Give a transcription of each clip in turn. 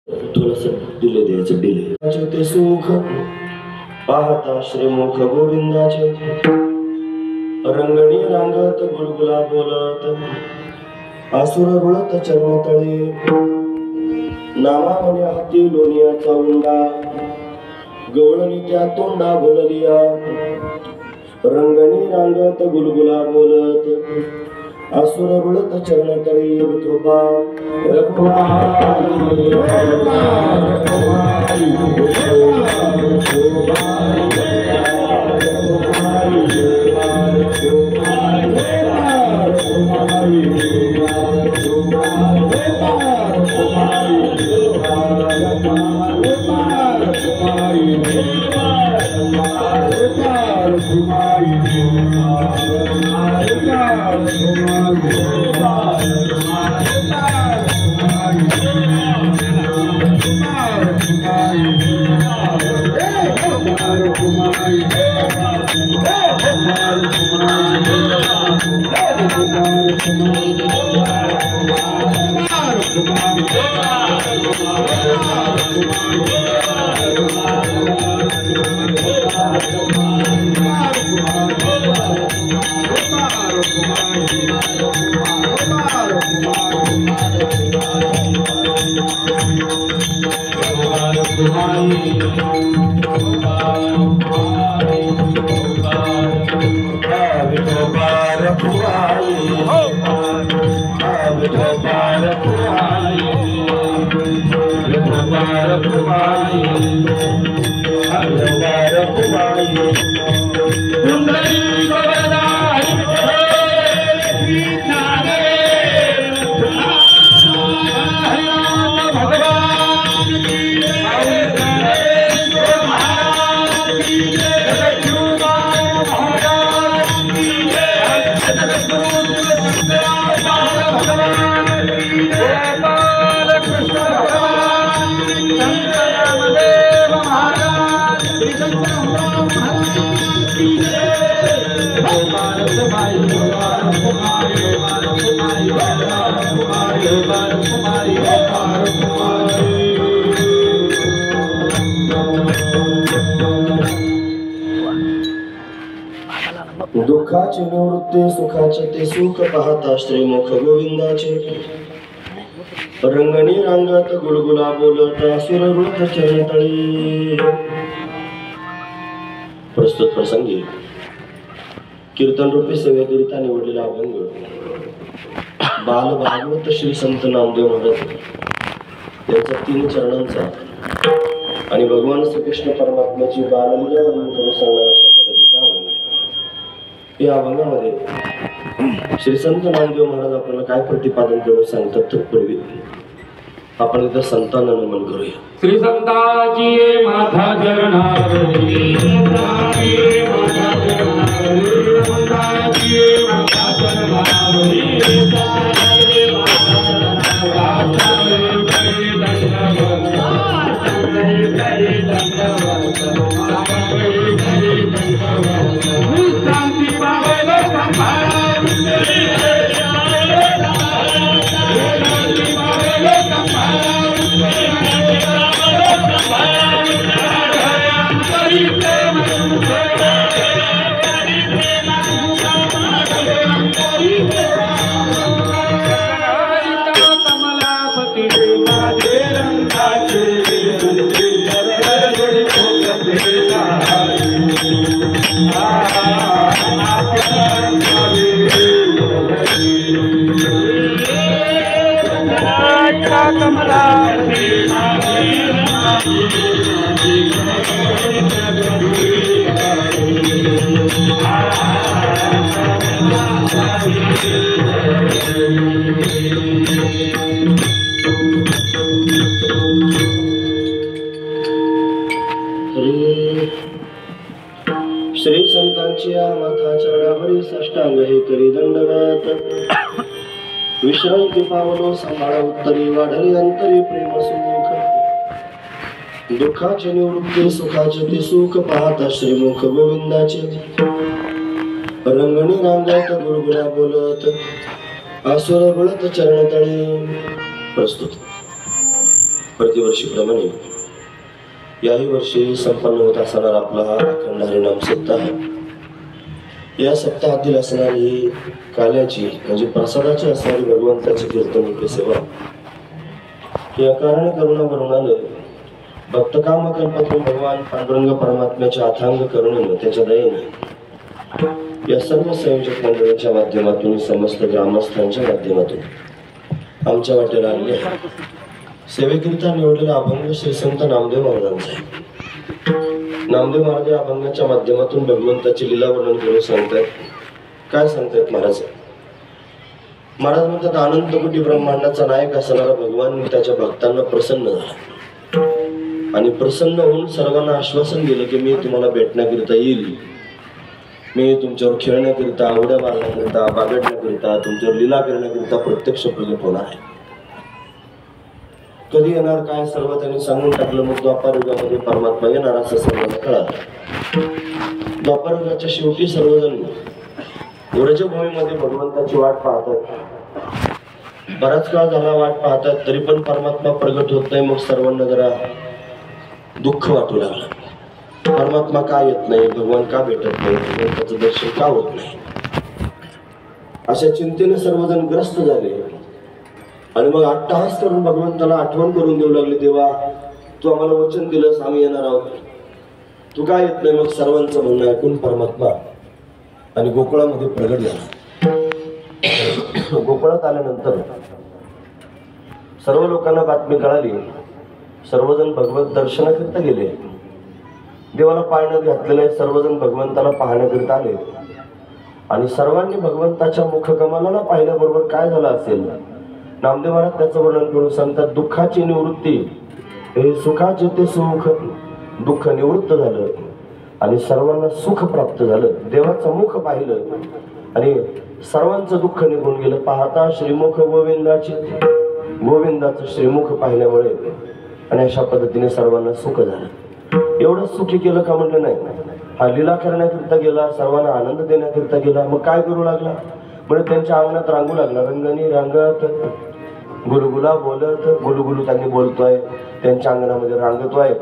थोडस दिले द्यायचं दिले ते सुख पाहता श्रीमुख गोविंदाचे रंगणी रांगत गुलगुला बोलत आसुर रुळत चरणतळे नामावने हाती लोणियाचा उंडा गवळणी त्या तोंडा बोललिया रंगणी रांगत गुलगुला बोलत आसुर रुळत चरणतळे विठोबा दुःखाचे निवृत्ती सुखाचे ते सुख पाहता श्रीमुख गोविंदाचे रंगणी रांगत गुलगुला बोलत आसुर रुळत चरणतळे. प्रस्तुत प्रसंगी कीर्तन रूपी सेवेकरिता निवडलेला अभंग बाल भागवत श्री संत नामदेव महाराज यांचा 3 चरणांचा आणि भगवान श्रीकृष्ण परमात्म्याची बाललीला वर्णन करून सांगणारा अशा पद्धतीचा अभंग. या अभंगामध्ये श्री संत नामदेव महाराज आपल्याला काय प्रतिपादन करून सांगतात तत्पूर्वी आपण इथं संतांना नमन करूया. श्री संताची माथा चरणावरी संताची माथा चरणावरी संताची माथा चरणावरी श्री संतांची माथा चरणावरी साष्टांग हे करी दंडवत विश्रांती पावलो सांभाळा उत्तरी वाढली अंतरी प्रेम सुख दुःखाचे निवृत्ती सुखाचे ते सुख पाहता श्रीमुख गोविंदाचे रंगणी रांगत गुलगुला बोलत आसुर रुळत चरणतळे. प्रस्तुत प्रतिवर्षीप्रमाणे याही वर्षी संपन्न होत असणार आपला हा अखंड हरिनाम सप्ताह. या सप्ताहातील असणारी काल्याची म्हणजे प्रसादाची असणारी भगवंताची कीर्तन सेवा ही अकारण करुणा करून आलं. भक्तकाम कल्पतून भगवान पांडुरंग परमात्म्याच्या अथांग करुणेनं त्याच्या दयेने या सर्व संयोजक मंडळाच्या माध्यमातून समस्त ग्रामस्थांच्या माध्यमातून आमच्या वाटेला आलेले सेवेकरिता निवडलेला अभंग श्री संत नामदेव महाराजांचा आहे. नामदेव महाराज या अभंगाच्या माध्यमातून भगवंताची लीला वर्णन करून सांगतायत. काय सांगतायत महाराज? महाराज म्हणतात, अनंत कोटी ब्रह्मांडाचा नायक असणारा भगवान त्याच्या भक्तांना प्रसन्न झाला आणि प्रसन्न होऊन सर्वांना आश्वासन दिलं की मी तुम्हाला भेटण्याकरिता येईल. मी तुमच्यावर खेळण्याकरिता, उड्या मारण्याकरिता, बागडण्याकरिता, तुमच्यावर लीला करण्याकरिता प्रत्यक्ष प्रगट होणार आहे. कधी येणार काय सर्व त्यांनी सांगून टाकलं. मग द्वापार युगामध्ये परमात्मा येणार असं सर्वांना कळालं. द्वापार युगाच्या शेवटी सर्वजण व्रजभूमीमध्ये भगवंताची वाट पाहतात. बराच काळ झाला वाट पाहतात, तरी पण परमात्मा प्रगट होत नाही. मग सर्वांना जरा दुःख वाटू लागलं. परमात्मा का येत नाही, भगवान का भेटत नाही, भगवंताचं दर्शन का होत नाही, अशा चिंतेने सर्वजण ग्रस्त झाले. आणि मग अट्टहास करून भगवंताला आठवण करून देऊ लागले, देवा तू आम्हाला वचन दिलंस आम्ही येणार आहोत, तू का येत नाही? मग सर्वांचं म्हणणं ऐकून परमात्मा आणि गोकुळामध्ये प्रगट झाला. गोकुळात आल्यानंतर सर्व लोकांना बातमी कळाली. सर्वजण भगवंत दर्शनाकरिता गेले. देवाला पाय न घातलेले सर्वजण भगवंताला पाहण्याकरिता आले. आणि सर्वांनी भगवंताच्या मुखकमलाला पाहिल्याबरोबर काय झालं असेल, नामदेव महाराज त्याचं वर्णन करून सांगतात. दुःखाची निवृत्ती हे सुखाचे ते सुख, दुःख निवृत्त झालं आणि सर्वांना सुख प्राप्त झालं. देवाचं मुख पाहिलं आणि सर्वांचं दुःख निघून गेलं. पाहता श्रीमुख गोविंदाचे, गोविंदाचं श्रीमुख पाहिल्यामुळे आणि अशा पद्धतीने सर्वांना सुख झालं. एवढं सुखी केलं का म्हटलं नाही, हा लीला करण्याकरिता गेला, सर्वांना आनंद देण्याकरिता गेला. मग काय करू लागला? म्हणजे त्यांच्या अंगणात रांगू लागला. रंगणी रांगत, गुलगुला बोलत, गुलगुलू त्यांनी बोलतोय, त्यांच्या अंगणामध्ये रांगतोय.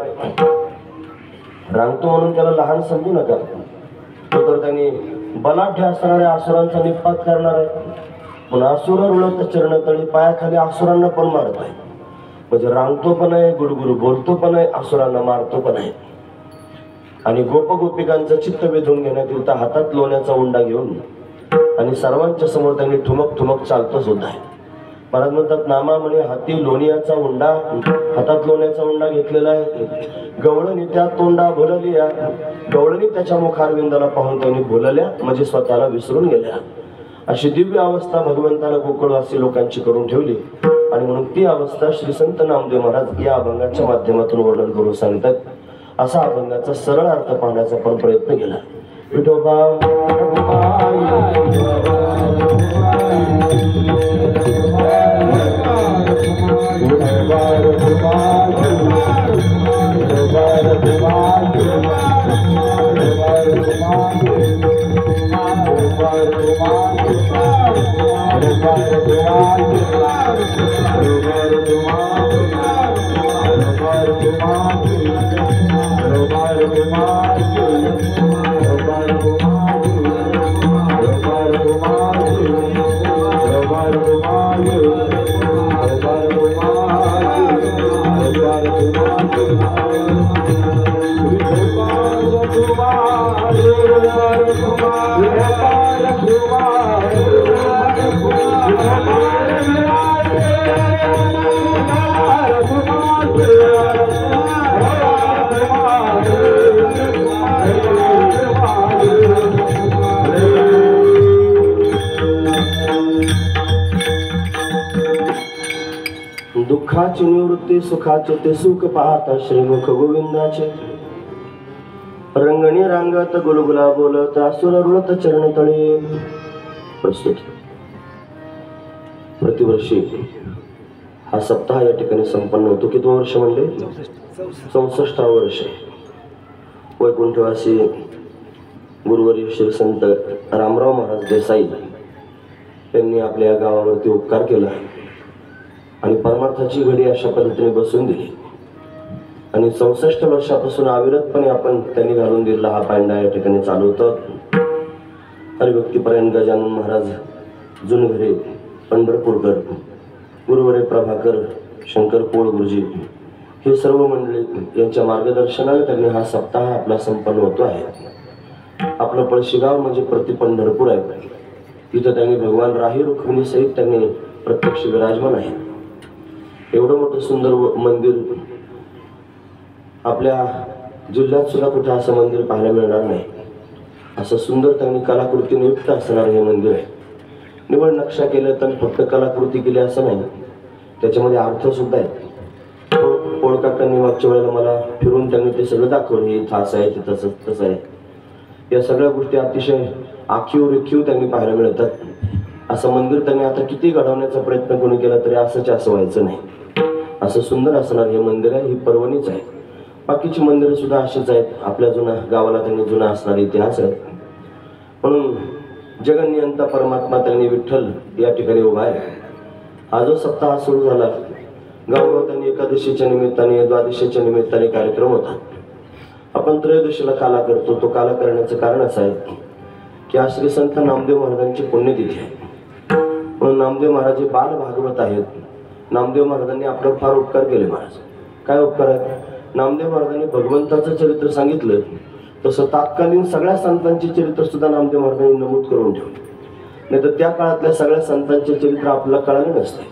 रांगतो म्हणून त्याला लहान समजू नका. तर त्यांनी बलाढ्य असणाऱ्या असुरांचा निपात करणार आहे. पण असुर रुळत चरणतळी, पायाखाली असुरांना पण मारत आहे. म्हणजे रांगतो पण आहे, गुलगुलू बोलतो पण आहे, असुरांना मारतो पण आहे. आणि गोपगोपिकांचं चित्त वेधून घेण्याकरिता हातात लोण्याचा उंडा घेऊन आणि सर्वांच्या समोर त्यांनी ठुमक ठुमक चालतो सुद्धा आहे. महाराज म्हणतात, नामा म्हणे हाती लोण्याचा उंडा, हातात लोण्याचा उंडा घेतलेला आहे. गवळणी त्या तोंडा भुललिया, गवळणी त्याच्या मुखारविंदाला पाहून त्यांनी भुलल्या म्हणजे स्वतःला विसरून गेल्या. अशी दिव्य अवस्था भगवंताला गोकुळवासी लोकांची करून ठेवली. आणि म्हणून ती अवस्था श्री संत नामदेव महाराज या अभंगाच्या माध्यमातून वर्णन करून सांगतात. असा अभंगाचा सरळ अर्थ पाहण्याचा पण प्रयत्न केला. विठोबा दुःखाची निवृत्ती सुखाचे ते सुख पाहता श्रीमुख गोविंदाचे. रंगणी रांगत गुलगुला बोलत असुर रुळत चरणतळी. प्रस्तुत प्रतिवर्षी हा सप्ताह या ठिकाणी संपन्न होतो. किती वर्ष म्हणले? 64 वर्ष. वैकुंठवासी गुरुवर्य श्री संत रामराव महाराज देसाई यांनी आपल्या गावावरती उपकार केला. आणि परमार्थाची घडी अशा पद्धतीने बसून दिली. आणि 64 वर्षापासून अविरतपणे आपण त्यांनी घालून दिलेला हा पांडा या ठिकाणी चालवतो. हरिभक्तीपरायण गजानन महाराज जुनघरे, पंढरपूरकर, गुरुवरे प्रभाकर, शंकर पोळ गुरुजी हे सर्व मंडळी यांच्या मार्गदर्शनाने त्यांनी हा सप्ताह आपला संपन्न होतो आहे. आपलं पळशीगाव म्हणजे प्रति पंढरपूर आहे. तिथं त्यांनी भगवान राही रुक्मिणी सहित त्यांनी प्रत्यक्ष विराजमान आहे. एवढं मोठं सुंदर मंदिर आपल्या जिल्ह्यात सुद्धा कुठे असं मंदिर पाहायला मिळणार नाही. असं सुंदर त्यांनी कलाकृतीने युक्त असणार हे मंदिर आहे. निवड नक्षा केलं तर फक्त कलाकृती केली असं नाही, त्याच्यामध्ये अर्थ सुद्धा आहे. पोळकाकांनी मागच्या वेळेला मला फिरून त्यांनी ते सगळं दाखवलं, हे इथं असं आहे, ते तसं आहे. या सगळ्या गोष्टी अतिशय आखीव रेखीव त्यांनी पाहायला मिळतात. असं मंदिर त्यांनी आता किती घडवण्याचा प्रयत्न कोणी केला तरी असं व्हायचं नाही. असं सुंदर असणार हे मंदिर आहे. ही पर्वणीच आहे. बाकीची मंदिरं सुद्धा अशीच आहेत. आपल्या जुना गावाला त्यांनी जुना असणारा इतिहास आहे. म्हणून जगन्नियंता परमात्मा त्यांनी विठ्ठल या ठिकाणी उभा आहे. हा जो सप्ताह सुरू झाला, गावगाव त्यांनी एकादशीच्या निमित्ताने, द्वादशीच्या निमित्ताने कार्यक्रम होता. आपण त्रयोदशीला काला करतो. तो काला करण्याचं कारण असं आहे की आज श्री संत नामदेव महाराजांची पुण्यतिथी आहे. म्हणून नामदेव महाराज हे बाल भागवत आहेत. नामदेव महाराजांनी आपल्यावर फार उपकार केले. महाराज काय उपकार आहेत? नामदेव महाराजांनी भगवंताचं चरित्र सांगितलं, तसं तात्कालीन सगळ्या संतांचे चरित्र सुद्धा नामदेव महाराजांनी नमूद करून ठेवले. नाही तर त्या काळातल्या सगळ्या संतांचे चरित्र आपल्याला कळाले नसते.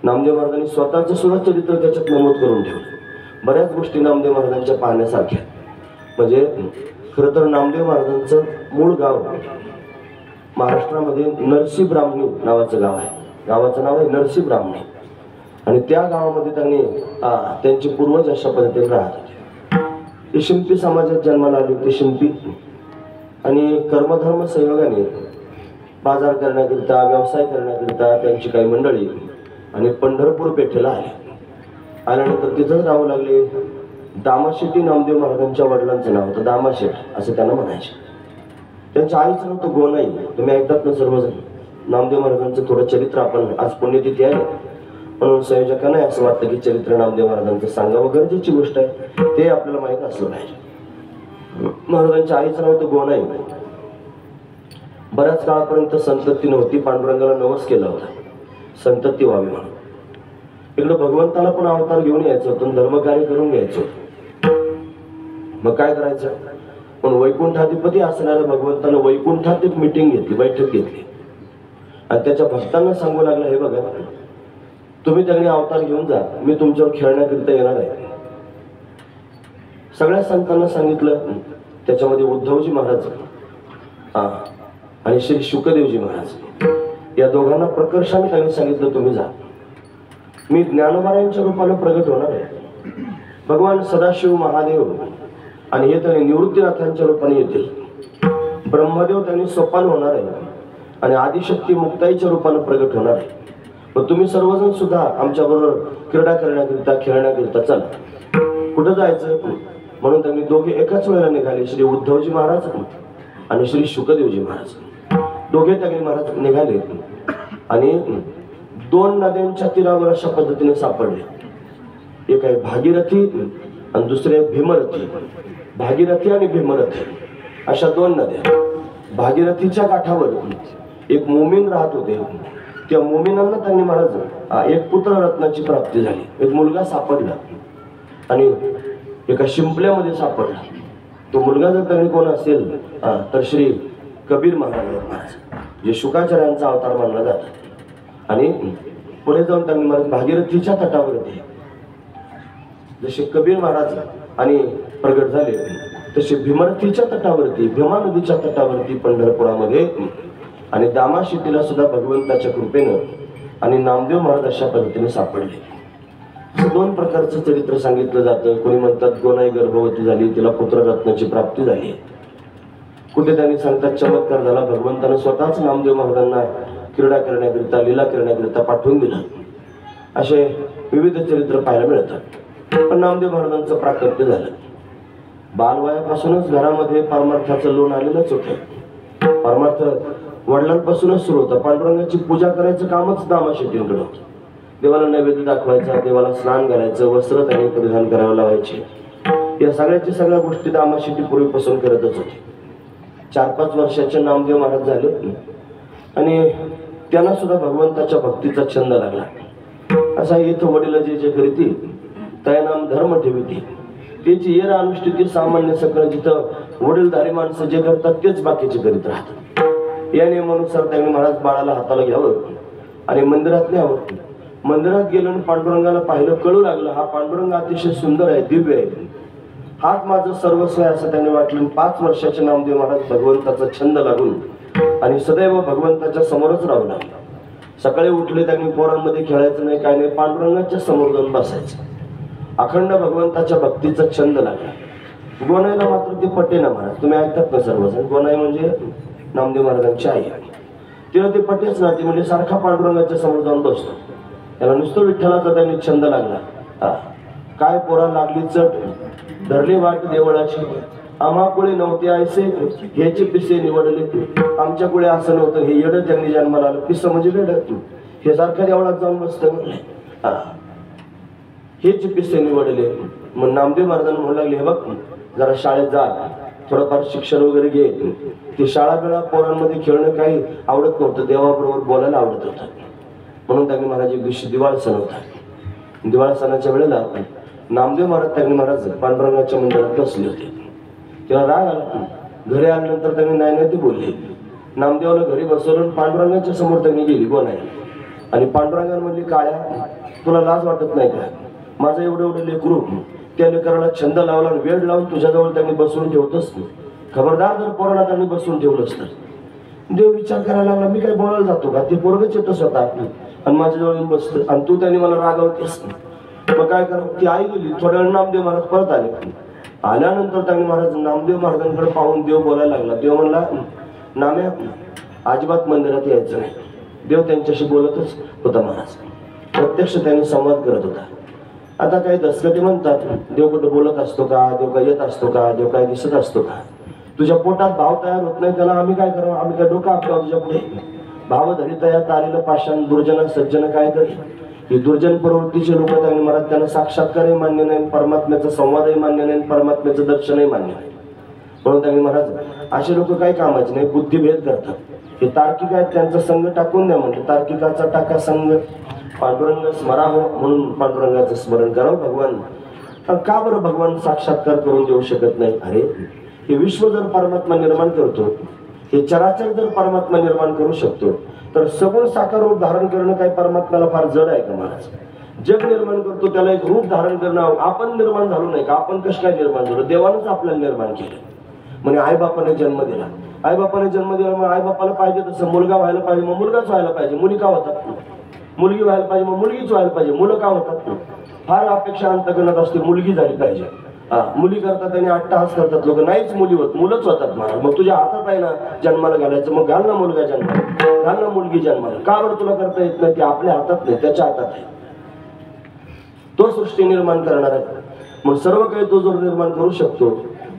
नामदेव महाराजांनी स्वतःचं सुद्धा चरित्र त्याच्यात नमूद करून ठेवलं. बऱ्याच गोष्टी नामदेव महाराजांच्या पाहण्यासारख्या. म्हणजे खरं तर नामदेव महाराजांचं मूळ गाव महाराष्ट्रामध्ये नरसी ब्राह्मणी नावाचं गाव आहे. गावाचं नाव आहे नरसी ब्राह्मणी. आणि त्या गावामध्ये त्यांचे पूर्वज अशा पद्धतीने राहत होते. ते शिंपी समाजात जन्माला आले होते. शिंपी आणि कर्मधर्म संयोगाने बाजार करण्याकरिता, व्यवसाय करण्याकरिता त्यांची काही मंडळी आणि पंढरपूर पेठेला आल्यानंतर तिथंच राहू लागले. दामाशेट्टी नामदेव महाराजांच्या वडिलांचं नाव होतं. दामाशेठ असं त्यांना म्हणायचे. त्यांच्या आईचं नाव होतं गोनाई. तुम्ही ऐकतात ना सर्वजण. नामदेव महाराजांचं थोडं चरित्र आपण, आज पुण्यतिथी आहे म्हणून संयोजकांना असं वाटतं की चरित्र नामदेव महाराजांचं सांगावं, गरजेची गोष्ट आहे. ते आपल्याला माहीत असलं पाहिजे. महाराजांच्या आईचं नाव होतं गोनाई. बऱ्याच काळापर्यंत संतती नव्हती. पांडुरंगाला नवस केला होता संतती व्हावी म्हणून. इकडं भगवंताला पण अवतार घेऊन यायचं होतं, धर्मकार्य करून घ्यायचं होतं. मग काय करायचं? पण वैकुंठाधिपती असणाऱ्या भगवंतानं वैकुंठात एक मीटिंग घेतली, बैठक घेतली. आणि त्याच्या भक्तांना सांगू लागला, हे बघा तुम्ही त्यांनी अवतार घेऊन जा, मी तुमच्यावर खेळण्याकरिता येणार आहे. सगळ्या संतांना सांगितलं. त्याच्यामध्ये उद्धवजी महाराज आणि श्री शुकदेवजी महाराज या दोघांना प्रकर्षाने त्यांनी सांगितलं, तुम्ही जा, मी ज्ञानोबारायांच्या रूपाने प्रगट होणार आहे. भगवान सदाशिव महादेव आणि हे त्यांनी निवृत्तीनाथांच्या रूपाने येतील. ब्रह्मदेव त्यांनी सोपान होणार आहे आणि आदिशक्ती मुक्ताईच्या रूपाने प्रगट होणार आहे. मग तुम्ही सर्वजण सुद्धा आमच्या बरोबर क्रीडा करण्याकरिता, खेळण्याकरिता चला. कुठं जायचं? म्हणून त्यांनी दोघे एकाच वेळेला निघाले. श्री उद्धवजी महाराज आणि श्री शुकदेवजी महाराज दोघे त्यांनी महाराज निघाले आणि 2 नद्यांच्या तीरावर अशा पद्धतीने सापडले. एक आहे भागीरथी आणि दुसरे आहे भीमरथी. भागीरथी आणि भीमरथी अशा 2 नद्या. भागीरथीच्या काठावर एक मोमीन राहत होते. त्या मोमिनांना त्यांनी महाराज एक पुत्ररत्नाची प्राप्ती झाली. एक मुलगा सापडला आणि एका शिंपल्यामध्ये सापडला. तो मुलगा जर त्यांनी कोण असेल तर श्री कबीर महाराज, जे शुकाचार्यांचा अवतार मानला जातो. आणि पुढे जाऊन त्यांनी महाराज भागीरथीच्या तटावरती जसे कबीर महाराज आणि प्रगट झाले, तसे भीमरथीच्या तटावरती, भीमा नदीच्या तटावरती पंढरपुरामध्ये आणि दामाशेट्टीला सुद्धा भगवंताच्या कृपेनं आणि नामदेव महाराज अशा पद्धतीने सापडले. 2 प्रकारचं चरित्र सांगितलं जातं. कोणी म्हणतात गोनाई गर्भवती झाली, तिला पुत्ररत्नाची प्राप्ती झाली. कुठे त्यांनी सांगतात चमत्कार झाला, भगवंतानं स्वतःच नामदेव महाराजांना क्रीडा करण्याकरिता, लीला करण्याकरिता पाठवून दिलं. असे विविध चरित्र पाहायला मिळतात. पण नामदेव महाराजांचं प्राकट्य झालं. बालवयापासूनच घरामध्ये परमार्थाचं लोण आलेलंच होतं. परमार्थ वडिलांपासूनच सुरू होतं. पांडुरंगाची पूजा करायचं कामच दामाशेट्टींकडे होतं. देवाला नैवेद्य दाखवायचा, देवाला स्नान घालायचं, वस्त्र त्यांनी परिधान करायला लावायचे. या सगळ्या गोष्टी तर आम्हाशी पूर्वीपासून करतच होते. 4-5 वर्षाचे नामदेव महाराज झाले आणि त्यांना सुद्धा भगवंताच्या भक्तीचा छंद लागला. असा इथं वडील जे करीती त्या नाम धर्म ठेविती, त्याची येर अनुष्ठिती सामान्य सगळं जिथं वडीलधारी माणसं जे करतात तेच बाकीचे करीत राहतात. या नियमानुसार त्यांनी महाराज बाळाला हाताला घ्यावं आणि मंदिरात न्यावं. मंदिरात गेलो आणि पांडुरंगाला पाहिलं, कळू लागलं हा पांडुरंग अतिशय सुंदर आहे, दिव्य आहे, हाच माझं सर्वस्व आहे असं त्यांनी वाटलं. 5 वर्षाचे नामदेव महाराज भगवंताचा छंद लागून आणि सदैव भगवंताच्या समोरच राहू लागला. सकाळी उठले त्यांनी पोरांमध्ये खेळायचं नाही, काय नाही, पांडुरंगाच्या समोर जाऊन बसायचं. अखंड भगवंताच्या भक्तीचा छंद लागला. गोनाईला मात्र ते पटेना महाराज. तुम्ही ऐकतात ना सर्वजण, गोनाई म्हणजे नामदेव महाराजांची आई. तिला ते पटेच ना. ती म्हणजे सारखा पांडुरंगाच्या समोर जाऊन बसतो. त्याला नुसतं विठ्ठलाचा त्यांनी छंद लागला. काय पोरा लागली चट, धरली वाट देवळाची, आम्हा कुळे नव्हते ऐसे, ह्याचे पिसे निवडले. आमच्या कुळे असं नव्हतं, हे येडं त्यांनी जन्माला आलं. पिसं म्हणजे वेडं, हे सारख्या देवळात जाऊन बसतं म्हणले. हेच पिसे निवडले. मग नामदेव महाराजांना म्हणू लागले, हे बघ जरा शाळेत जा, थोडंफार शिक्षण वगैरे घे. ते शाळा बिळा पोरांमध्ये खेळणं काही आवडत नव्हतं, देवाबरोबर बोलायला आवडत होतं. म्हणून त्यांनी महाराज एक दिवशी दिवाळ सण होता. दिवाळ सणाच्या वेळेला नामदेव महाराज त्यांनी महाराज पांडुरंगाच्या मंदिरात बसले होते. तेव्हा राग आला. घरी आल्यानंतर त्यांनी नाही ते बोलले. नामदेवाला घरी बसवलं, पांडुरंगाच्या समोर त्यांनी गेली गोनाई आणि पांडुरंगाने म्हणली, काळ्या तुला लाज वाटत नाही का? माझं एवढं लेकरू त्या लेकराला छंद लावला, वेळ लावून तुझ्याजवळ त्यांनी बसवून ठेवतच नाही. खबरदार जर पोराला त्यांनी बसवून ठेवलंच तर. देव विचार करायला लागला, मी काय बोलायला जातो का? ते पोरगच येतं स्वतः आणि माझ्याजवळ येऊन बसतं आणि तू त्यांनी मला रागवतेस. मग काय करा, ती आई गेली. थोड्या वेळ नामदेव महाराज परत आले. आल्यानंतर त्यांनी महाराज नामदेव महाराजांकडे पाहून देव बोलायला लागला. देव म्हणला, नाम्या अजिबात मंदिरात यायचं नाही. देव त्यांच्याशी बोलतच होता महाराज, प्रत्यक्ष त्यांनी संवाद करत होता. आता काही दसकटी म्हणतात, देव कुठं बोलत असतो का? देव काय येत असतो का? देव काय दिसत असतो का? तुझ्या पोटात भाव तयार होत नाही, त्याला आम्ही काय करावं? आम्ही काय डोकं आपल्यावर तुझ्या पुढे? भाव धरी तयार आलेलं पाषाण दुर्जन सज्जन काय करी? ही दुर्जन प्रवृत्तीचे लोक त्यांनी महाराज त्यांना साक्षात्कारही मान्य नाही, परमात्म्याचा संवादही मान्य नाही, परमात्म्याचं दर्शनही मान्य नाही. म्हणून त्यांनी महाराज असे लोक काही कामाचे नाही, बुद्धिभेद करतात. हे तार्किक आहेत, त्यांचा संघ टाकून द्या म्हटलं. तार्किकाचा टाका संघ. पांडुरंग स्मरावं म्हणून पांडुरंगाचं स्मरण करावं. भगवान का बरं भगवान साक्षात्कार करून देऊ शकत नाही? अरे हे विश्व जर परमात्मा निर्माण करतो, हे चराचर जर परमात्मा निर्माण करू शकतो, तर सगुण साकार रूप धारण करणं काही परमात्म्याला फार जड आहे का महाराज? जग निर्माण करतो त्याला एक रूप धारण करणं. आपण निर्माण झालो नाही का? आपण कसं काय निर्माण झालो? देवानंच आपल्याला निर्माण केलं. म्हणजे आईबापाने जन्म दिला. आईबापाने जन्म दिला मग आईबापाला पाहिजे तसं मुलगा व्हायला पाहिजे, मग मुलगाच व्हायला पाहिजे. मुली का होतात? मुलगी व्हायला पाहिजे, मग मुलगीच व्हायला पाहिजे. मुलं का होतात? फार अपेक्षा अंतकरणात असते, मुलगी झाली पाहिजे. मुली करतात आणि अट्टहास करतात लोक, नाहीच मुली होत, मुलंच होतात महाराज. मग तुझ्या हातात आहे ना जन्माला घालायचं, मग घाल ना मुलगा जन्माला, घाल ना मुलगी जन्माला. का बरं तुला करता येत नाही? ते आपल्या हातात नाही, त्याच्या हातात आहे. तो सृष्टी निर्माण करणार आहे. मग सर्व काही तो जर निर्माण करू शकतो,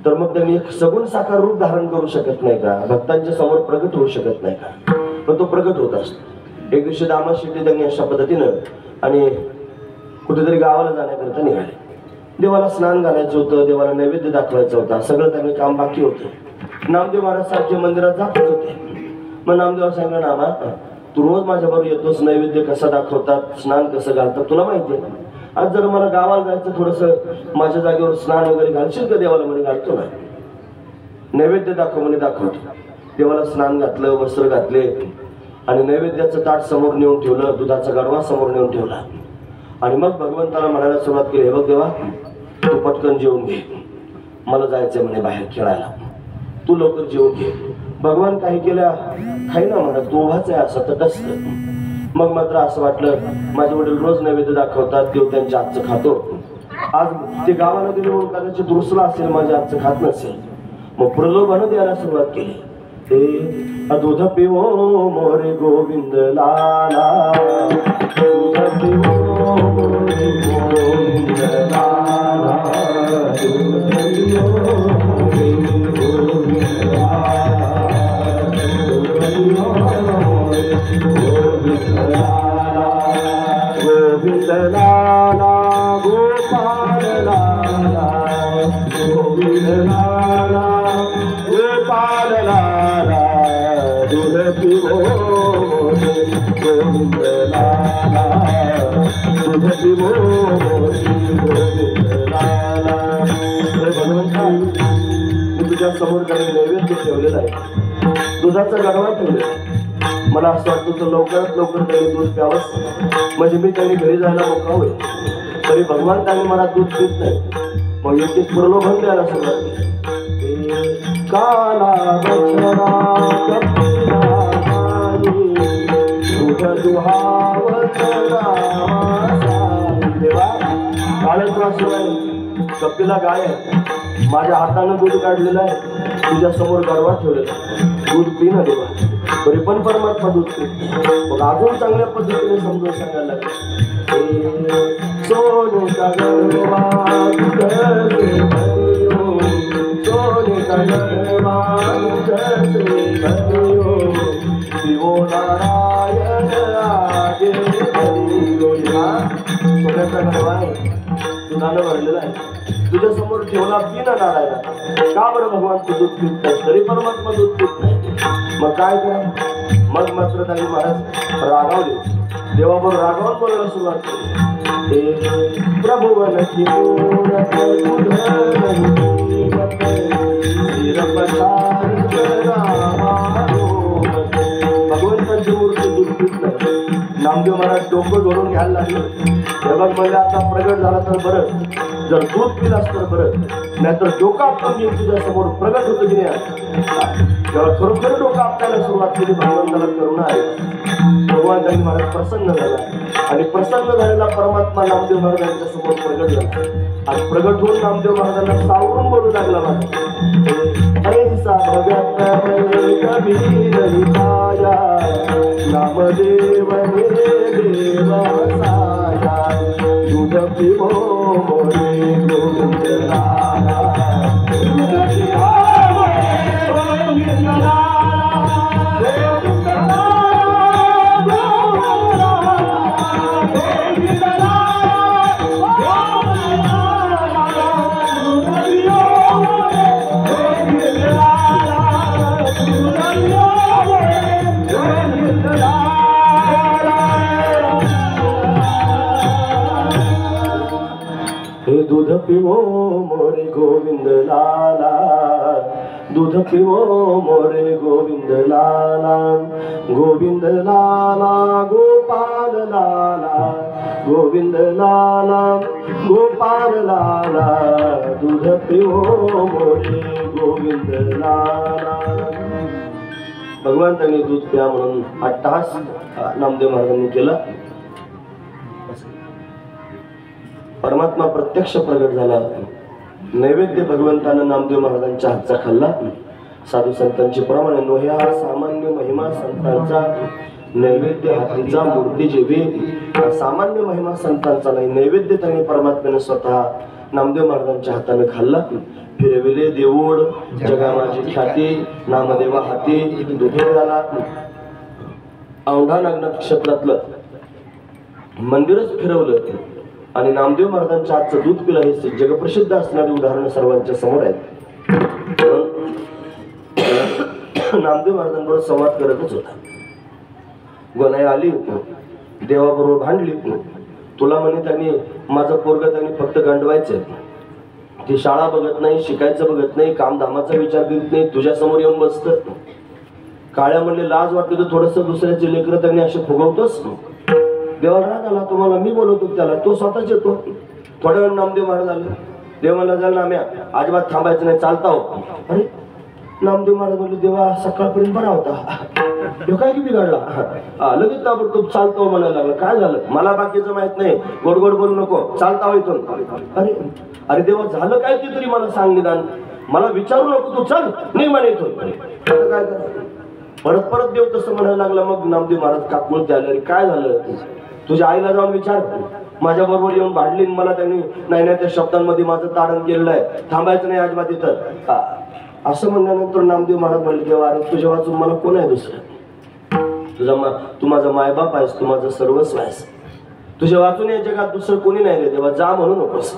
तर मग त्यांनी एक सगुण साकार रूप धारण करू शकत नाही का? भक्तांच्या समोर प्रगट होऊ शकत नाही का? पण तो प्रगट होत असतो. एक दिवशी दामा शेट्टी त्यांनी अशा पद्धतीनं आणि कुठेतरी गावाला जाण्याकरता निघाले. देवाला स्नान घालायचं होतं, देवाला नैवेद्य दाखवायचा होता, सगळं त्यांनी काम बाकी होतं. नामदेव महाराज सारखे मंदिरात जातच होते. मग नामदेव सांगितलं, नामा तू रोज माझ्याबरोबर येतोस, नैवेद्य कसा दाखवतात, स्नान कसं घालतात तुला माहिती आहे. आज जर मला गावाला जायचं, थोडंसं माझ्या जागेवर स्नान वगैरे घालशील का? देवाला म्हणे घालतो ना. नैवेद्य दाखव म्हणे दाखवतो. देवाला स्नान घातलं, वस्त्र घातले आणि नैवेद्याचं ताट समोर नेऊन ठेवलं, दुधाचा गडवा समोर नेऊन ठेवला आणि मग भगवंताला म्हणायला सुरुवात केली, हे बघ देवा तू पटकन जेवून घे, मला जायचंय म्हणे बाहेर खेळायला, तू लवकर जेवून घे. भगवान काही केल्या खाई ना म्हणा, तू उभाच आहे असं तटस्थ. मग मात्र असं वाटलं माझे वडील रोज नैवेद्य दाखवतात, देव त्यांच्या हातचं खातो, आज ते गावाला गेले म्हणून कदाचित दुसरा असेल, माझ्या हातचं खात नसेल. मग प्रलोभन द्यायला सुरुवात केली. ते दूध पिवो मोरे गोविंद लाला, दूध पिवो मोरे गोविंद लाला, दूध पिवो मोरे गोविंद लाला, दूध पिवो मोरे गोविंद लाला, गोविंद लाला गोविंद लाला गोपाल लाला दूध पिवो गोविंद लाला दूध पिवो गोविंद लाला. भगवंता मी तुझ्या समोर काही नैवेद्य ठेवलेला आहे, दुधाचा गडवा ठेवलेला. मला असं वाटतं तर लवकरात लवकर त्यांनी दूध प्यावंच, म्हणजे मी त्यांनी घरी जायला मोकळा होईल. तरी भगवान त्यांनी मला दूध देत नाही. मग योग्य प्रलोभन द्यायला सुरुवात केली. काला बछडा दूध दुहावत देवा. काळ्याचा असं कपिला गाय आहे, माझ्या हातानं दूध काढलेलं आहे, तुझ्या समोर गडवा ठेवलेला, दूध पी ना देवा. तरी पण परमात्मा दूध पीत. मग अजून चांगल्या पद्धतीने समजून सांगायला लागेल. सोने का गडवा सोने का गडवा शिवो नारायण आगे सोन्याचा गडवा आहे, दुधानं भरलेला आहे, तुझ्या समोर ठेवला पी ना नारायण. का बरं भगवान तू दूध पीत नाही, तरी परमात्मा दूध पीत नाही. मग काय करा. मग मात्र त्यांनी महाराज रागावले, देवाबरोबर रागावून बोलायला सुरुवात केली. प्रभुवन भगवंतांची मूर्ती दूध पीत नाही. नामदेव महाराज डोकं जोडून घ्यायला लागले. तेव्हा म्हणजे आता प्रगट झाला तर बरं, जर दूध पिलास तर बरं, नाहीतर डोकं आपलं घेऊन तुझ्या समोर प्रगट होतं की नाही. जेव्हा खरोखर डोकं आपल्याला सुरुवात केली, भगवंताला करुणा आहे. भगवान त्यांनी महाराज प्रसन्न झाला आणि प्रसन्न झालेला परमात्मा नामदेव महाराजांच्या समोर प्रगट झाला आणि प्रगट होऊन नामदेव महाराजांना सावरून बोलू लागला. ऐसा भगत कबीर हिताया नामदेव देवसाया दूध पिवो मोरे गोविंद लाला दूध पिवो मोरे गोविंद लाला गोविंद लाला गोविंद लाला दूध पिवो मोरे गोविंद लाला दूध पिवो मोरे गोविंद लाला गोविंद लाला गोपाल लाला गोविंद लाला गोपाल लाला दूध पिवो मोरे गोविंद लाला. भगवंतांनी दूध प्या म्हणून अट्टहास नामदेव महाराजांनी केला. परमात्मा प्रत्यक्ष प्रगट झाला. नैवेद्य भगवंतानं नामदेव महाराजांच्या हातचा खाल्ला. साधू संतांची प्रमाणे नोहे हा सामान्य महिमा संतांचा नैवेद्य हातीचा मूर्ती जेवी सामान्य महिमा संतांचा नाही. नैवेद्य त्यांनी परमात्म्याने स्वतः नामदेव महाराजांच्या हाताने खाल्ला. फिरविले देऊळ जगा माझी ख्याती नामदेवा हाती दुधे झाला. औंढा नागनाथ क्षेत्रातलं मंदिरच फिरवलं आणि नामदेव महाराजांच्या हातचं दूध पिलं हे जगप्रसिद्ध असणारी उदाहरणं सर्वांच्या समोर आहेत. नामदेव महाराजांबरोबर संवाद करतच होता. गोनाई आली देवाबरोबर भांडली. तुला म्हणे त्यांनी माझं पोरग त्यांनी फक्त गंडवायचं, ती शाळा बघत नाही, शिकायचं बघत नाही, कामधामाचा विचार करीत नाही, तुझ्या समोर येऊन बसतं. काळ्या म्हणले लाज वाटली तर थोडस दुसऱ्याचे लेकरं त्यांनी असे फुगवतोच. देवाला राग आला, तुम्हाला मी बोलवतो त्याला, तो स्वतःच येतो. थोड्या वेळ नामदेव महाराज आले. देवाला जायला नाम्या अजिबात थांबायचं नाही, चालता हो. अरे नामदेव महाराज म्हणले देवा सकाळपर्यंत बरा होता, तो काय की बिघडला, लगेच ताबडतोब चालतो म्हणायला लागला. काय झालं मला बाकीचं माहित नाही, गोड गोड बोलू नको, चालता हो इथून. अरे अरे देवा झालं काय ते तरी मला सांग निदान, मला विचारू नको, तू चल नाही म्हणे इथून. काय परत परत देव तसं म्हणायला लागला. मग नामदेव महाराज काकूळते आले. अरे काय झालं, तुझ्या आईला जाऊन विचार, माझ्या बरोबर येऊन भांडली मला त्यांनी, नाही नाही त्या शब्दांमध्ये माझं तारण केलेलं आहे, थांबायचं नाही अजिबात इथं. असं म्हणल्यानंतर नामदेव महाराज म्हणले देवा अरे तुझ्या वाचून मला कोण आहे दुसरं, तू माझा मायबाप आहेस, तू माझं सर्वस्व आहेस, तुझ्या वाचून या जगात दुसरं कोणी नाही रे देवा, जा म्हणू नकोस.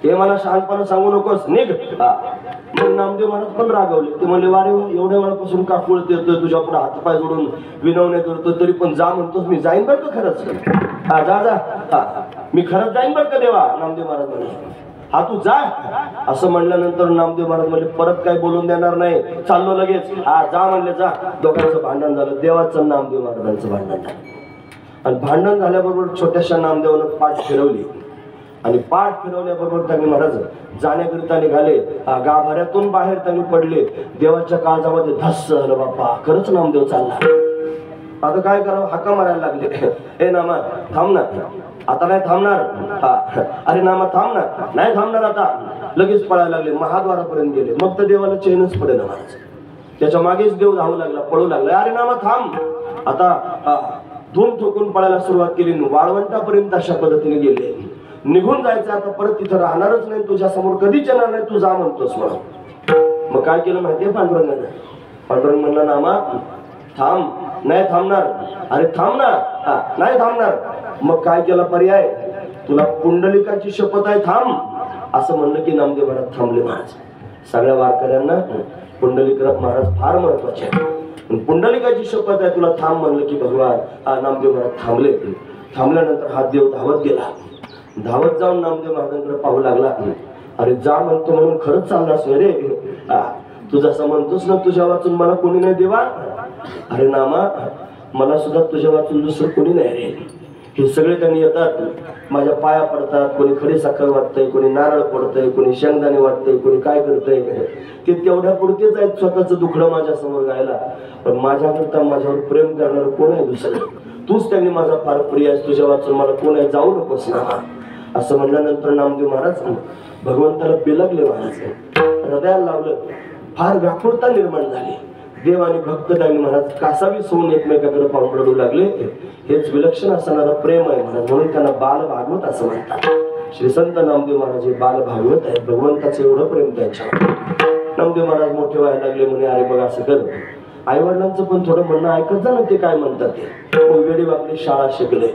हे मला शहाणपणा सांगू नकोस, निघ. मग नामदेव महाराज पण रागवले. ते म्हणले, वारे एवढ्या वेळापासून का कुळत येतोय, तुझ्या पुढे हातपाय जोडून विनवण्या करतो, तरी पण जा म्हणतोस. मी जाईन बरं का खरंच. जा जा, मी खरंच जाईन बरं का देवा. नामदेव महाराज म्हणले, हा तू जा. असं म्हणल्यानंतर नामदेव महाराज म्हणले, परत काय बोलून देणार नाही, चाललो लगेच. जा म्हणले, जा. दोघांचं भांडण झालं, देवाचं नामदेव महाराजांचं भांडण झालं. आणि भांडण झाल्याबरोबर छोट्याशा नामदेवानं पाठ फिरवली. आणि पाठ फिरवल्याबरोबर त्यांनी महाराज जाण्याकरिता निघाले. गाभाऱ्यातून बाहेर त्यांनी पडले. देवाच्या काळजामध्ये धस्स झालं, बाप्पा खरंच नामदेव चालला. आता काय करावं, हाका मारायला लागले. ए नामा थांब ना, आता नाही थांबणार. अरे नामा थांब ना, नाही थांबणार आता. लगेच पळायला लागले, महाद्वारापर्यंत गेले. मग तर देवाला चैनच पडे ना महाराज. त्याच्या मागेच देव धावू लागला, पळू लागला. अरे नामा थांब. आता धूम ठोकून पळायला सुरुवात केली. वाळवंटापर्यंत अशा पद्धतीने गेले. निघून जायचं, आता परत तिथं राहणारच नाही, तुझ्या समोर कधीच येणार नाही, तू जा म्हणतोस म्हणून. मग काय केलं माहितीये पांडुरंगाने? पांडुरंग म्हणला, नामा थांब. नाही थांबणार. अरे थांब ना. नाही थांबणार. मग काय केला पर्याय? तुला पुंडलिकाची शपथ आहे, थांब. असं म्हणलं की नामदेव महाराज थांबले. महाराज सगळ्या वारकऱ्यांना पुंडलिक महाराज फार महत्वाचे आहे. पुंडलिकाची शपथ आहे, तुला थांब म्हणलं की भगवान नामदेव महाराज थांबले. थांबल्यानंतर हा देव धावत गेला. धावत जाऊन नामदेव महाराजांकडे पाहू लागला. अरे जा म्हणतो म्हणून खरंच चाललास रे. तू जसं म्हणतोस ना, तुझ्या वाचून मला कोणी नाही देवा. अरे नामा, मला सुद्धा तुझ्या वाचून दुसरं कोणी नाही रे. हे सगळे त्यांनी येतात, माझ्या पाया पडतात. कोणी खडी साखर वाटतंय, कोणी नारळ पडतंय, कोणी शेंगदाणे वाटतंय, कोणी काय करतंय. ते तेवढ्या पुरतेच आहेत स्वतःचं दुखणं माझ्या समोर गायला. पण माझ्याकरता माझ्यावर प्रेम करणार कोण आहे दुसरं? तूच त्यांनी माझा फार प्रिय आहेस, तुझ्या वाचून मला कोण आहे, जाऊ नकोस ना. असं म्हणल्यानंतर नामदेव महाराज भगवंताला बिलगले. महाराज हृदयाला लावलं. फार व्याकुळता निर्माण झाली. देव आणि भक्त त्यांनी महाराज कासावीस होऊन एकमेकाकडे पाहून रडू लागले. हेच विलक्षण असणारं प्रेम आहे महाराज, म्हणून त्यांना बाल भागवत असं म्हणतात. श्री संत नामदेव महाराज हे बाल भागवत आहेत. भगवंताचं एवढं प्रेम त्यांच्यावर. नामदेव महाराज मोठे व्हायला लागले. म्हणे, अरे बघ असं कर, आई वडिलांचं पण थोडं म्हणणं ऐकत जा ना, ते काय म्हणतात ते. मग वेळी आपली शाळा शिकले.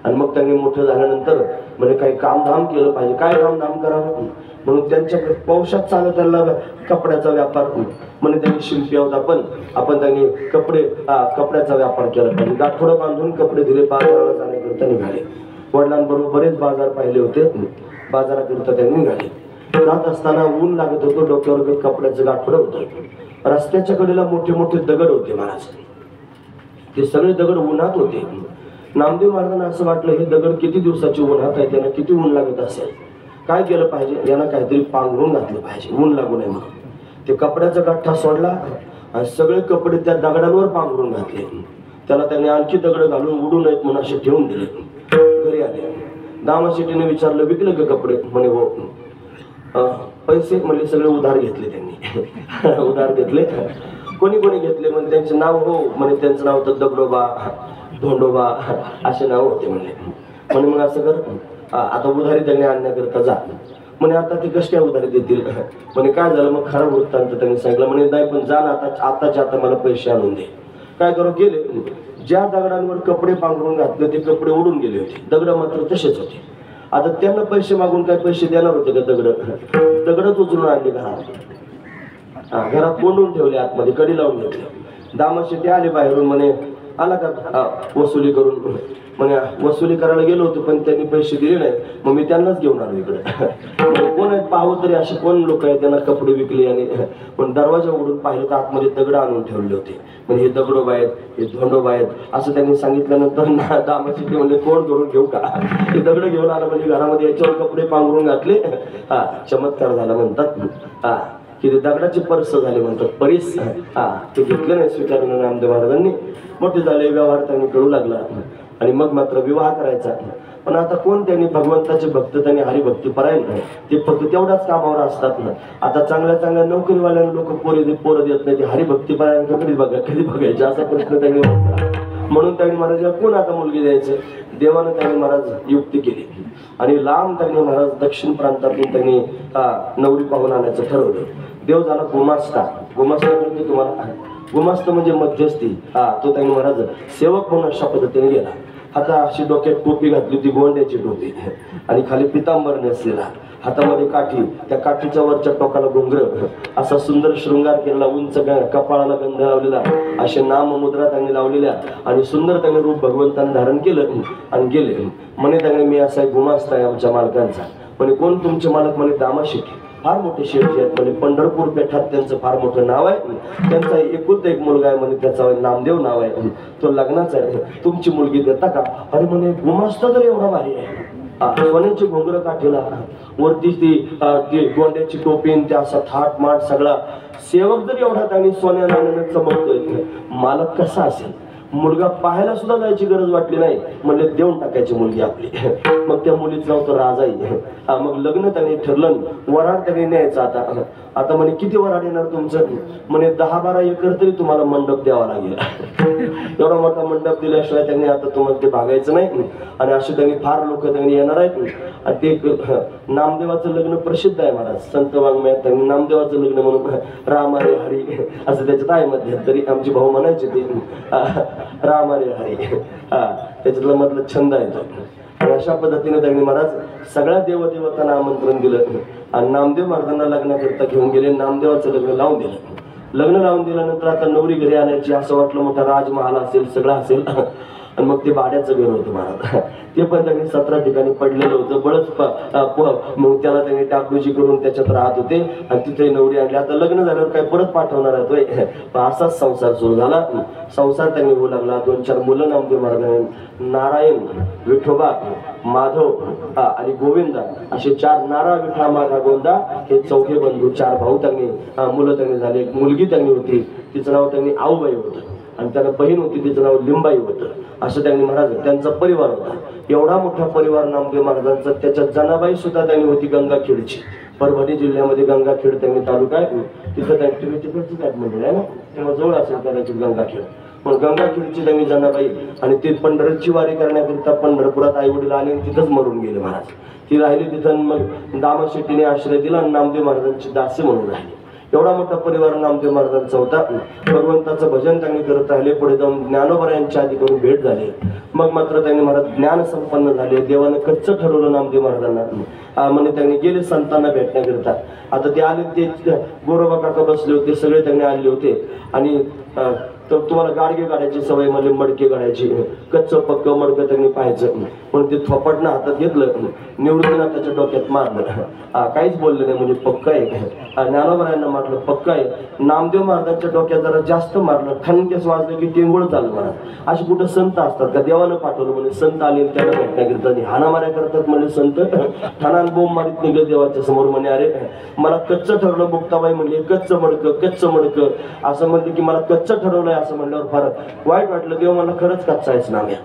आणि मग त्यांनी मोठं झाल्यानंतर म्हणजे काही कामधाम केलं पाहिजे. काय कामधाम करावं म्हणून त्यांच्याकडे पौशात चालत त्यांना कपड्याचा व्यापार म्हणजे त्यांनी शिल्पी होता. पण आपण त्यांनी कपड्याचा व्यापार केला पाहिजे. गाठोडं बांधून कपडे दिले. बाजाराला जाण्याकरिता निघाले. वडिलांबरोबर बरेच बाजार पाहिले होते. बाजाराकरिता त्यांनी निघाले. जात असताना ऊन लागत होतं. डोक्यावर कपड्याचं गाठोडं होतं. रस्त्याच्या कडेला मोठे मोठे दगड होते महाराज. ते सगळे दगड उन्हात होते. नामदेव महाराजांना असं वाटलं, हे दगड किती दिवसाची उन्हात आहे, त्यांना किती ऊन लागत असेल. काय केलं पाहिजे, यांना काहीतरी पांघरून घातलं पाहिजे, ऊन लागू नये म्हणून. ते कपड्याचा गाठा सोडला आणि सगळे कपडे त्या दगडांवर पांघरून घातले. त्याला त्यांनी आणखी दगड घालून उडू नयेत म्हणून असे ठेवून दिले. घरी आले. दामाशेठीने विचारलं, विकले का कपडे? म्हणे हो. पैसे म्हणले सगळे उधार घेतले त्यांनी. उधार घेतले. कोणी कोणी घेतले म्हणजे त्यांचे नाव हो म्हणे, त्यांचं नाव होतं दगडोबा, धोंडोबा असे नाव होते म्हणले. म्हणे मग असं कर, आता उधारी त्यांनी आणण्याकरता जा. म्हणे आता ते कश काय उधारी देतील? म्हणे काय झालं मग? खराब वृत्तांत त्यांनी सांगितलं. म्हणे नाही पण जा ना, आताच्या आता मला पैसे आणून दे. काय करू? गेले. ज्या दगडांवर कपडे पांघरून घातले ते कपडे उडून गेले होते. दगड मात्र तसेच होते. आता त्यांना पैसे मागून काय पैसे देणार होते का? दगडच उचलून आणले घरात. घरात कोंडून ठेवले, आतमध्ये कडी लावून घेतले. दामाशेठी आले बाहेरून. म्हणे आला का वसुली करून? म्हणे वसुली करायला गेलो होतो पण त्यांनी पैसे दिले नाही, मग मी त्यांनाच घेऊन आलो इकडे. कोण आहेत पाहू तरी, असे कोण लोक आहेत त्यांना कपडे विकले. आणि पण दरवाजा उघडून पाहिलं तर आतमध्ये दगड आणून ठेवले होते. म्हणजे हे दगडोबा आहेत, हे धोंडोबा आहेत असं त्यांनी सांगितल्यानंतर दामाशेठी म्हणजे तोंड करून घेऊ का? ते दगड घेऊन आलं म्हणजे घरामध्ये, याच्यावर कपडे पांघरून घातले. चमत्कार झाला म्हणतात. की ते दगडाची परस झाले म्हणतात. परीस ते घेतलं नाही स्वीकारून नामदेव महाराजांनी. मोठे झाले, व्यवहार त्यांनी करू लागला. आणि मग मात्र विवाह करायचा. पण आता कोण त्यांनी भगवंताचे भक्त, त्यांनी हरिभक्ती परायण नाही, ते फक्त तेवढ्याच कामावर असतात ना. आता चांगल्या चांगल्या नोकरीवाल्यांना लोक पोरं देत नाही, ते हरिभक्ती परायण कधी बघायचे असा प्रश्न त्यांनी होता. म्हणून त्यांनी महाराज कोण आता मुलगी द्यायचं? देवानं त्यांनी महाराज युक्ती केली आणि लांब त्यांनी महाराज दक्षिण प्रांतातून त्यांनी नवरी पाहून आणायचं ठरवलं. देव झाला गुमास्ता. गुमास्ता म्हणजे तुम्हाला गुमास्त म्हणजे मध्यस्थी. तो त्यांनी महाराज सेवक म्हणून अशा पद्धतीने गेला. आता अशी डोक्यात टोपी घातली होती, गोंड्याची टोपी, आणि खाली पितांबर नेसलेला. हातामध्ये काठी, त्या काठीच्या वरच्या टोकाला घुंगर, असा सुंदर शृंगार केलेला, उंच कपाळाला गंध लावलेला, असे नाम मुद्रा त्यांनी लावलेल्या आणि सुंदर त्यांनी रूप भगवंतांनी धारण केलं आणि गेले. म्हणे त्यांनी मी असा गुमास्ता आहे आमच्या मालकांचा. म्हणे कोण तुमचे मालक? म्हणे दामाशिकी, फार मोठे शेठजी आहेत. म्हणजे पंढरपूर पेठात त्यांचं फार मोठं नाव आहे. त्यांचा एकुलता एक मुलगा आहे, म्हणे त्याचा नामदेव नाव आहे, तो लग्नाचा आहे. तुमची मुलगी देता का? अरे म्हणे गुमास्ता तर एवढा भारी आहे, सोन्याची घोंगरं काठीला, वरती ती गोंड्याची टोपी, त्या असा थाट माट सगळा. सेवक जर एवढा त्यांनी सोन्या नाण्याने चमकतोय, मालक कसा असेल? मुलगा पाहायला सुद्धा जायची गरज वाटली नाही. म्हणजे देऊन टाकायची मुलगी आपली. मग त्या मुलीचं नाव तर राजाई. मग लग्न त्यांनी ठरलं, वराड त्यांनी न्यायचं. आता म्हणे किती वराड येणार तुमचं? म्हणे 10-12 एकर तरी तुम्हाला मंडप द्यावा लागेल. एवढा मोठा मंडप दिल्याशिवाय त्यांनी आता तुम्हाला ते भागायचं नाही. आणि असे त्यांनी फार लोक त्यांनी येणार आहेत. आणि ते नामदेवाचं लग्न प्रसिद्ध आहे महाराज. संत वाङ्मयात त्यांनी नामदेवाचं लग्न म्हणून राम हरे हरी असं त्याच्यात आहे मध्ये. तरी आमचे भाऊ म्हणायचे ते राम हरे हरी, त्याच्यातला मधला छंद आहे तो. आणि अशा पद्धतीने त्यांनी महाराज सगळ्या देवदेवतांना आमंत्रण दिलं आणि नामदेव महाराजांना लग्नाकरता घेऊन गेले. नामदेवाचं लग्न लावून दिलं. लग्न लावून दिल्यानंतर आता नवरी घरी आणायची, असं वाटलं मोठा राजमहाल असेल, सगळं असेल. आणि मग ते भाड्याचं घर होतं महाराज. ते पण त्यांनी 17 ठिकाणी पडलेलं होतं. बळच मग त्याला त्यांनी डागडुजी करून त्याच्यात राहत होते आणि तिथे नवरी आणली. आता लग्न झाल्यावर काय परत पाठवणार आहे? असाच संसार सुरू झाला. संसार त्यांनी होऊ लागला. 2-4 मुलं नामदेव महाराजांनी, नारायण, विठोबा, माधव आणि गोविंदा, असे 4 नारा, विठा, माधा, गोंदा, हे 4 बंधू, 4 भाऊ त्यांनी मुलं त्यांनी झाले. एक मुलगी त्यांनी होती, तिचं नाव त्यांनी आऊबाई होतं. आणि त्याला बहीण होती, तिचं नाव लिंबाई होतं. असं त्यांनी महाराज त्यांचा परिवार होता. एवढा मोठा परिवार नामदेव महाराजांचा. त्याच्यात जनाबाई सुद्धा त्यांनी होती गंगाखेडची. परभणी जिल्ह्यामध्ये गंगाखेड त्यांनी तालुका आहे. तिथं त्यांची तिकडची काय मंदिर आहे ना, तेव्हा जवळ असेल कदाचित गंगाखेड. पण गंगाखेडची त्यांनी जनाबाई. आणि ते पंढरची वारी करण्याकरिता पंढरपुरात आई वडील आले आणि तिथंच मरून गेले महाराज. ती राहिली तिथं. मग दामाशेट्टीने आश्रय दिला आणि नामदेव महाराजांची दासी म्हणून राहिली. एवढा मोठा परिवार नामदेव महाराजांचा होता. भगवंताचं भजन त्यांनी करत राहिले. पुढे जाऊन ज्ञानोबा यांच्या आधी करून भेट झाली. मग मात्र त्यांनी महाराज ज्ञान संपन्न झाले. देवानं कच्च ठरवलं नामदेव महाराजांना. म्हणजे त्यांनी गेले संतांना भेटण्याकरिता. आता ते आले, ते गोरोबा काका बसले होते, सगळे त्यांनी आले होते. आणि तर तुम्हाला गाडगे गाड्याची सवय, म्हणजे मडके गाड्याची, कच्च पक्क मडकं त्यांनी पाहायचं. पण ते थोपटणं हातात घेतलं, निवृत्तीनं त्याच्या डोक्यात मारलं. काहीच बोललं नाही, म्हणजे पक्क आहे. ज्ञानोबा म्हटलं पक्क आहे. नामदेव महाराजांच्या डोक्यात जरा जास्त मारलं, ठणकेस वाजलं की टेंगुळ चालू म्हणा. असे कुठं संत असतात का? देवानं पाठवलं म्हणजे संत आले त्याला भेटण्याकरिता. हाणामाऱ्या करतात म्हणजे संत. ठाणान बोंब मारीत निघले देवाच्या समोर. म्हणे अरे मला कच्च ठरलं. मुक्ताबाई म्हणजे कच्च मडकं असं म्हणलं की मला कच्च ठरवलंय असं म्हणल्यावर फार वाईट वाटलं. देव मला खरंच कच्चा आहेस नाम्या.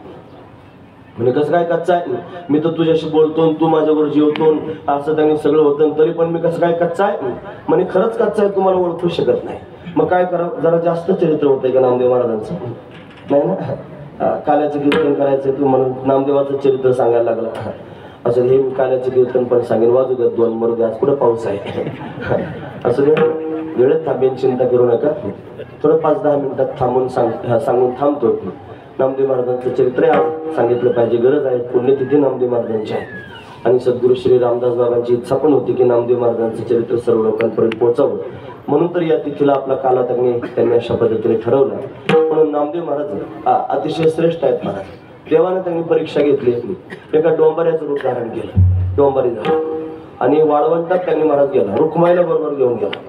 म्हणजे कसं काय कच्चा आहे? मी तर तुझ्याशी बोलतो, तू माझ्यावर जेवतो, असं त्यांनी सगळं होतं, तरी पण मी कसं काय कच्चा आहे? म्हणजे खरंच कच्चा आहे, तुम्हाला ओळखू शकत नाही. मग काय करावं? जरा जास्त चरित्र होतंय का नामदेव महाराजांचं? नाही ना. काल्याचं कीर्तन करायचं तू म्हणून नामदेवाचं चरित्र सांगायला लागला. असं हे मी काल्याचं कीर्तन पण सांगेन. वाजू द्या 2 मरू आज कुठं पाऊस आहे. असं वेळेत थांबेन, चिंता करू नका. थोडं 5-10 मिनिटात थांबून सांगून थांबतो. नामदेव महाराजांचं चरित्र आज सांगितलं पाहिजे, गरज आहे. पुण्यतिथी नामदेव महाराजांची आहे. आणि सद्गुरू श्री रामदास बाबांची इच्छा पण होती की नामदेव महाराजांचं चरित्र सर्व लोकांपर्यंत पोहोचावं. म्हणून तर या तिथीला आपला काला त्यांनी अशा पद्धतीने ठरवला. म्हणून नामदेव महाराज अतिशय श्रेष्ठ आहेत महाराज. देवाने त्यांनी परीक्षा घेतली. एका डोंबाऱ्याचं रूप धारण केलं, डोंबारी झालं. आणि वाळवंटात त्यांनी महाराज गेला, रुक्माईला बरोबर घेऊन गेला.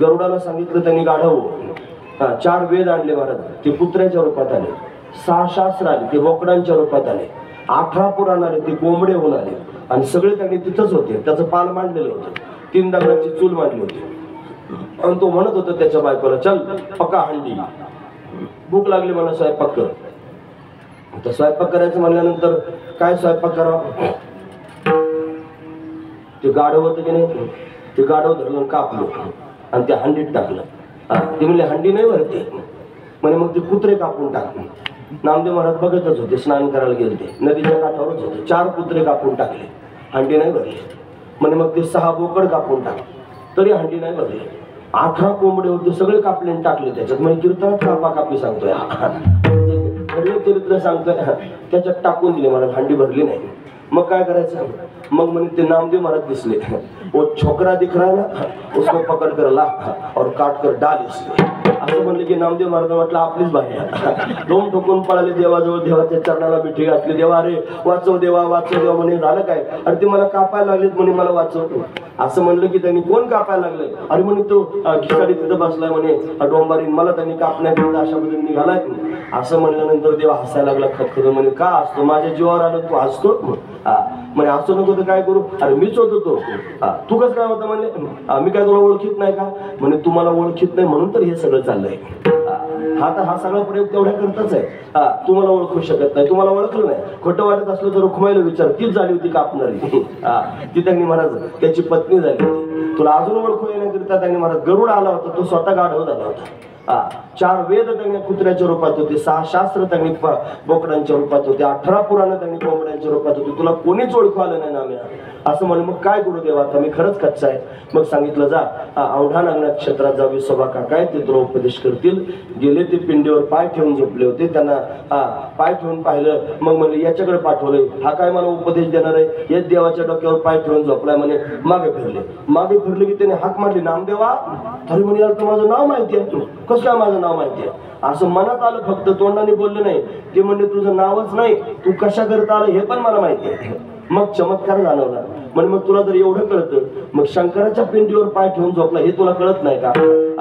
गरुडाला सांगितलं त्यांनी गाढव. 4 वेद आणले महाराज, ते कुत्र्याच्या रूपात आले. 6 शास्त्र आले, ते बोकडांच्या रूपात आले. 18 पुराण आले, ते कोंबडे होऊन आले. आणि सगळे त्यांनी तिथंच होते. त्याचं पाल मांडलेलं होतं, 3 दगडाची चूल मांडली होती. आणि तो म्हणत होता त्याच्या बायकोला, चल पका हंडी, भूक लागली मला, स्वयंपाक कर. तर स्वयंपाक करायचं म्हणल्यानंतर काय स्वयंपाक करावा? ते गाढव होतं की नाही, ते गाढव धरलं कापलं आणि त्या हंडीत टाकलं. ते म्हणले हंडी नाही भरते म्हणे. मग ते कुत्रे कापून टाकले. नामदेव महाराज बघतच होते, स्नान करायला गेले ते, नदीच्या काठावरच होते. 4 कुत्रे कापून टाकले, हंडी नाही भरली म्हणे. मग ते 6 बोकड कापून टाकले, तरी हंडी नाही भरली. 18 कोंबडे होते, सगळे कापले आणि टाकले त्याच्यात. म्हणजे कीर्तनात कापा कापी सांगतोय, चरित्र सांगतोय, त्याच्यात टाकून दिले मला, हंडी भरली नाही. मग काय करायचं? मग म्हणे ते नामदेव महाराज दिसले, वो छोकरा दिख रहा है ना, उसको पकड कर ला और काट कर डाल इसमें. असं म्हणले की नामदेव महाराज म्हटलं आपलीच बाई आहे. दोन ठोकून पळाले देवाजवळ, देवाच्या चरणाला मिठी घातली. देवा रे वाचव देवा, वाचव देवा. म्हणे झालं काय? अरे ते मला कापायला लागलेत म्हणे, मला वाचव. असं म्हणलं की त्यांनी कोण कापायला लागलंय? अरे म्हणे तो खिसाडी तिथं बसलाय म्हणे डोंबारीन, मला त्यांनी कापण्याकरिता अशा पद्धतीने निघालाय. असं म्हणल्यानंतर देवा हसायला लागला खतखत. म्हणे का असतो माझ्या जीवावर आलं तू हसतो? म्हणे असं नको तर काय करू? अरे मीच होतो तो. तू कसं काय होता? म्हणले मी काय तुला ओळखीत नाही का? म्हणे तुम्हाला ओळखीत नाही म्हणून तर हे सगळं चाललंय. हा सगळा प्रयोग तेवढ्या करताच आहे. तुम्हाला ओळखू शकत नाही, तुम्हाला ओळखलं नाही. खोटं वाटत असलं तर रुक्माईला विचार, तीच झाली होती कापणारी. ती त्यांनी महाराज त्याची पत्नी झाली होती. तुला अजून ओळखू येण्याकरिता त्यांनी महाराज गरुड आला होता, तो स्वतः गाढव झाला होता. 4 वेद त्यांनी कुत्र्याच्या रूपात होते, 6 शास्त्र त्यांनी बोकडांच्या रूपात होते, 18 पुराण त्यांनी कोंबड्यांच्या रूपात होते. तुला कोणीच ओळखू आलं नाही नाम्या. असं म्हणे मग काय करू देवा, आता मी खरंच कच्चा आहे. मग सांगितलं जा औंढा नागनाथ क्षेत्रात जा, विसोबा काका आहे ते तुला उपदेश करतील. गेले ते पिंडीवर पाय ठेवून झोपले होते, त्यांना पाय ठेवून पाहिलं. मग म्हणजे याच्याकडे पाठवलंय, हा काय मला उपदेश देणार आहे? हेच देवाच्या डोक्यावर पाय ठेवून झोपलाय. म्हणे मागे फिरले की त्याने हाक मारली, नामदेवा. तरी म्हणे यार तर माझं नाव माहिती आहे. कसं काय माझं नाव माहिती आहे? असं मनात आलं, फक्त तोंडाने बोलले नाही. ते म्हणजे तुझं नावच नाही, तू कशा करता आलं हे पण मला माहिती आहे. मग चमत्कार जाणवला. म्हणजे मग तुला जर एवढं कळतं, मग शंकराच्या पिंडीवर पाय ठेवून झोपला हे तुला कळत नाही का?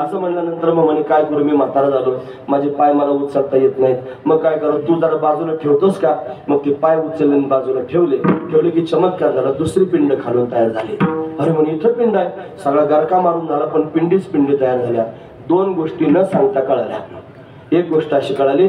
असं म्हणल्यानंतर मग म्हणे काय करू, मी म्हातारा झालो, माझे पाय मला उचलता येत नाहीत. मग काय करू, तू जरा बाजूला ठेवतोस का? मग ते पाय उचलले बाजूला ठेवले की चमत्कार झाला, दुसरी पिंड खालून तयार झाली. अरे म्हणे इथं पिंड आहे. सगळा गरका मारून झाला, पण पिंडीच पिंडी तयार झाल्या. 2 गोष्टी न सांगता कळाल्या. एक गोष्ट अशी कळाली,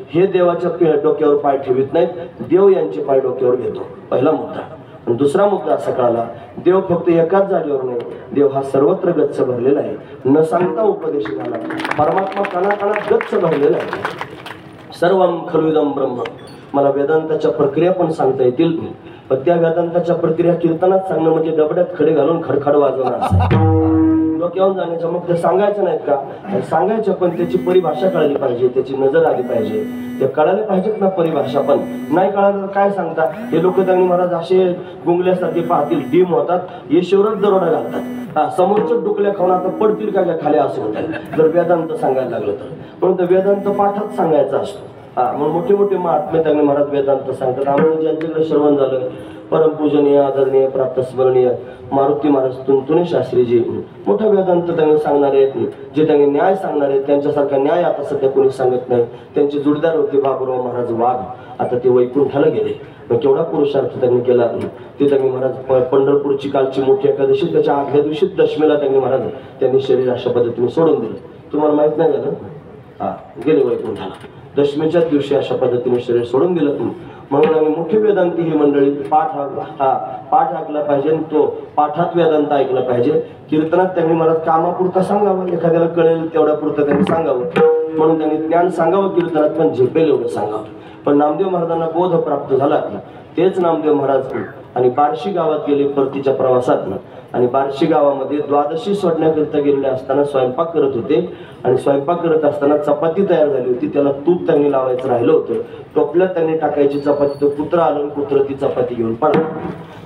हे देवाच्या डोक्यावर पाय ठेवित नाहीत, देव यांचे पाय डोक्यावर घेतो. पहिला मुद्दा. आणि दुसरा मुद्दा असा कळाला, देव फक्त एकाच जागेवर नाही, देव हा सर्वत्र गच्च भरलेला आहे. न सांगता उपदेश झाला. परमात्मा कणाकणात गच्च भरलेला आहे. सर्वं खलुइदं ब्रह्म. मला वेदांताच्या प्रक्रिया पण सांगता येतील, पण त्या वेदांताच्या प्रक्रिया कीर्तनात सांगणं म्हणजे डबड्यात खडे घालून खडखड वाजवणं असं. डोक्यावरून जाण्याचं. मग ते सांगायचं नाहीत का? सांगायचं, पण त्याची परिभाषा कळली पाहिजे, त्याची नजर आली पाहिजे, ते कळाले पाहिजेत ना परिभाषा. पण नाही कळालं तर काय सांगता? हे लोक त्यांनी महाराज असे गुंगल्यासारखे पाहतील, डीम होतात, येशेवरच दरोडा घालतात. समोरच डुकल्या खाऊन आता पडतील का खाली असं होतं जर वेदांत सांगायला लागलं तर. परंतु वेदांत पाठात सांगायचा असतो. मग मोठे मोठे महात्मे त्यांनी महाराज वेदांत सांगतात. आम्हाला ज्यांच्याकडे श्रवण झालं, परमपूजनीय आदरणीय प्राप्त स्मरणीय मारुती महाराज तुंतुणे शास्त्रीजी मोठा वेदांत त्यांनी सांगणारे आहेत, जे त्यांनी न्याय सांगणारे. त्यांच्यासारखा न्याय आता सध्या कोणी सांगत नाही. त्यांचे जोडीदार होते बाबूराव महाराज वाघ, आता ते वैकुंठाला गेले. मग केवढा पुरुषार्थ त्यांनी केला. ते त्यांनी महाराज पंढरपूरची कालची मोठी एकादशी, त्याच्या आदल्या दिवशी दशमीला त्यांनी शरीर अशा पद्धतीने सोडून दिलं. तुम्हाला माहित नाही झालं? गेले वैकुंठाला. दशमीच्याच दिवशी अशा पद्धतीने शरीर सोडून दिलं. म्हणून आम्ही मोठी वेदांती ही मंडळी पाठ ऐकला पाहिजे, तो पाठात वेदांत ऐकला पाहिजे. कीर्तनात त्यांनी मला कामापुरता सांगावं, एखाद्याला कळेल तेवढ्या पुरतं त्यांनी सांगावं. म्हणून त्यांनी ज्ञान सांगावं कीर्तनात, पण झेपेल एवढं सांगावं. पण नामदेव महाराजांना बोध प्राप्त झाला. तेच नामदेव महाराज आणि बार्शी गावात गेले परतीच्या प्रवासात. आणि बार्शी गावामध्ये द्वादशी सोडण्याकरिता गेलेले असताना स्वयंपाक करत होते. आणि स्वयंपाक करत असताना चपाती तयार झाली होती, त्याला तूप त्यांनी लावायचं राहिलं होतं. टोपल्यात त्यांनी टाकायची चपाती, तो कुत्र आलं, कुत्र ती चपाती घेऊन पळालं.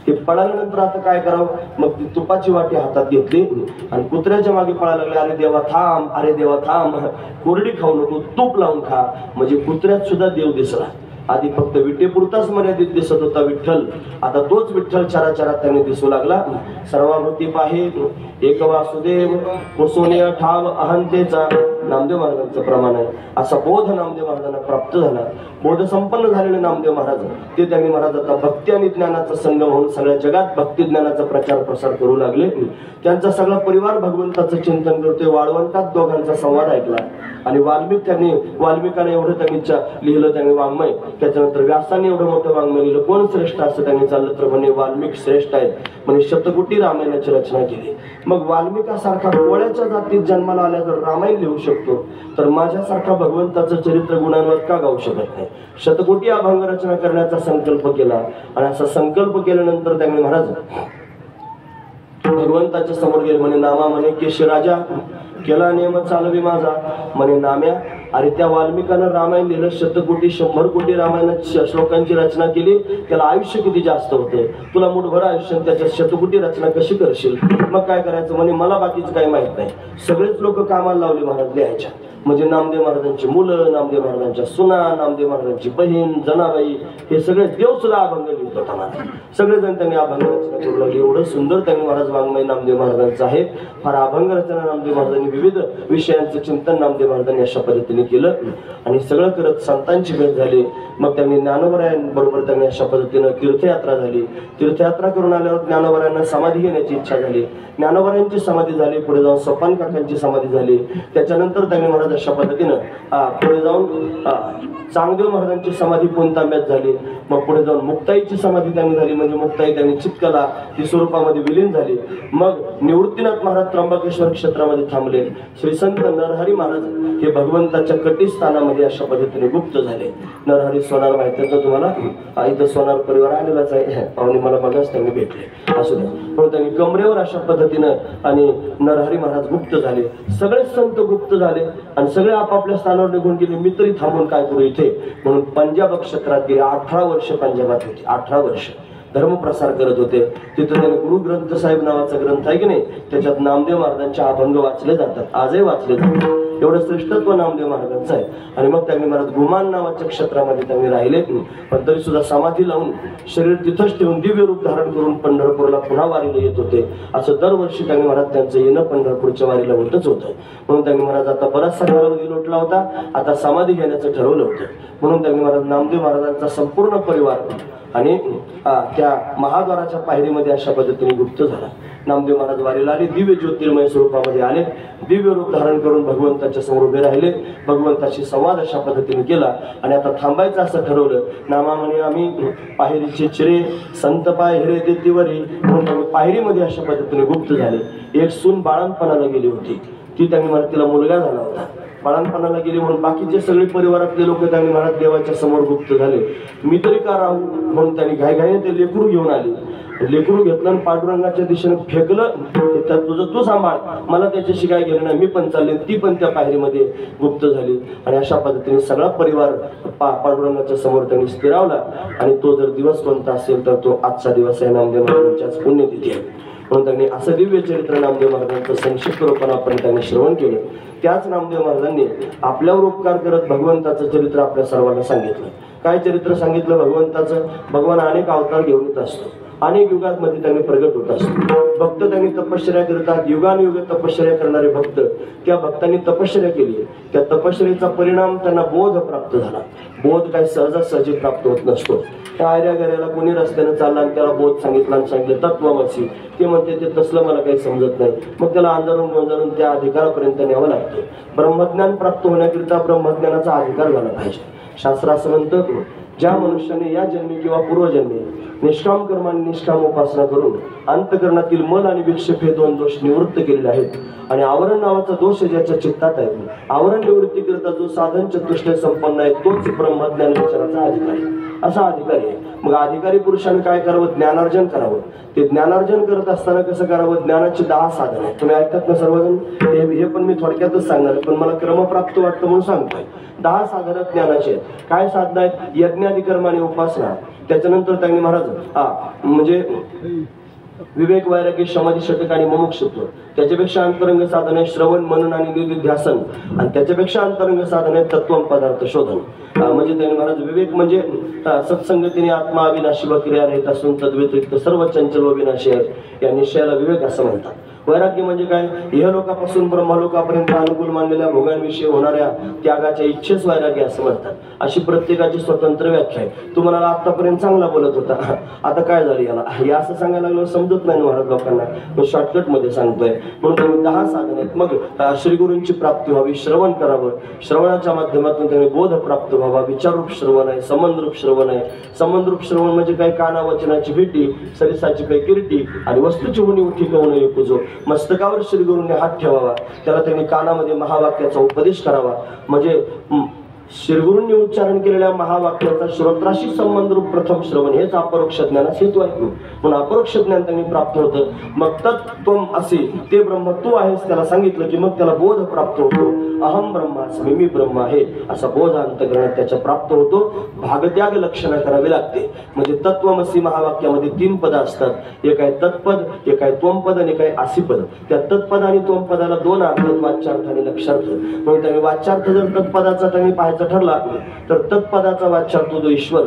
ते पळाल्यानंतर आता काय करावं? मग ती तुपाची वाटी हातात घेतली आणि कुत्र्याच्या मागे पळायला लागले. अरे देवा थांब, अरे देवा थांब, कोरडी खाऊ नको, तूप लावून खा. म्हणजे कुत्र्यात सुद्धा देव दिसला. आधी फक्त विटेपुरताच मर्यादित दिसत होता विठ्ठल, आता तोच विठ्ठल चराचरात त्यांनी दिसू लागला. सर्वाभूती पाहे एक वासुदेव, कुसोने ठाव अहंतेचा नामदेव महाराजांचं प्रमाण आहे. असा बोध नामदेव महाराजांना प्राप्त झाला. बोध संपन्न झालेले नामदेव महाराज ते त्यांनी महाराज आता भक्ती आणि ज्ञानाचा संगम होऊन सगळ्या जगात भक्ती ज्ञानाचा प्रचार प्रसार करू लागले. त्यांचा सगळा परिवार भगवंताचं चिंतन करतोय. वाळवंटात दोघांचा संवाद ऐकला. आणि वाल्मिकाने एवढं त्यांनी लिहिलं त्यांनी वाङ्मय. त्याच्यानंतर व्यासाने एवढं मोठं वाङ्मय लिहिलं. कोण श्रेष्ठ असं त्यांनी चाललं तर म्हणे वाल्मिक श्रेष्ठ आहेत. म्हणजे शतकोटी रामायणाची रचना केली. मग वाल्मिकासारखा कोळ्याच्या जातीत जन्माला आल्या जर रामायण लिहू शकतो, तर माझ्यासारखा भगवंताचं चरित्र गुणांवर का गाऊ शकत नाही? शतकोटी अभंग रचना करण्याचा संकल्प केला. आणि असा संकल्प केल्यानंतर त्यांनी महाराज भगवंताच्या समोर गेले. म्हणे नामा म्हणे केश राजा केला नियम चालवी माझा. म्हणे नाम्या अरे त्या वाल्मिकानं रामायण लिहिलं, 100 कोटी रामायणात श्लोकांची रचना केली, त्याला आयुष्य किती जास्त होतं, तुला मुठभर आयुष्य त्याच्यात 100 कोटी रचना कशी करशील? मग काय करायचं म्हणे, मला बाकीचं काही माहित नाही. सगळेच लोक कामाला लावले महाराज लिहायच्या. म्हणजे नामदेव महाराजांची मुलं, नामदेव महाराजांच्या सुना, नामदेव महाराजांची बहीण, जनाबाई, हे सगळे देव सुद्धा अभंग लिहित होता महाराज. सगळेजण त्यांनी अभंग रचना करू लागले. एवढं सुंदर त्यांनी महाराज वाङ्मय नामदेव महाराजांचं आहे. फार अभंग रचना नामदेव महाराजांनी, विविध विषयांचं चिंतन नामदेव महाराजांनी अशा पद्धतीने केलं. आणि सगळं करत संतांची भेट झाली. मग त्यांनी ज्ञानोबरायांबरोबर त्यांनी अशा पद्धतीनं तीर्थयात्रा झाली. तीर्थयात्रा करून आल्यावर ज्ञानोबरायांना समाधी घेण्याची इच्छा झाली. ज्ञानोबरायांची समाधी झाली, पुढे जाऊन सोपान काकांची समाधी झाली. त्याच्यानंतर त्यांनी महाराज अशा पद्धतीनं पुढे जाऊन चांगदेव महाराजांची समाधी पुणतांब्यात झाली. मग पुढे जाऊन मुक्ताईची समाधी त्यांनी झाली, म्हणजे मुक्ताई त्यांनी चित्कला, ती स्वरूपामध्ये विलीन झाली. मग निवृत्तीनाथ महाराज त्र्यंबकेश्वर क्षेत्रामध्ये थांबले. श्री संत नरहरी महाराज हे भगवंताच्या कटीस्थानामध्ये अशा पद्धतीने गुप्त झाले. नरहरी सोनार माहिती आहे तुम्हाला, इथं सोनार परिवार आलेलाच आहे. पाहुणे मला बघाच त्यांनी भेटले असू द्या, पण त्यांनी कमरेवर अशा पद्धतीनं आणि नरहरी महाराज गुप्त झाले. सगळे संत गुप्त झाले आणि सगळे आपापल्या स्थानावर निघून गेले. मी तरी थांबून काय करू इथे, म्हणून पंजाब क्षेत्रात गेले. 18 वर्ष पंजाबात होते. 18 वर्ष धर्मप्रसार करत होते. तिथं त्यांनी गुरु ग्रंथ साहेब नावाचा ग्रंथ आहे की नाही, त्याच्यात नामदेव महाराजांचे अभंग वाचले जातात, आजही वाचले जातात. एवढं श्रेष्ठत्व नामदेव महाराजांचं आहे. आणि मग त्यांनी महाराज गुमान नावाच्या क्षेत्रामध्ये त्यांनी राहिले, पण तरी सुद्धा समाधी लावून शरीर तिथंच ठेवून दिव्य रूप धारण करून पंढरपूरला पुन्हा वारीला येत होते. असं दरवर्षी त्यांनी महाराज त्यांचं येणं पंढरपूरच्या वारीला होतच होतं. म्हणून त्यांनी महाराज आता बराचसा कालावधी लोटला होता, आता समाधी घेण्याचं ठरवलं होतं. म्हणून त्यांनी महाराज नामदेव महाराजांचा संपूर्ण परिवार आणि त्या महाद्वाराच्या पायरीमध्ये अशा पद्धतीने गुप्त झाला. नामदेव महाराज वारीला आले, दिव्य ज्योतिर्मय स्वरूपामध्ये आले, दिव्य रूप धारण करून भगवंताच्या समोर उभे राहिले, भगवंताशी संवाद अशा पद्धतीने केला. आणि आता थांबायचं असं ठरवलं. नामा म्हणे आम्ही पायरीचे चिरे संत पाय हिरे देतीवरी, म्हणून पायरीमध्ये अशा पद्धतीने गुप्त झाले. एक सून बाळंतपणाला गेली होती, ती त्यांनी महाराज तिला मुलगा झाला होता, बाळंतपणाला गेली म्हणून बाकीचे सगळे परिवारातले लोक त्यांनी महाराज देवाच्या समोर गुप्त झाले. मी तरी का राहू म्हणून त्यांनी घाईघाईने ते लेकरू घेऊन आले. लेकरू घेतलं आणि पांडुरंगाच्या दिशेने फेकलं. तुझं तू सांभाळ, मला त्याच्याशी काय गेलं नाही, मी पण चालले. ती पण त्या पायरीमध्ये गुप्त झाली. आणि अशा पद्धतीने सगळा परिवार पांडुरंगाच्या समोर त्यांनी स्थिरावला. आणि तो जर दिवस कोणता असेल तर तो आजचा दिवस आहे, नामदेव महाराजांच्याच पुण्यतिथी आहे. म्हणून त्यांनी असं दिव्य चरित्र नामदेव महाराजांचं संक्षिप्त रूपानं आपण त्यांनी श्रवण केलं. त्याच नामदेव महाराजांनी आपल्यावर उपकार करत भगवंताचं चरित्र आपल्या सर्वांना सांगितलं. काय चरित्र सांगितलं भगवंताचं? भगवान अनेक अवतार घेऊन येत असतो, अनेक युगांमध्ये त्यांनी प्रगट होत असतो. भक्त त्यांनी तपश्चर्या करतात. युगानुयुग तपश्चर्या करणारे भक्त, त्या भक्तांनी तपश्चर्या केली. त्या तपश्चर्याचा परिणाम त्यांना बोध प्राप्त झाला. बोध काही सहजासहजी प्राप्त होत नसतो. त्या आर्यागऱ्याला कोणी रस्त्यानं चालला आणि त्याला बोध सांगितला आणि सांगितलं तत्वमसी, ते म्हणते ते तसलं मला काही समजत नाही. मग त्याला अंधारून गोंजारून त्या अधिकारापर्यंत न्यावं लागतं. ब्रह्मज्ञान प्राप्त होण्याकरिता ब्रह्मज्ञानाचा अधिकार झाला पाहिजे. शास्त्र असं म्हणतं, ज्या मनुष्याने या जन्मी किंवा पूर्वजन्मी निष्काम कर्म आणि निष्काम उपासना करून अंतकरणातील मल आणि विक्षेप हे 2 दोष निवृत्त केलेले आहेत, आणि आवरण नावाचा दोष ज्याच्या चित्तात आहे, आवरण निवृत्ती करता जो साधन चतुष्टय संपन्न आहे, तोच ब्रह्मज्ञान विचाराचा अधिकारी, असा अधिकारी आहे. मग अधिकारी पुरुषाने काय करावं? ज्ञानार्जन करावं. ते ज्ञानार्जन करत असताना कसं करावं? ज्ञानाची 10 साधन आहे. तुम्ही ऐकतात ना सर्वजण? हे पण मी थोडक्यातच सांगणार, पण मला क्रमप्राप्त वाटतं म्हणून सांगतोय. 10 साधनं ज्ञानाची आहेत. काय साधनं आहेत? यज्ञादी कर्म आणि उपासना. त्याच्यानंतर त्यांनी महाराज म्हणजे विवेक, वैराग्य, समाधी, षटक आणि मुमुक्षुत्व. त्याच्यापेक्षा अंतरंग साधन आहे श्रवण, मनन आणि निधिध्यासन. आणि त्याच्यापेक्षा अंतरंग साधन आहे तत्व पदार्थ शोधन. म्हणजे त्यांनी महाराज विवेक म्हणजे सत्संगतीने आत्मा अविनाशी व क्रिया रहित असून तद्व्यतिरिक्त सर्व चंचल व विनाशी आहे, या निश्चयाला विवेक असं म्हणतात. वैराग्य म्हणजे काय? इहलोकापासून ब्रह्मलोकापर्यंत अनुकूल मानलेल्या भोगांविषयी होणाऱ्या त्यागाच्या इच्छेस वैराग्य असं म्हणतात. अशी प्रत्येकाची स्वतंत्र व्याख्या आहे. तुम्हाला आतापर्यंत चांगला बोलत होता, आता काय झालं याला, हे असं सांगायला लागलं समजत नाही महाराज लोकांना, पण शॉर्टकट मध्ये सांगतोय. म्हणून त्यांनी 10 साधन आहेत. मग श्रीगुरूंची प्राप्ती व्हावी, श्रवण करावं, श्रवणाच्या माध्यमातून त्यांनी बोध प्राप्त व्हावा. विचाररूप श्रवण आहे, संबंधरूप श्रवण आहे. संबंधरूप श्रवण म्हणजे काय? काना वचनाची भेटी, सरिसाची काही किरटी आणि वस्तूची होणी उठी कवून युकुजो. मस्तकावर श्रीगुरूंनी हात ठेवावा, त्याला त्यांनी कानामध्ये महावाक्याचा उपदेश करावा. म्हणजे श्रीगुरूंनी उच्चारण केलेल्या महावाक्याचा श्रोत्राशी संबंध रूप प्रथम श्रवण हेच अपरोक्ष ज्ञानास हेतू आहे. म्हणून अपरोक्ष ज्ञान त्यांनी प्राप्त होतं. मग तत्त्वम असे ते ब्रह्म तू आहेस त्याला सांगितलं की मग त्याला बोध प्राप्त होतो. अहम ब्रह्मास्मी मी ब्रह्म आहे असा बोध अंतःकरणात त्याच्या प्राप्त होतो. भागत्याग लक्षणा करावी लागते. म्हणजे तत्वमसी महावाक्यामध्ये 3 पद असतात. एक आहे तत्पद, एक आहे त्वमपद आणि एक आहे आसीपद. त्या तत्पद आणि त्वमपदाला 2 अर्थ आहेत, वाच्यार्थ आणि लक्षार्थ. म्हणून त्यांनी वाच्यार्थ जर तत्पदाचा त्यांनी पाहायचा ठरला तर तत्पदाचा वाच्यार्थ होतो ईश्वर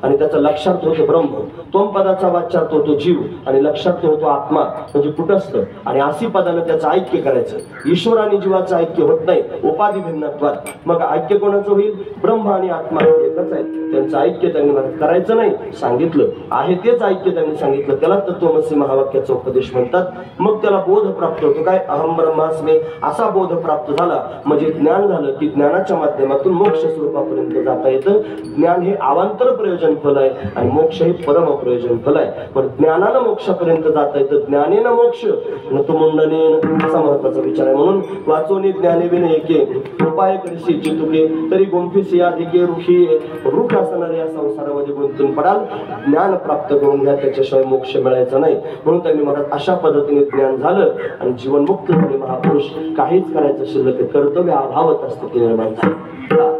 आणि त्याचा लक्षार्थ होतो ब्रह्म. त्वमपदाचा वाच्यार्थ होतो जीव आणि लक्षार्थ होतो आत्मा म्हणजे कुटस्थ. आणि आसीपदानं त्याचं ऐक्य करायचं. ईश्वर आणि जीवाचं ऐक्य होत नाही उपाधी भिन्नत्वात. मग ऐक्य कोणाचं होईल? ब्रह्म आणि आत्मा एकच आहे. त्यांचं ऐक्य त्यांनी करायचं नाही, सांगितलं आहे तेच ऐक्य त्यांनी सांगितलं. त्याला तत्वमसी महावाक्याचा उपदेश म्हणतात. मग त्याला बोध प्राप्त होतो. काय? अहम ब्रह्मास्मी असा बोध प्राप्त झाला म्हणजे ज्ञान झालं की ज्ञानाच्या माध्यमातून मोक्ष स्वरूपापर्यंत जाता येतं. ज्ञान हे अवांतर प्रयोजन फल आहे आणि मोक्ष हे परम प्रयोजन फल आहे. पण ज्ञानानं मोक्षापर्यंत जाता येतं. ज्ञानेन मोक्ष न तो मुंडनेन असा महत्वाचा विचार आहे. म्हणून वाचोनी ज्ञाने विन एके उपाय करीशी चितुके तरी गुंफीसी अधिके रुखी रुख असणार या संसारामध्ये गुंतून पडाल. ज्ञान प्राप्त करून घ्या, त्याच्याशिवाय मोक्ष मिळायचा नाही. म्हणून त्यांनी म्हणत अशा पद्धतीने ज्ञान झालं आणि जीवनमुक्त झाले महापुरुष. काहीच करायचं शिल्लक कर्तव्य अभावत असतं ते निर्माण झालं.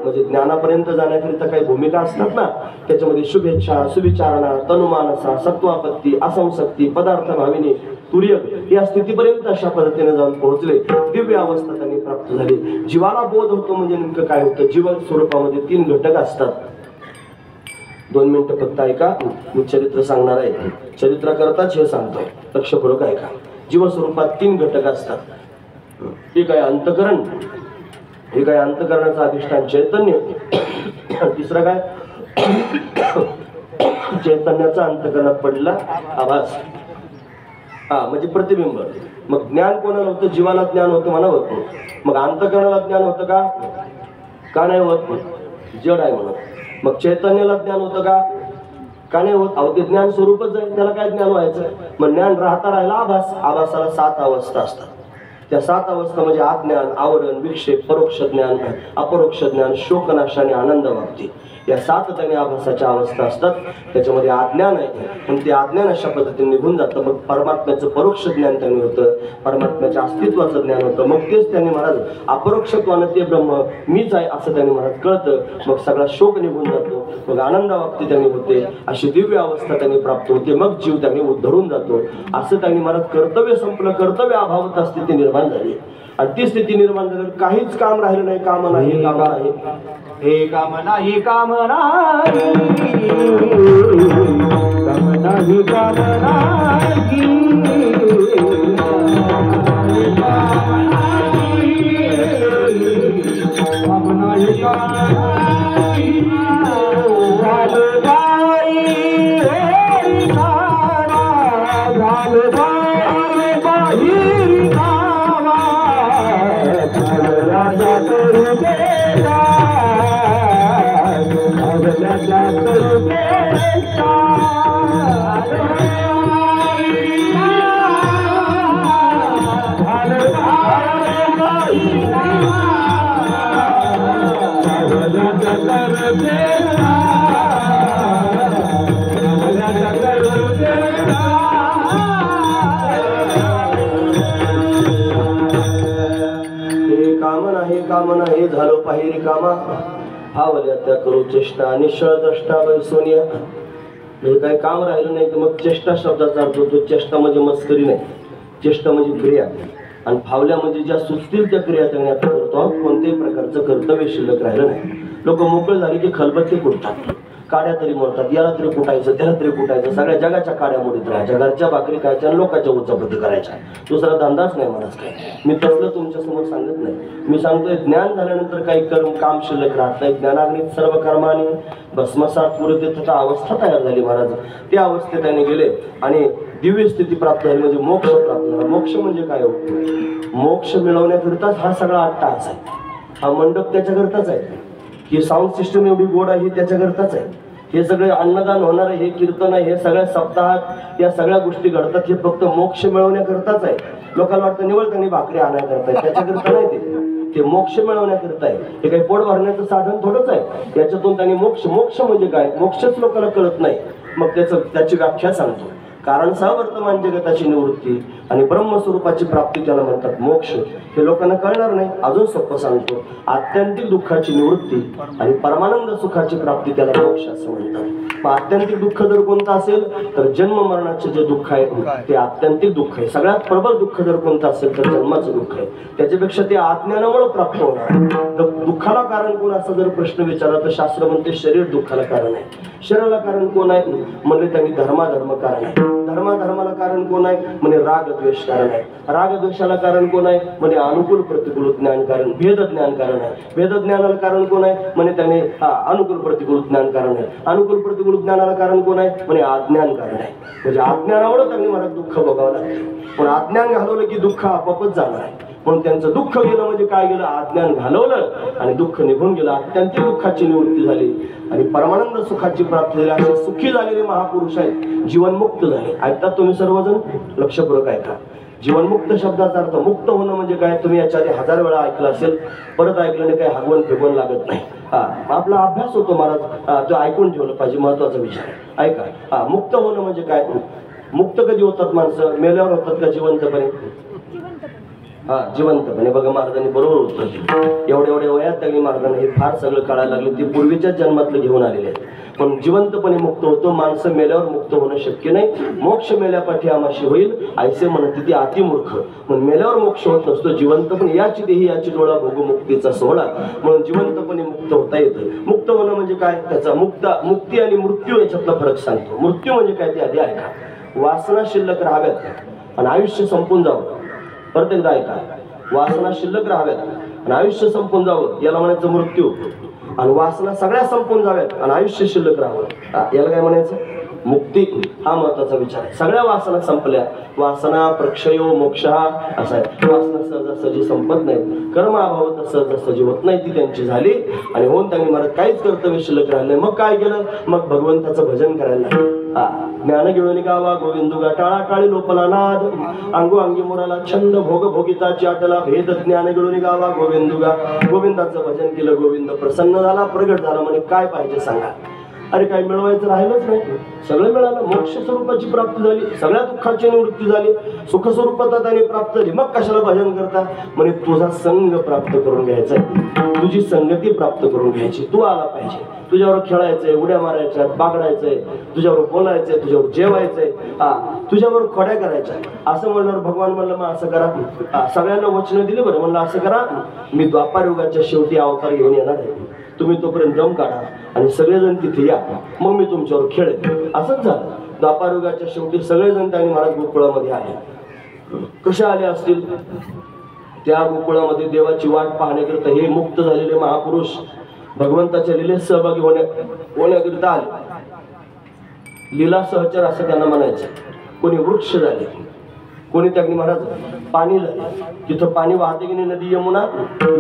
म्हणजे ज्ञानापर्यंत जाण्याकरिता काही भूमिका असतात ना, त्याच्यामध्ये शुभेच्छा, सुविचारणा, तनुमानसा, सत्वापत्ती, असंशक्ती, पदार्थ भाविनी, तुर्यक या स्थितीपर्यंत अशा पद्धतीने जाऊन पोहोचले. दिव्य अवस्था त्यांनी प्राप्त झाली. जीवाला बोध होतो म्हणजे नेमकं काय होतं? जीवन स्वरूपामध्ये 3 घटक असतात. 2 मिनिटं फक्त ऐका, मी चरित्र सांगणार आहे. चरित्र करताच हे सांगतोय, लक्षपूर्वक ऐका. जीवस्वरूपात 3 घटक असतात. एक आहे अंतकरण, एक आहे अंतकरणाचं अधिष्ठान चैतन्य, तिसरं काय? चैतन्याचा अंतकरणात पडलेला आभास, म्हणजे प्रतिबिंब. मग ज्ञान कोणाला होतं? जीवाला ज्ञान होतं म्हणावं. मग अंतकरणाला ज्ञान होतं का? का नाही होत? जड आहे म्हणून. मग चैतन्याला ज्ञान होतं का? का नाही होत? अहो ते ज्ञान स्वरूपच आहे, त्याला काय ज्ञान व्हायचं? मग ज्ञान राहता राहिला आभास. आभासाला 7 अवस्था असतात. त्या 7 अवस्था म्हणजे आज्ञान, आवरण, विक्षेप, परोक्ष ज्ञान, अपरोक्ष ज्ञान, शोकनाश आणि आनंद वाप्ती. या 7 त्यांनी आभासाच्या अवस्था असतात. त्याच्यामध्ये अज्ञान आहे पण ते अज्ञान अशा पद्धतीने निघून जातं. मग परमात्म्याचं परोक्ष ज्ञान त्यांनी होतं, परमात्म्याच्या अस्तित्वाचं ज्ञान होतं. मग तेच त्यांनी महाराज अपरोक्षत्वानं ते ब्रह्म मीच आहे असं त्यांनी महाराज कळतं. मग सगळा शोक निघून जातो, मग आनंदावाप्ती त्यांनी होते. अशी दिव्य अवस्था त्यांनी प्राप्त होते. मग जीव त्यांनी उद्धरून जातो. असं त्यांनी महाराज कर्तव्य संपलं, कर्तव्य अभावत स्थिती निर्माण झाली. आणि ती स्थिती निर्माण झाल्यावर काहीच काम राहिलं नाही. काम नाही, काम आहे, हे काम नाही, काम नाही, काम नाही, काम नाही, काम नाही, काम नाही. झालं बाई रे गावा, झालं बाई बाहेर गावा, झालं राजा करू गेला, राजा करू गेला. कामना हे झालो पाहिरी कामा भावल्या त्या करू चेष्टा निश्चळ द्रष्टा सोनिया. म्हणजे काही काम राहिलं नाही तर मग चेष्टा शब्दाचा अर्थ होतो. चेष्टा म्हणजे मस्करी नाही, चेष्टा म्हणजे क्रिया. आणि फावल्या म्हणजे ज्या सुचतील त्या क्रिया त्यांनी आता करतो. कोणत्याही प्रकारचं कर्तव्य शिल्लक राहिलं नाही. लोक मोकळे झाले की खलबत्ते कुठतात, काड्या तरी मोडतात. याला तरी कुटायचं, त्याला तरी कुटायचं. सगळ्या जगाच्या काड्या मोडीत राहायच्या, घरच्या भाकरी खायच्या आणि लोकांच्या उचापत्ती करायच्या. दुसरा धंदाच नाही महाराज काय. मी तसलं तुमच्या समोर सांगत नाही. मी सांगतोय ज्ञान झाल्यानंतर काही काम शिल्लक राहत नाही. ज्ञानाग्नीत सर्व कर्माने भस्मसात पुरते तथा अवस्था तयार झाली महाराज. त्या अवस्थेत त्याने गेले आणि दिव्य स्थिती प्राप्त झाली म्हणजे मोक्ष प्राप्त झाला. मोक्ष म्हणजे काय हो? मोक्ष मिळवण्याकरिताच हा सगळा अट्टहास आहे. हा मंडप त्याच्याकरताच आहे. ही साऊंड सिस्टम एवढी गोड आहे ही त्याच्याकरताच आहे. हे सगळे अन्नदान होणार आहे, हे कीर्तन आहे, हे सगळ्या सप्ताहात या सगळ्या गोष्टी घडतात. हे फक्त मोक्ष मिळवण्याकरताच आहे. लोकांना वाटतं निवड त्यांनी भाकरी आणायला करताय, त्याच्याकरता नाही ते. ते मोक्ष मिळवण्याकरिता आहे. हे काही पोट भरण्याचं साधन थोडंच आहे. याच्यातून त्यांनी मोक्ष म्हणजे काय, मोक्षच लोकांना कळत नाही. मग त्याची व्याख्या सांगतो. कारण वर्तमान जगताची निवृत्ती आणि ब्रह्मस्वरूपाची प्राप्ती त्याला म्हणतात मोक्ष. हे लोकांना कळणार नाही. अजून सोपं सांगतो, आत्यंतिक दुःखाची निवृत्ती आणि परमानंद सुखाची प्राप्ती त्याला मोक्ष असं म्हणतात. मग आत्यंतिक दुःख जर कोणतं असेल तर जन्म मरणाचे जे दुःख आहे ते आत्यंतिक दुःख आहे. सगळ्यात प्रबल दुःख जर कोणतं असेल तर जन्माचं दुःख आहे. त्याच्यापेक्षा ते आज्ञानामुळे प्राप्त होणार. दुःखाला कारण कोण असा जर प्रश्न विचारला तर शास्त्र म्हणते शरीर दुःखाला कारण आहे. शरीराला कारण कोण आहे म्हणजे त्यांनी धर्म कारण आहे. धर्माला कारण कोण आहे म्हणजे राग द्वेष कारण आहे. राग द्वेषाला कारण कोण आहे म्हणजे अनुकूल प्रतिकूल ज्ञान कारण, भेद ज्ञान कारण आहे. भेद ज्ञानाला कारण कोण आहे म्हणजे त्याने अनुकूल प्रतिकूल ज्ञान कारण आहे. अनुकूल प्रतिकूल ज्ञानाला कारण कोण आहे म्हणजे अज्ञान कारण आहे. म्हणजे अज्ञानामुळे त्यांनी मला दुःख भोगावं लागतं. पण अज्ञान घालवलं की दुःख आपोआपच जाणार आहे. पण त्यांचं दुःख गेलं म्हणजे काय गेलं, अज्ञान घालवलं आणि दुःख निघून गेलं. अत्यंत दुःखाची निवृत्ती झाली आणि परमानंद सुखाची प्राप्ती झाली. असे सुखी झालेले महापुरुष आहेत, जीवनमुक्त झाले. ऐकतात तुम्ही सर्वजण, लक्षपूर्वक ऐका. जीवनमुक्त शब्दाचा अर्थ मुक्त होणं म्हणजे काय, तुम्ही याच्या आधी 1000 वेळा ऐकलं असेल, परत ऐकल्याने काही हगवण फिगवण लागत नाही. आपला अभ्यास होतो महाराज, तो ऐकून ठेवलं पाहिजे, महत्वाचा विषय आहे. ऐका, मुक्त होणं म्हणजे काय. मुक्त कधी होतात माणसं, मेल्यावर होतात का जिवंतपणे? जिवंतपणे. बघा महाराजांनी बरोबर होतं. एवढ्या वयात त्यांनी महाराजांना हे फार सगळं कळायला लागलं. ते पूर्वीच्याच जन्मातलं घेऊन आलेले आहेत. पण जिवंतपणे मुक्त होतो माणसं, मेल्यावर मुक्त होणं शक्य नाही. मोक्ष मेल्यापाठी आमाशी होईल ऐसे म्हणते ती अतिमूर्ख. म्हणून मेल्यावर मोक्ष होत नसतो, जिवंतपणे याची देही याची डोळा भोगू मुक्तीचा सोहळा. म्हणून जिवंतपणे मुक्त होता येतं. मुक्त होणं म्हणजे काय, त्याचा मुक्ती आणि मृत्यू याच्यातला फरक सांगतो. मृत्यू म्हणजे काय ते आधी ऐका. वासना शिल्लक राहाव्यात आणि आयुष्य संपून जावं. परत एकदा ऐका, वासना शिल्लक राहाव्यात आणि आयुष्य संपून जावं याला म्हणायचं मृत्यू. आणि वासना सगळ्या संपून जाव्यात आणि आयुष्य शिल्लक राहावं याला काय म्हणायचं, मुक्ती. हा महत्वाचा विचार आहे. सगळ्या वासना संपल्या, वासना प्रक्षयो मोक्ष असा आहे. वासना सहजासहजी संपत नाही, कर्म अभाव सहजासहजी होत नाही, ती त्यांची झाली आणि होऊन त्यांनी मला काहीच कर्तव्य शिल्लक राहिले. मग काय केलं, मग भगवंताचं भजन करायला लागलं. ज्ञान घेऊन गावा गोविंदुगा, टाळा काळी लोपला नाद, अंगो अंगी मुराला छंद, भोग भोगिता चाटला भेद. ज्ञान घेऊन गावा गोविंदुगा, गोविंदाचं भजन केलं, गोविंद प्रसन्न झाला, प्रगट झाला. म्हणे काय पाहिजे सांगा. अरे काय मिळवायचं राहिलंच नाही, सगळं मिळालं. मोक्ष स्वरूपाची प्राप्ती झाली, सगळ्या दुःखाची निवृत्ती झाली, सुख स्वरूपात त्याने प्राप्त झाली. मग कशाला भजन करता म्हणे, तुझा संग प्राप्त करून घ्यायचा, तुझी संगती प्राप्त करून घ्यायची. तू आला पाहिजे, तुझ्यावर खेळायचंय, उड्या मारायच्या, बागडायचंय, तुझ्यावर बोलायचंय, तुझ्यावर जेवायचंय, तुझ्यावर खोड्या करायच्या. असं म्हणल्यावर भगवान म्हणलं मग असं करा. सगळ्यांना वचनं दिली बरं, म्हणलं असं करा, मी द्वापार युगाच्या शेवटी अवतार घेऊन येणार आहे, तुम्ही तोपर्यंत दम काढा आणि सगळेजण तिथे या, मग मी तुमच्यावर खेळेन. असंच झालं. द्वापार युगाच्या शेवटी सगळेजण त्यांनी महाराज गोकुळामध्ये आले. कशा आले असतील, त्या गोकुळामध्ये देवाची वाट पाहण्याकरिता हे मुक्त झालेले महापुरुष भगवंताच्या लीलेत सहभागी होण्याकरिता आले. लीला सहचर असं त्यांना म्हणायचं. कोणी वृक्ष झाले, कोणी त्यांनी महाराज पाणी झाले. तिथं पाणी वाहते की नाही नदी यमुना,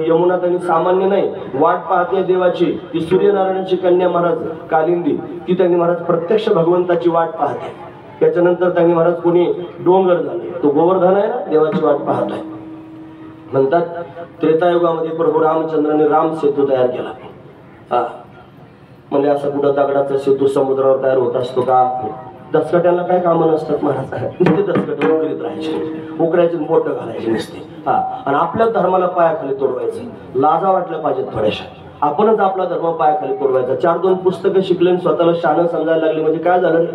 यमुना त्यांनी सामान्य नाही, वाट पाहते देवाची. ती सूर्यनारायणाची कन्या महाराज कालिंदी, ती त्यांनी महाराज प्रत्यक्ष भगवंताची वाट पाहते. त्याच्यानंतर त्यांनी महाराज कोणी डोंगर झाले, तो गोवर्धन आहे ना, देवाची वाट पाहत आहे. म्हणतात त्रेतायुगामध्ये प्रभू रामचंद्राने राम सेतू तयार केला. म्हणजे असं कुठं दगडाचा सेतू समुद्रावर तयार होत असतो का? दसकट्यांना काय कामं नसतात महाराज, नुसते दसकटे उकरीत राहायचे, उकरायचे बोट घालायचे नुसते. आणि आपल्या धर्माला पायाखाली तोडवायचं. लाजा वाटल्या पाहिजेत थोड्याशा. आपणच आपला धर्म पायाखाली तोडवायचा. 4-2 पुस्तकं शिकले आणि स्वतःला शहाणं समजायला लागले म्हणजे काय झालं,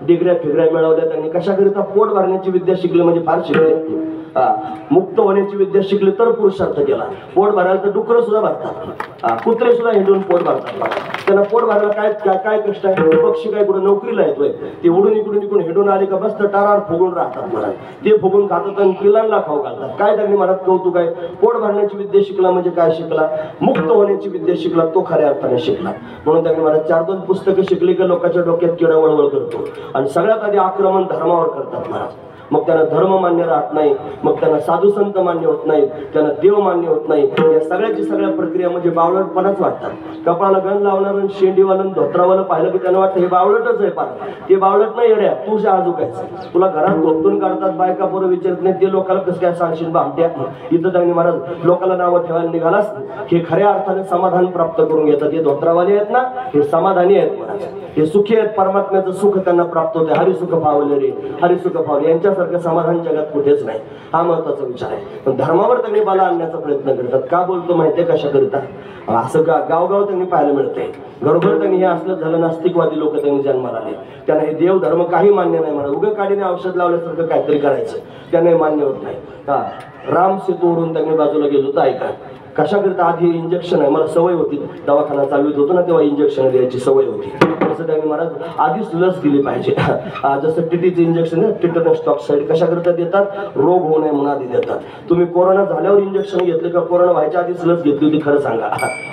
डिग्र्या फिगऱ्या मिळवल्या त्यांनी. कशाकरिता, पोट भरण्याची विद्या शिकली म्हणजे फार शिकले. मुक्त होण्याची विद्या शिकली तर पुरुषार्थ केला. पोट भरायला तर डुकरं सुद्धा भरतात, कुत्रे सुद्धा हिंडून पोट भरतात. त्यांना पोट भरायला काय काय कष्ट आहे. पक्षी काय कुठं नोकरीला येतोय, ते उडून इकडून हिंडून आले का बस तर टारार फुगून राहतात महाराज. ते फुगून खातात आणि पिलांना खाऊ घालतात. काय त्यांनी महाराज कौतुक आहे. पोट भरण्याची विद्या शिकला म्हणजे काय शिकला, मुक्त होण्याची विद्या शिकला, तो खऱ्या अर्थाने शिकला. म्हणून त्यांनी महाराज 4-2 पुस्तकं शिकली की लोकांच्या डोक्यात किडा वळवळ करतो आणि सगळ्यात आधी आक्रमण धर्मावर करतात महाराज. मग त्यांना धर्म मान्य राहत नाही, मग त्यांना साधू संत मान्य होत नाहीत, त्यांना देव मान्य होत नाही. या सगळ्याची सगळ्या प्रक्रिया म्हणजे बावळटपणाच वाटतात. कपाळाला गण लावणारं शेंडीवालं धोत्रावालं पाहिलं की त्यांना वाटतं हे बावळटच आहे. पार ते बावळट नाही येड्या, तू आजूकायचं. तुला घरात धोपटून काढतात, बायका पोरं विचारत नाही, ते लोकांना कसं काय सांगशील भामट्या. इथं त्यांनी महाराज लोकांना नावं ठेवायला निघालास, हे खऱ्या अर्थाने समाधान प्राप्त करून घेतात. हे धोत्रावाले आहेत ना, हे समाधानी आहेत महाराज, हे सुखी आहेत. परमात्म्याचं सुख त्यांना प्राप्त होते. हरिसुख पावले रे, हरिसुख पावले. यांच्यासारखं समाधान जगात कुठेच नाही. हा महत्वाचा विचार आहे. पण धर्मावर त्यांनी बाला आणण्याचा प्रयत्न करतात. का बोलतो माहितीये कशाकरिता? असं गावगाव त्यांनी पाहायला मिळतंय. घरोघर त्यांनी हे असलं झालं. नास्तिकवादी लोक त्यांनी जन्माला आले. त्यांना हे देव धर्म काही मान्य नाही. म्हणा उगा काडीने औषध लावल्यासारखं काहीतरी करायचं, त्यांना मान्य होत नाही. हा राम सेतूवरून त्यांनी बाजूला गेलो तर ऐका कशाकरिता. आधी इंजेक्शन आहे, मला सवय होती, दवाखाना चालवित होतो ना तेव्हा इंजेक्शन द्यायची सवय होती. तसं त्यांनी महाराज आधीच लस दिली पाहिजे. जसं टीटीचं इंजेक्शन टिटनस टॉक्साइड कशाकरिता देतात? रोग होऊ नये म्हणून आधी देतात. तुम्ही कोरोना झाल्यावर इंजेक्शन घेतले का कोरोना व्हायच्या आधीच लस घेतली होती? खरं सांगा,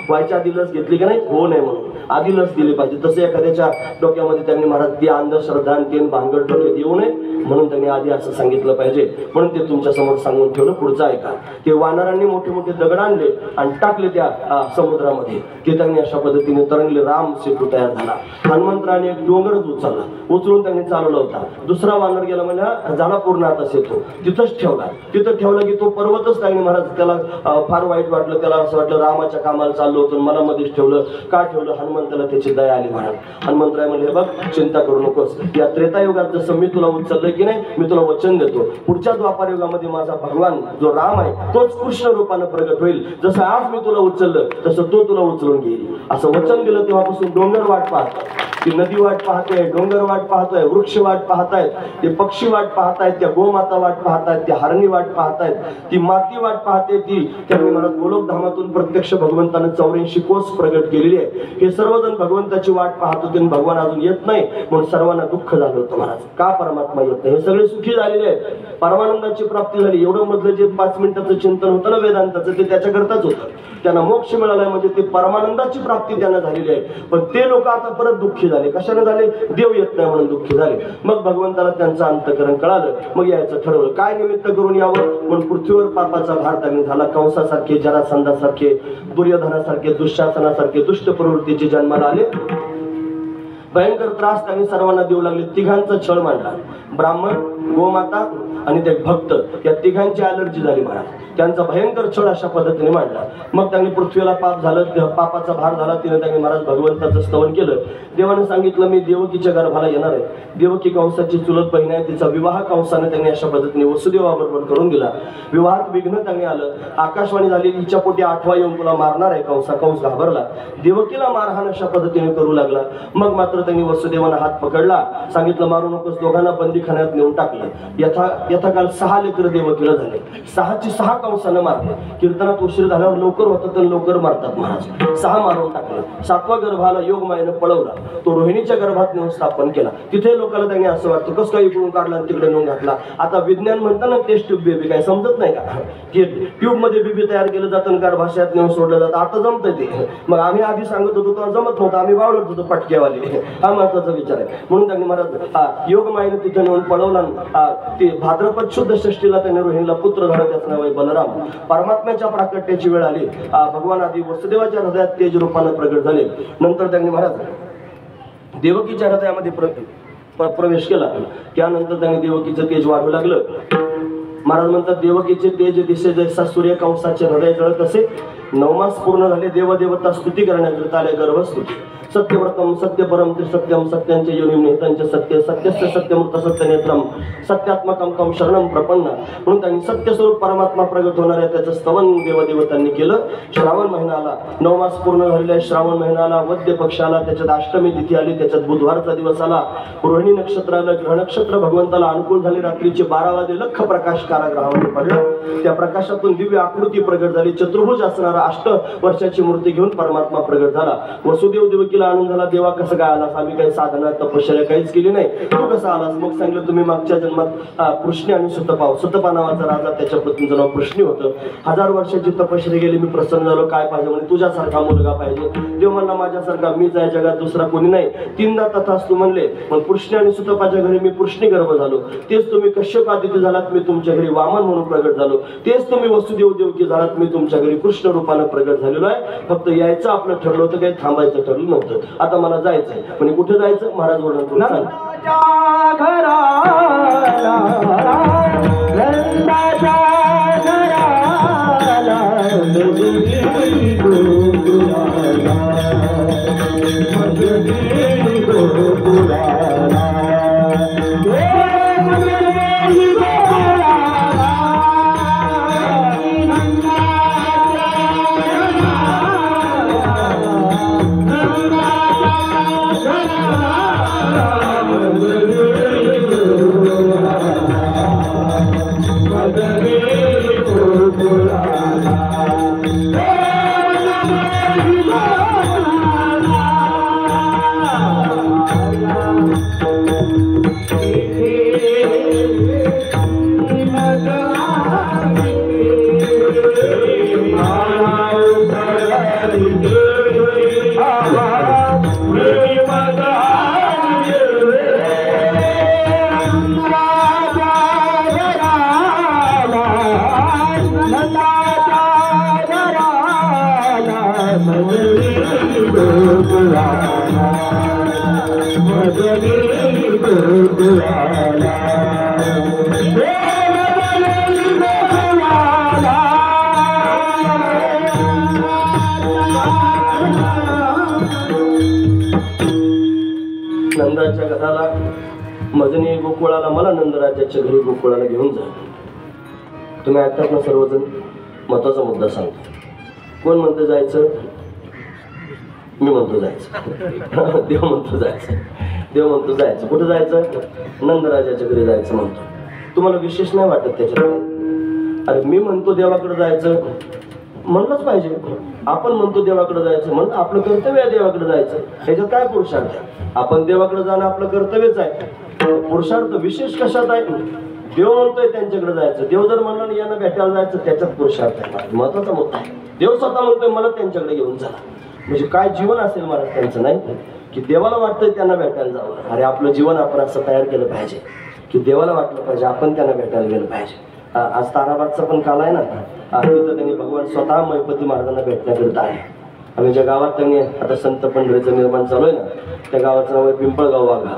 व्हायच्या आधी लस घेतली का नाही? होऊ नये म्हणून आधी लस दिली पाहिजे. तसं एखाद्याच्या डोक्यामध्ये त्यांनी महाराज ती अंधश्रद्धा आणि ते भानगड डोक्यात येऊ नये म्हणून त्यांनी आधी असं सांगितलं पाहिजे. म्हणून ते तुमच्या समोर सांगून ठेवलं. पुढचं ऐका. ते वानरांनी मोठे मोठे दगड आणले आणि टाकले त्या समुद्रामध्ये. ते त्यांनी अशा पद्धतीने तरंगले. राम सेतू तयार झाला. हनुमंतराने एक डोंगरच उचलला, उचलून त्यांनी चालवला होता. दुसरा वानर गेला म्हणजे झाला पूर्ण आता सेतू, तिथंच ठेवला. तिथं ठेवला की तो पर्वतच त्यांनी महाराज त्याला फार वाईट वाटलं. त्याला असं वाटलं रामाच्या कामाला चाललो होतो, मला मध्येच ठेवलं. का ठेवलं? हनुमंताला त्याची दया आली महाराज. हनुमंतराय म्हणले बघ चिंता करू नकोस, या त्रेतायुगात जसं मी तुला उचललं की नाही, मी तुला वचन देतो पुढच्या द्वापार युगामध्ये माझा भगवान जो राम आहे तोच कृष्ण रूपानं प्रगट होईल. जसं आज मी तुला उचललं तसं तो तुला उचलून घेईल असं वचन दिलं. तेव्हापासून डोंगर वाट पाहतात, ती नदी वाट पाहतोय, डोंगर वाट पाहतोय, वृक्ष वाट पाहतायत, ते पक्षी वाट पाहतायत, त्या गोमाता वाट पाहतायत, त्या हरणी वाट पाहतायत, ती माती वाट पाहते. ती त्यांनी मला गोलोकधामातून प्रत्यक्ष भगवंतानं 84 कोस प्रगट केलेली आहे. हे सर्वजण भगवंताची वाट पाहत होते आणि भगवान अजून येत नाही म्हणून सर्वांना दुःख झालं होतं महाराज. का परमात्मा येत नाही? हे सगळे सुखी झालेले आहेत, परमानंदाची प्राप्ती झाली. एवढं मधलं जे 5 मिनिटाचं चिंतन होतं ना वेदांताचं, ते त्याच्याकरताच होतं. त्यांना मोक्ष मिळालाय म्हणजे ते परमानंदाची प्राप्ती त्यांना झालेली आहे. पण ते लोक आता परत दुःखी झाले. कशाने झाले? देव येत नाही म्हणून दुःखी झाले. मग भगवंताला त्यांचं अंतःकरण कळालं, मग यायचं ठरवलं. काय निमित्त करून यावं? म्हणून पृथ्वीवर पापाचा भार त्यांनी झाला. कंसासारखे, जरासंधासारखे, दुर्योधनासारखे, दुःशासनासारखे दुष्ट प्रवृत्तीचे जन्माला आले. भयंकर त्रास त्यांनी सर्वांना देऊ लागले. तिघांचा छळ मांडला. ब्राह्मण, गोमाता आणि ते भक्त, या तिघांची अलर्जी झाली महाराज. त्यांचा भयंकर छळ अशा पद्धतीने मांडला. मग त्यांनी पृथ्वीला पाप झालं, पापाचा भार झाला. तिने त्यांनी महाराज भगवंताचं स्तवन केलं. देवाने सांगितलं मी देवकीच्या गर्भाला येणार आहे. देवकी कंसाची चुलत बहीण आहे, तिचा विवाह कंसाने त्यांनी अशा पद्धतीने वसुदेवाबरोबर करून दिला. विवाहात विघ्न त्यांनी आलं. आकाशवाणी झाली हिच्या पोटी 8वा येऊन तुला मारणार आहे कंसा. कंस घाबरला, देवकीला मारहाण अशा पद्धतीने करू लागला. मग मात्र त्यांनी वसुदेवाना हात पकडला, सांगितलं मारू नकोस. दोघांना बंदीखान्यात नेऊन टाकलं. यथाकाल 6 लेकरं देवकीला झाले. 6ची 6 कंसानं मारले. कीर्तनात उशीर झाल्यावर लवकर होतं तर लवकर मारतात महाराज. 6 मारून टाकलं. 7व्या गर्भाला योगमायेनं पळवला. तो रोहिणीच्या गर्भात नेऊन स्थापन केला. तिथे लोकांना त्यांनी असं वाटतं कसं काय इकडून काढला आणि तिकडे नेऊन घातला. आता विज्ञान म्हणतं ना टेस्ट ट्यूब बेबी, काय समजत नाही का? की ट्यूब मध्ये बेबी तयार केलं जातं, गर्भाशयात नेऊन सोडलं जातं. आता जमतंय ते. मग आम्ही आधी सांगत होतो तेव्हा जमत नव्हतं, आम्ही बावळत होतो पटकेवाले. हा महत्वाचा विचार आहे. म्हणून त्यांनी महाराज योगमायेनं तिथे नेऊन पळवला. ते भाद्रपद शुद्ध षष्टीला त्याने रोहिणीला पुत्र झाला, त्याचं नाव आहे बलराम. परमात्म्याच्या प्राकट्याची वेळ आली. भगवान आधी वसुदेवाच्या हृदयात तेज रूपानं प्रगट झाले. नंतर त्यांनी महाराज देवकीच्या हृदयामध्ये प्रवेश केला. त्यानंतर त्यांनी देवकीचं तेज वाढू लागलं. महाराज म्हणतात देवकीचे तेज दिसे जैसा सूर्य कंसाचे हृदय जळत असे. 9 मास पूर्ण झाले. देवदेवता स्तुती करण्याकरिता आले. गर्भस्तुती. सत्यव्रतम सत्यपरम त्रिसत्यम सत्यांचे योनिम निहितांचे सत्य सत्यस्य सत्यमृत सत्यनेत्रम सत्यात्मकम तम शरणम प्रपन्न. म्हणून त्यांनी सत्यस्वरूप परमात्मा प्रगट होणार आहे त्याचं स्तवन देवदेवतांनी केलं. श्रावण महिना आला. 9 मास पूर्ण झालेला श्रावण महिना आला. वद्य पक्ष आला. त्याच्यात अष्टमी तिथी आली. त्याच्यात बुधवारचा दिवस आला. रोहिणी नक्षत्र आलं. ग्रह नक्षत्र भगवंताला अनुकूल झाले. रात्रीचे 12 वाजे लख प्रकाश कारागृहामध्ये पडलं. त्या प्रकाशातून दिव्य आकृती प्रगट झाली. चतुर्भुज असणारा 8 वर्षाची मूर्ती घेऊन परमात्मा प्रगट झाला. वसुदेव देवकीला आनंद झाला. देवा कसं काय आलास? आम्ही काही साधना तपश्चर्या काहीच केली नाही, तू कसं आलास? मग सांगितलं तुम्ही मागच्या जन्मात पृष्णी आणि सुतपा, सुतपा नावाचा राजा, त्याच्या पत्नीचं नाव पृष्णी होतं. 1000 वर्षाची तपश्चर्या गेली, मी प्रसन्न झालो. काय पाहिजे म्हणे? तुझ्यासारखा मुलगा पाहिजे. देव म्हणला माझ्यासारखा मीच आहे, जगात दुसरा कोणी नाही. 3दा तथास्तु म्हणले. मग पृष्णी आणि सुतपाच्या घरी मी पृष्णी गर्भ झालो. तेच तुम्ही कश्यप आदित्य झालात, मी तुमच्या घरी वामन म्हणून प्रगट झालो. तेच तुम्ही वसुदेव देवकी झालात, मी तुमच्या घरी कृष्ण रूपानं प्रगट झालेलो आहे. फक्त यायचं आपलं ठरलं होतं, काही थांबायचं ठरलं नव्हतं. आता मला जायचंय. म्हणजे कुठे जायचं? महाराज वर्णन करून सांग. नंदाच्या घराला मजनी गोकुळाला, मला नंदराजाच्या घरी गोकुळाला घेऊन जा. तुम्ही ऐकतात ना सर्वजण? महत्वाचा मुद्दा सांगतो. कोण म्हणतं जायचं? मी म्हणतो जायचं. देव म्हणतो जायचं. देव म्हणतो जायचं. कुठं जायचं? नंदराजाच्या घरी जायचं म्हणतो. तुम्हाला विशेष नाही वाटत त्याच्याकडे? अरे मी म्हणतो देवाकडे जायचं, म्हणलंच पाहिजे. आपण म्हणतो देवाकडे जायचं, म्हणलं आपलं कर्तव्य आहे देवाकडे जायचं. ह्याच्यात काय पुरुषार्थ आहे? आपण देवाकडे जाणं आपलं कर्तव्यच आहे. पुरुषार्थ विशेष कशात आहे? देव म्हणतोय त्यांच्याकडे जायचं. देव जर म्हणलं यांना भेटायला जायचं, त्याच्यात पुरुषार्थ आहे. महत्वाचा मुद्दा आहे. देव स्वतः म्हणतोय मला त्यांच्याकडे घेऊन चला. म्हणजे काय जीवन असेल महाराज त्यांचं, नाही की देवाला वाटतंय त्यांना भेटायला जावं. अरे आपलं जीवन आपण असं तयार केलं पाहिजे की देवाला वाटलं पाहिजे आपण त्यांना भेटायला गेलं पाहिजे. आज ताराबादचा पण काल आहे ना, तिथं त्यांनी भगवान स्वतः महिपती महाराजांना भेटण्याकरिता आहे. आम्ही ज्या गावात त्यांनी आता संत पंढरीचं निर्माण चालू आहे ना, त्या गावाचं नाव आहे पिंपळगाव वाघा.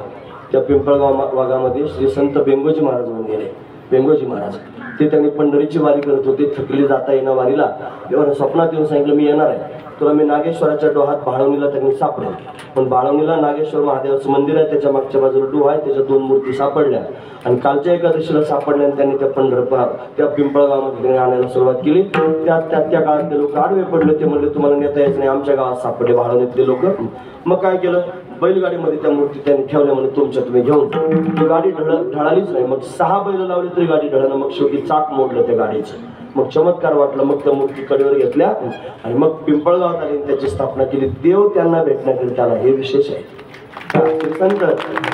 त्या पिंपळगाव वाघामध्ये श्री संत बेंगोजी महाराज म्हणून गेले. बेंगोजी महाराज ते त्यांनी पंढरीची वारी करत होते. थकली जाता येणं वारीला. तेव्हा स्वप्नात येऊन सांगितलं मी येणार आहे तुला मी नागेश्वराच्या डोहात बाळवणीला त्यांनी सापडेल. पण बाळवणीला नागेश्वर महादेवाचं मंदिर आहे, त्याच्या मागच्या बाजूला डोह आहे, त्याच्या 2 मूर्ती सापडल्या. आणि कालच्या एकादशीला सापडल्या आणि त्यांनी त्या पिंपळगावामध्ये त्यांनी आणायला सुरुवात केली. त्या काळात ते लोक आडवे पडले. ते म्हणले तुम्हाला नेता यायचं नाही, आमच्या गावात सापडले बाळवणीतले लोक. मग काय केलं? बैलगाडीमध्ये त्या मूर्ती त्यांनी ठेवल्या. म्हणजे तुमच्या तुम्ही घेऊन. ती गाडी ढळालीच नाही. मग 6 बैल लावली तरी गाडी ढळणं. मग शेवटी चाक मोडलं त्या गाडीचं. मग चमत्कार वाटला. मग त्या मूर्ती कडेवर घेतल्या आणि मग पिंपळगावात आली, त्याची स्थापना केली. देव त्यांना भेटण्याकरिता आला. हे विशेष आहे. संत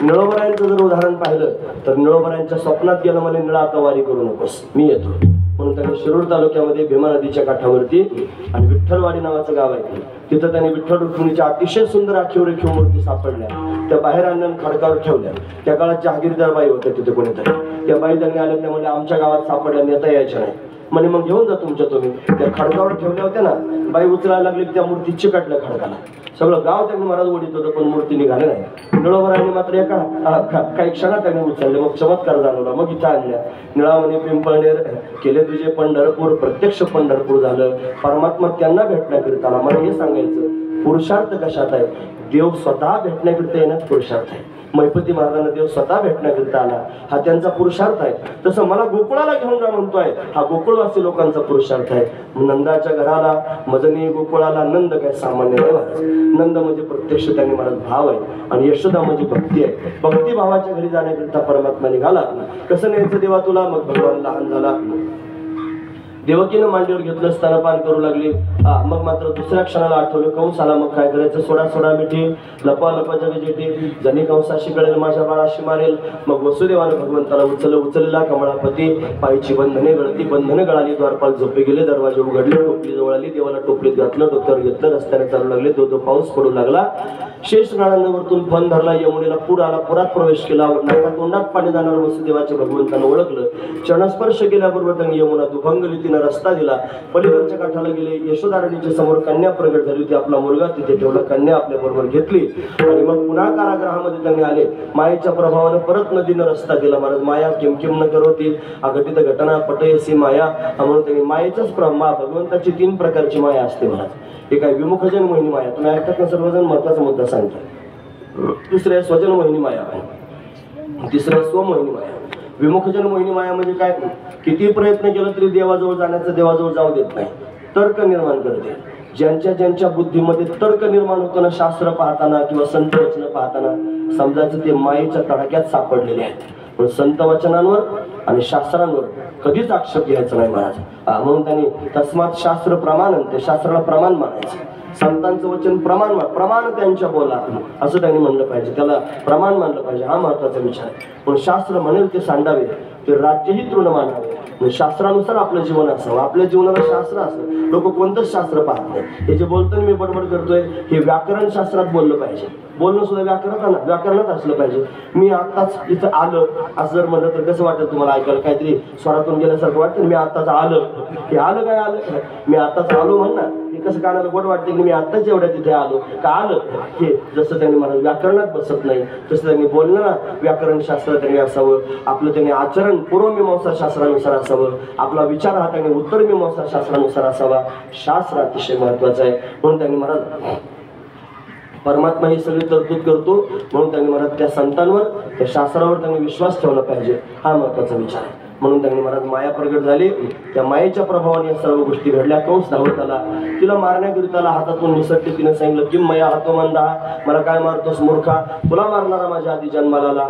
निळोबरायांचं जर उदाहरण पाहिलं तर निळोबरायांच्या स्वप्नात गेलं मला निळा आता वारी करू नकोस, मी येतो. म्हणून त्यांनी शिरूर तालुक्यामध्ये भीमा नदीच्या काठावरती आणि विठ्ठलवाडी नावाचं गाव आहे, तिथं त्यांनी विठ्ठल रुक्मिणीच्या अतिशय सुंदर आखीव रेखीव मूर्ती सापडल्या. त्या बाहेर आणल्या खडकावर ठेवल्या. त्या काळात जहागीरदार बाई होत्या तिथे कोणीतरी. त्या बाई त्यांनी आल्या, त्या म्हणजे आमच्या गावात सापडल्या, नेता यायच्या नाही म्हणे. मग घेऊन जा तुमच्या तुम्ही. त्या खडकावर ठेवल्या होत्या ना, बाई उचलायला लागली, त्या मूर्ती चिकटल्या खडकाला. सगळं गाव त्यांनी महाराज ओढीत होतं पण मूर्ती निघाली नाही. निळोबरायांनी मात्र काही क्षणात त्यांनी उचलले. मग चमत्कार जाणवला. मग इथं आणल्या. निळामणी पिंपळनेर केले तुझे पंढरपूर, प्रत्यक्ष पंढरपूर झालं. परमात्मा त्यांना भेटण्याकरिता आला. मला हे सांगायचं पुरुषार्थ कशात आहे? देव स्वतः भेटण्याकरिता येण्यात पुरुषार्थ आहे. मैपती महाराजांना देव स्वतः भेटण्याकरिता आला, हा त्यांचा पुरुषार्थ आहे. तसं मला गोकुळाला घेऊन जा म्हणतोय, हा गोकुळवासी लोकांचा पुरुषार्थ आहे. नंदाच्या घराला मजनी गोकुळाला नंद काय सामान्य नाही महाराज. नंद म्हणजे प्रत्यक्ष त्यांनी महाराज भाव आहे आणि यशोदा म्हणजे भक्ती आहे. भक्ती भावाच्या घरी जाण्याकरिता परमात्मा निघाला. कसं न्यायचं देवा तुला? मग भगवान लहान झाला, देवकीनं मांडीवर घेतलं, स्तनपान करू लागली. मग मात्र दुसऱ्या क्षणाला आठवलं कंस आला. मग काय करायचं? सोडा सोडा मिठी, लपा लपा जगजेठी, जणी कंसाशी कळेल माझ्या बाळाशी मारेल. मग वसुदेवानं भगवंताला उचलला कमळापती, पायची बंधने गळती, बंधने गळाली, द्वारपाल झोपे गेले, दरवाजे उघडले, टोपली जवळ आली, देवाला टोपलीत घातलं, डोक्यावर घेतलं, रस्त्याने चालू लागले. दो पाऊस पडू लागला. शेष वरतून फन धरला, यमुनेला पूर आला, पुरात प्रवेश केला. नाका तोंडात पाणी जाणार वसुदेवाच्या भगवंतानं ओळखलं. चरणस्पर्श केल्याबरोबर त्यांनी यमुना दुभंगली, तिनं रस्ता दिला. पलीकडच्या काठाला गेले. यशोदाराणीच्या समोर कन्या प्रगट झाली होती. आपला मुलगा तिथे ठेवला, कन्या आपल्या बरोबर घेतली आणि मग पुन्हा कारागृहामध्ये त्यांनी आले. मायेच्या प्रभावानं परत नदीनं रस्ता दिला. महाराज माया किमकिम न करोती अघटित घटना पटयसी माया, म्हणून त्यांनी मायेच्याच भगवंताची 3 प्रकारची माया असते महाराज. एक आहे विमुखजन मोहिनी माया, तुम्ही ऐकतात ना सर्वजण, महत्वाचा मुद्दा सांगतो. दुसरे स्वजन मोहिनी माया, तिसरं स्वमोहिनी माया. विमुखजन मोहिनी माया म्हणजे काय? किती प्रयत्न केला तरी देवाजवळ जाण्याचं देवाजवळ जाऊ देत नाही, तर्क निर्माण करते. ज्यांच्या बुद्धीमध्ये तर्क निर्माण होतं ना, शास्त्र पाहताना किंवा संत वचन पाहताना, समजायचं ते मायेच्या तडाक्यात सापडलेले आहेत. पण संत वचनांवर आणि शास्त्रांवर कधीच आक्षेप घ्यायचा नाही महाराज. म्हणून त्यांनी तस्मात शास्त्र प्रमाण, ते शास्त्राला प्रमाण मानायचं. संतांचं वचन प्रमाण त्यांच्या बोला असं त्यांनी म्हणलं पाहिजे, त्याला प्रमाण मानलं पाहिजे. हा महत्वाचा विचार आहे. पण शास्त्र म्हणेल ते सांडावे, ते राज्यही तृण मानावे. शास्त्रानुसार आपलं जीवन असावं, आपल्या जीवनाला शास्त्र असं. लोक कोणतंच शास्त्र पाहत नाही. हे जे बोलतो मी बडबड करतोय, हे व्याकरण शास्त्रात बोललं पाहिजे. बोलणं सुद्धा व्याकरणात असलं पाहिजे. मी आत्ताच इथं आलं असं जर म्हणलं तर कसं वाटतं तुम्हाला ऐकायला? काहीतरी स्वरातून गेल्यासारखं वाटतं. मी आत्ताच आलं, हे आलं काय आलं? मी आत्ताच आलो म्हण ना, हे कसं कानाला गोड वाटते की मी आत्ताच एवढ्या तिथे आलो का आलं. हे जसं त्यांनी मला व्याकरणात बसत नाही, तसं त्यांनी बोलणं ना व्याकरण शास्त्र त्यांनी असावं. आपलं त्यांनी आचरण पूर्वमीमांसा शास्त्रानुसार असावं. आपला विचार हा त्यांनी उत्तरमीमांसा शास्त्रानुसार असावा. शास्त्र अतिशय महत्वाचं आहे. म्हणून त्यांनी महाराज परमात्मा ही सगळी तरतूद करतो. म्हणून त्यांनी महाराज त्या संतांवर, त्या शास्त्रावर त्यांनी विश्वास ठेवला पाहिजे. हा महत्वाचा विचार आहे. म्हणून त्यांनी महाराज माया प्रगट झाली. त्या मायेच्या प्रभावाने या सर्व गोष्टी घडल्या. कंस धावत आला, तिला मारण्याकरिता हातातून निसटते. तिने सांगितलं की मया हातो मंदा, मला काय मारतोस मूर्खा, तुला मारणारा माझ्या आधी जन्माला आला.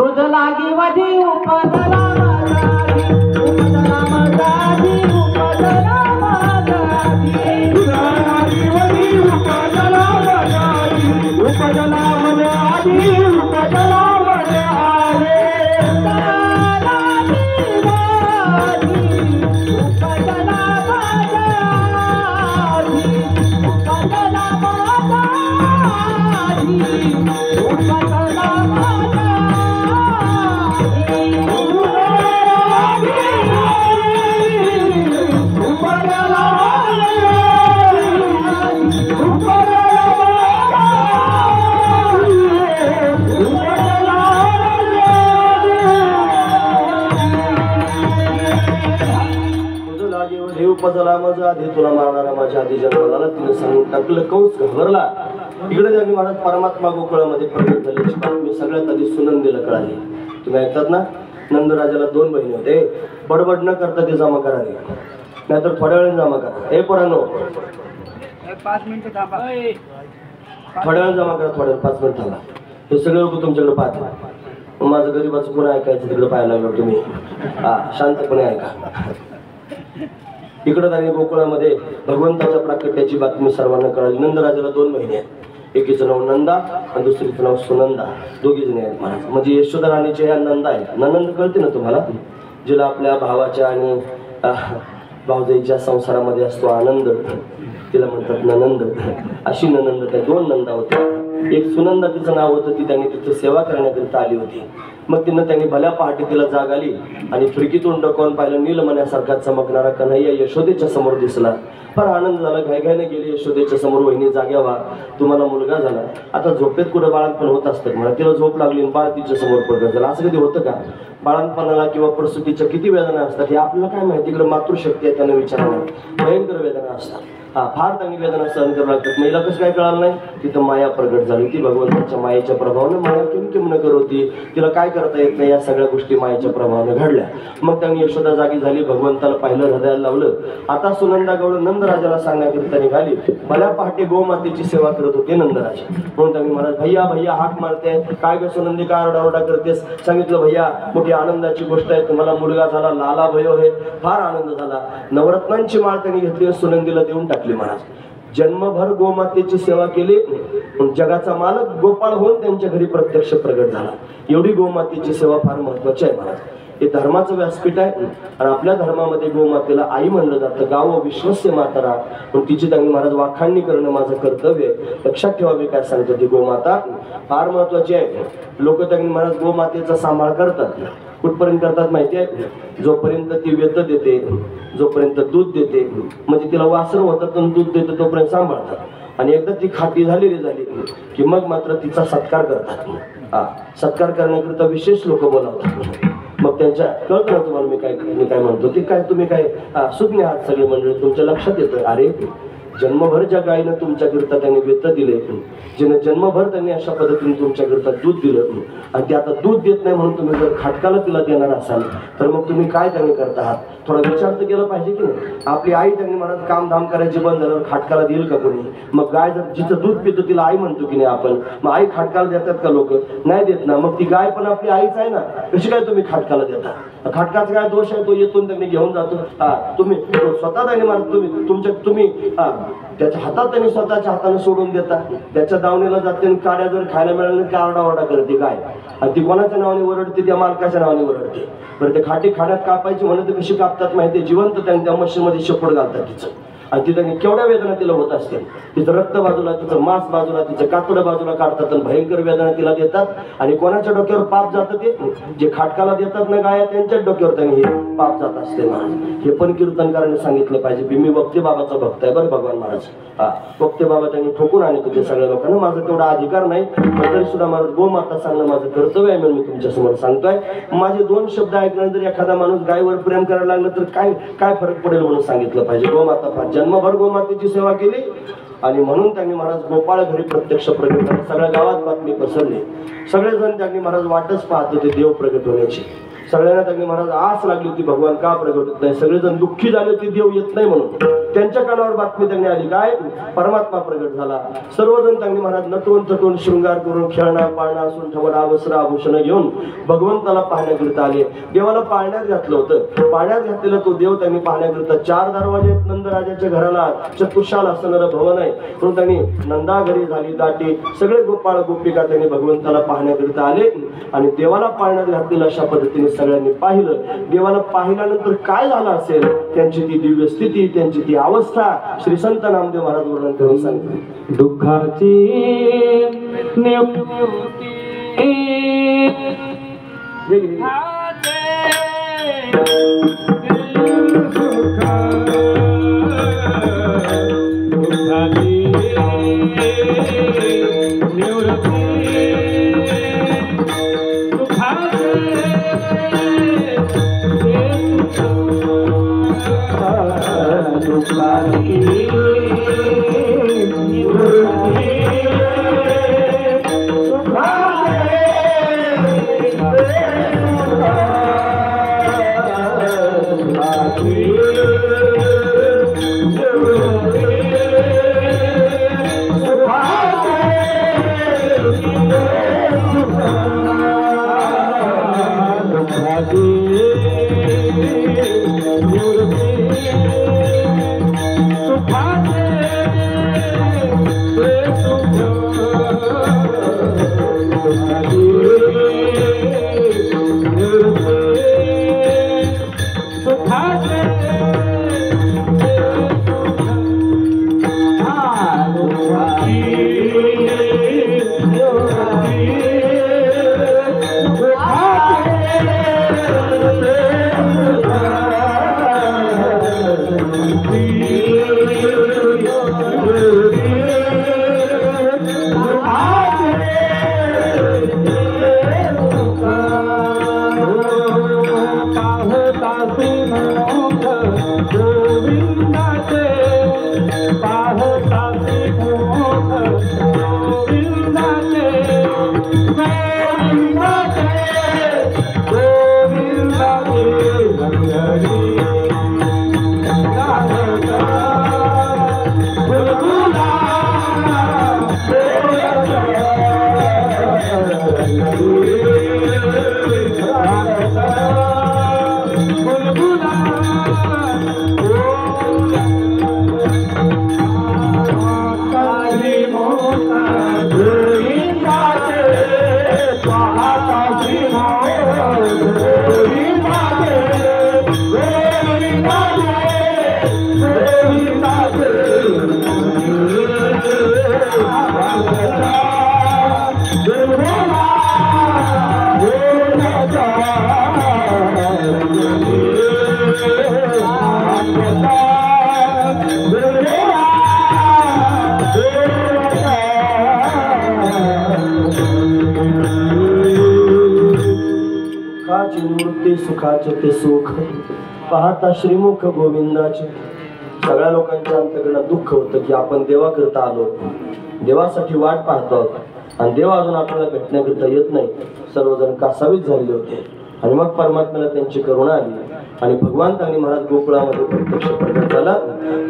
उपजला माझा आधी, तुला मारणारा माझ्या आधी जन्माला, तिने सांगून टाकलं. कंस घाबरला. इकडे त्यांनी महाराज परमात्मा गोकुळामध्ये प्रगट झाल्याची बातमी सगळ्यात आधी सुनंदीला कळाली. तुम्ही ऐकतात ना, नंदराजाला 2 बहिणी होते. बडबड न करता ते जमा करा, नाहीतर थोड्या वेळाने जमा करा. हे पोरांनो 5 मिनिटं थांबा, थोड्या वेळ जमा करा, थोड्या 5 मिनिट थांबा. हे सगळे लोक तुमच्याकडे पाहतात. माझं गरीबाचं पुन्हा ऐकायचं तिकडे पाहायला लागलो तुम्ही. शांतपणे ऐका. इकडं त्यांनी गोकुळामध्ये भगवंताच्या प्राकट्याची बातमी सर्वांना कळाली. नंदराजाला 2 बहिणी आहेत. एकीचं नाव नंदा आणि दुसरीचं नाव सुनंदा. 2 जणी आहेत महाराज. म्हणजे यशोदा राणीच्या ह्या नंदा आहेत. ननंद कळते ना तुम्हाला, जिला आपल्या भावाच्या आणि भावजाईच्या संसारामध्ये असतो आनंद, तिला म्हणतात ननंद. अशी ननंद त्या 2 नंदा होत्या. एक सुनंदा तिचं नाव होतं. ती त्यांनी तिथं सेवा करण्याकरिता आली होती. मग त्यांनी भल्या पहाटे तिला जाग आली आणि खिडकीतून डोकावून पाहिलं. नीलमण्यासारखा चमकणारा कन्हैया यशोदेच्या समोर दिसला. फार आनंद झाला. घाईघाईने गेली यशोदेच्या समोर. वहिनी जाग्या व्हा, तुम्हाला मुलगा झाला. आता झोपेत कुठं बाळांपण होत असतं मला. तिला झोप लागली आणि बाळ तिच्या समोर प्रगट झालं. असं कधी होतं का? बाळांपणाला किंवा प्रसूतीच्या किती वेदना असतात हे आपल्याला काय माहिती. इकडे मातृशक्ती आहे, त्यांना विचारणार. भयंकर वेदना असतात. फार चांगली वेदना सहन करावं लागतात. महिला कसं काय कळालं नाही, तिथं माया प्रगट झाली. ती भगवंताच्या मायेच्या प्रभावानं माया किमकिम न होती, तिला काय करता येत नाही, या सगळ्या गोष्टी मायेच्या प्रभावानं घडल्या. मग त्यांनी यशोदा जागी झाली, भगवंताला पाहिलं, हृदयाला लावलं. आता सुनंदा गौड नंदराजाला सांगण्याकरिता निघाली. भल्या पहाटे गोमातेची सेवा करत होते नंदराज. म्हणून त्यांनी महाराज भैया भैया हाक मारते, काय ग सुनंदी काय ओरडा करतेस? सांगितलं भैया मोठी आनंदाची गोष्ट आहे, तुम्हाला मुलगा झाला, लाला भयो हे. फार आनंद झाला. नवरत्नांची माळ त्यांनी घेतली, सुनंदीला देऊन टाकली. महाराज जन्मभर गोमातेची सेवा केली, जगाचा मालक गोपाळ होऊन त्यांच्या घरी प्रत्यक्ष प्रगट झाला. एवढी गोमातेची सेवा फार महत्वाची आहे महाराज. हे धर्माचं व्यासपीठ आहे आणि आपल्या धर्मामध्ये गोमातेला आई म्हणलं जातं. गाव विश्वस्य मातारा, पण तिची त्यांनी महाराज वाखाणणी करणं माझं कर्तव्य आहे. लक्षात ठेवा मी काय सांगतो, ती गोमाता फार महत्वाची आहे. लोक त्यांनी महाराज गोमातेचा सांभाळ करतात. कुठपर्यंत करतात माहिती आहे? जोपर्यंत ती वेत देते, जोपर्यंत दूध देते, म्हणजे तिला वासर होतात आणि दूध देते तोपर्यंत सांभाळतात. आणि एकदा ती खाती झाली की मग मात्र तिचा सत्कार करतात. सत्कार करण्याकरिता विशेष लोक बोलावतात. मग त्यांच्या कळतं ना तुम्हाला मी काय म्हणतो ते काय, तुम्ही काय सुज्ञ आहात सगळे मंडळी, तुमच्या लक्षात येतं. अरे जन्मभर ज्या गायीनं तुमच्याकरिता त्यांनी वेत दिले, जिने जन्मभर त्यांनी अशा पद्धतीने तुमच्याकरिता दूध दिलं, आणि ते आता दूध देत नाही म्हणून तुम्ही जर खाटकाला तिला देणार असाल तर मग तुम्ही काय त्यांनी करत आहात? थोडा विचार तर केला पाहिजे की नाही. आपली आई त्यांनी म्हणत कामधाम करायची बंद झाल्यावर खाटकाला देईल का कोणी? मग गाय जर जिचं दूध पितो तिला आई म्हणतो की नाही आपण, मग आई खाटकाला देतात का लोक? नाही देत ना. मग ती गाय पण आपली आईच आहे ना, कशी काय तुम्ही खाटकाला देता? खाटकाचा काय दोष आहे? तो येतून त्यांनी घेऊन जातो. तुम्ही स्वतः त्यांनी म्हणत तुम्ही त्याच्या हातात त्यांनी स्वतःच्या हाताने सोडून देता. त्याच्या दावणीला जाते आणि काड्या जर खायला मिळालं की आरडाओरडा करते गाय, आणि ती कोणाच्या नावाने ओरडते? त्या मालकाच्या नावाने ओरडते. बरं ते खाटी खाड्यात कापायची म्हणत कशी कापतात माहिती? जिवंत त्यांनी त्या मशीनमध्ये शेपूट घालतात तिचं, आणि ती त्यांनी केवढ्या वेदना तिला होत असते. तिचं रक्त बाजूला, तिचं मांस बाजूला, तिचं कातडं बाजूला काढतात आणि भयंकर वेदना तिला देतात. आणि कोणाच्या डोक्यावर पाप जातं? ते जे खाटकाला देतात ना गाया, त्यांच्याच डोक्यावर त्यांनी हे पाप जात असते. महाराज हे पण कीर्तनकारांनी सांगितलं पाहिजे. मी वक्ते बाबाचा भक्त आहे बरं भगवान महाराज. वक्ते बाबा त्यांनी ठोकून आणत होते सगळ्या लोकांना. माझा तेवढा अधिकार नाही, तरी सुद्धा महाराज गोमाता सांगणं माझं कर्तव्य आहे म्हणून मी तुमच्या समोर सांगतोय. माझे दोन शब्द ऐकल्यानंतर एखादा माणूस गायीवर प्रेम करायला लागला तर काय फरक पडेल म्हणून सांगितलं पाहिजे. गोमाता जन्मभर गोमातेची सेवा केली, आणि म्हणून त्यांनी महाराज गोपाळ घरी प्रत्यक्ष प्रगट झाले. सगळ्या गावात बातमी पसरली. सगळेजण त्यांनी महाराज वाटच पाहत होते देव प्रगट होण्याची. सगळ्यांना त्यांनी महाराज आस लागली होती भगवान का प्रगट होत नाही. सगळेजण दुःखी झाले होते देव येत नाही म्हणून. त्यांच्या कानावर बातमी त्यांनी आली काय? परमात्मा प्रगट झाला. सर्वजण त्यांनी महाराज नटून थटून शृंगार करून खेळणा पाळणा असून ठवडा वस्त्र आभूषण घेऊन भगवंताला पाहण्याकरिता आले. देवाला पाळण्यात घातलं होतं. पाळण्यात घातलेला तो देव त्यांनी पाहण्याकरिता 4 दरवाजे आहेत नंदराजाच्या घराला. चतुशाल असणारं भवन आहे. म्हणून त्यांनी नंदा घरी झाली दाटी. सगळे गोपाळ गोपिका त्यांनी भगवंताला पाहण्याकरिता आले, आणि देवाला पाळण्यात घातलेलं अशा पद्धतीने सगळ्यांनी पाहिलं. देवाला पाहिल्यानंतर काय झालं असेल, त्यांची ती दिव्य स्थिती, त्यांची ती अवस्था श्री संत नामदेव महाराज वर्णन करून सांगते. दुःखाची निवृत्ती सुखाचे ते सुख पाहता श्रीमुख गोविंदाचे. सगळ्या लोकांच्या अंतकरणात दुःख होतं की आपण देवाकरता आलो, देवासाठी वाट पाहतो आणि देव अजून आपल्याला भेटण्याकरता येत नाही. सर्वजण कासावीस झालेले होते आणि मग परमात्म्याला त्यांची करुणा आली आणि भगवान त्यांनी महाराज गोकुळामध्ये प्रत्यक्ष प्रकट झाला.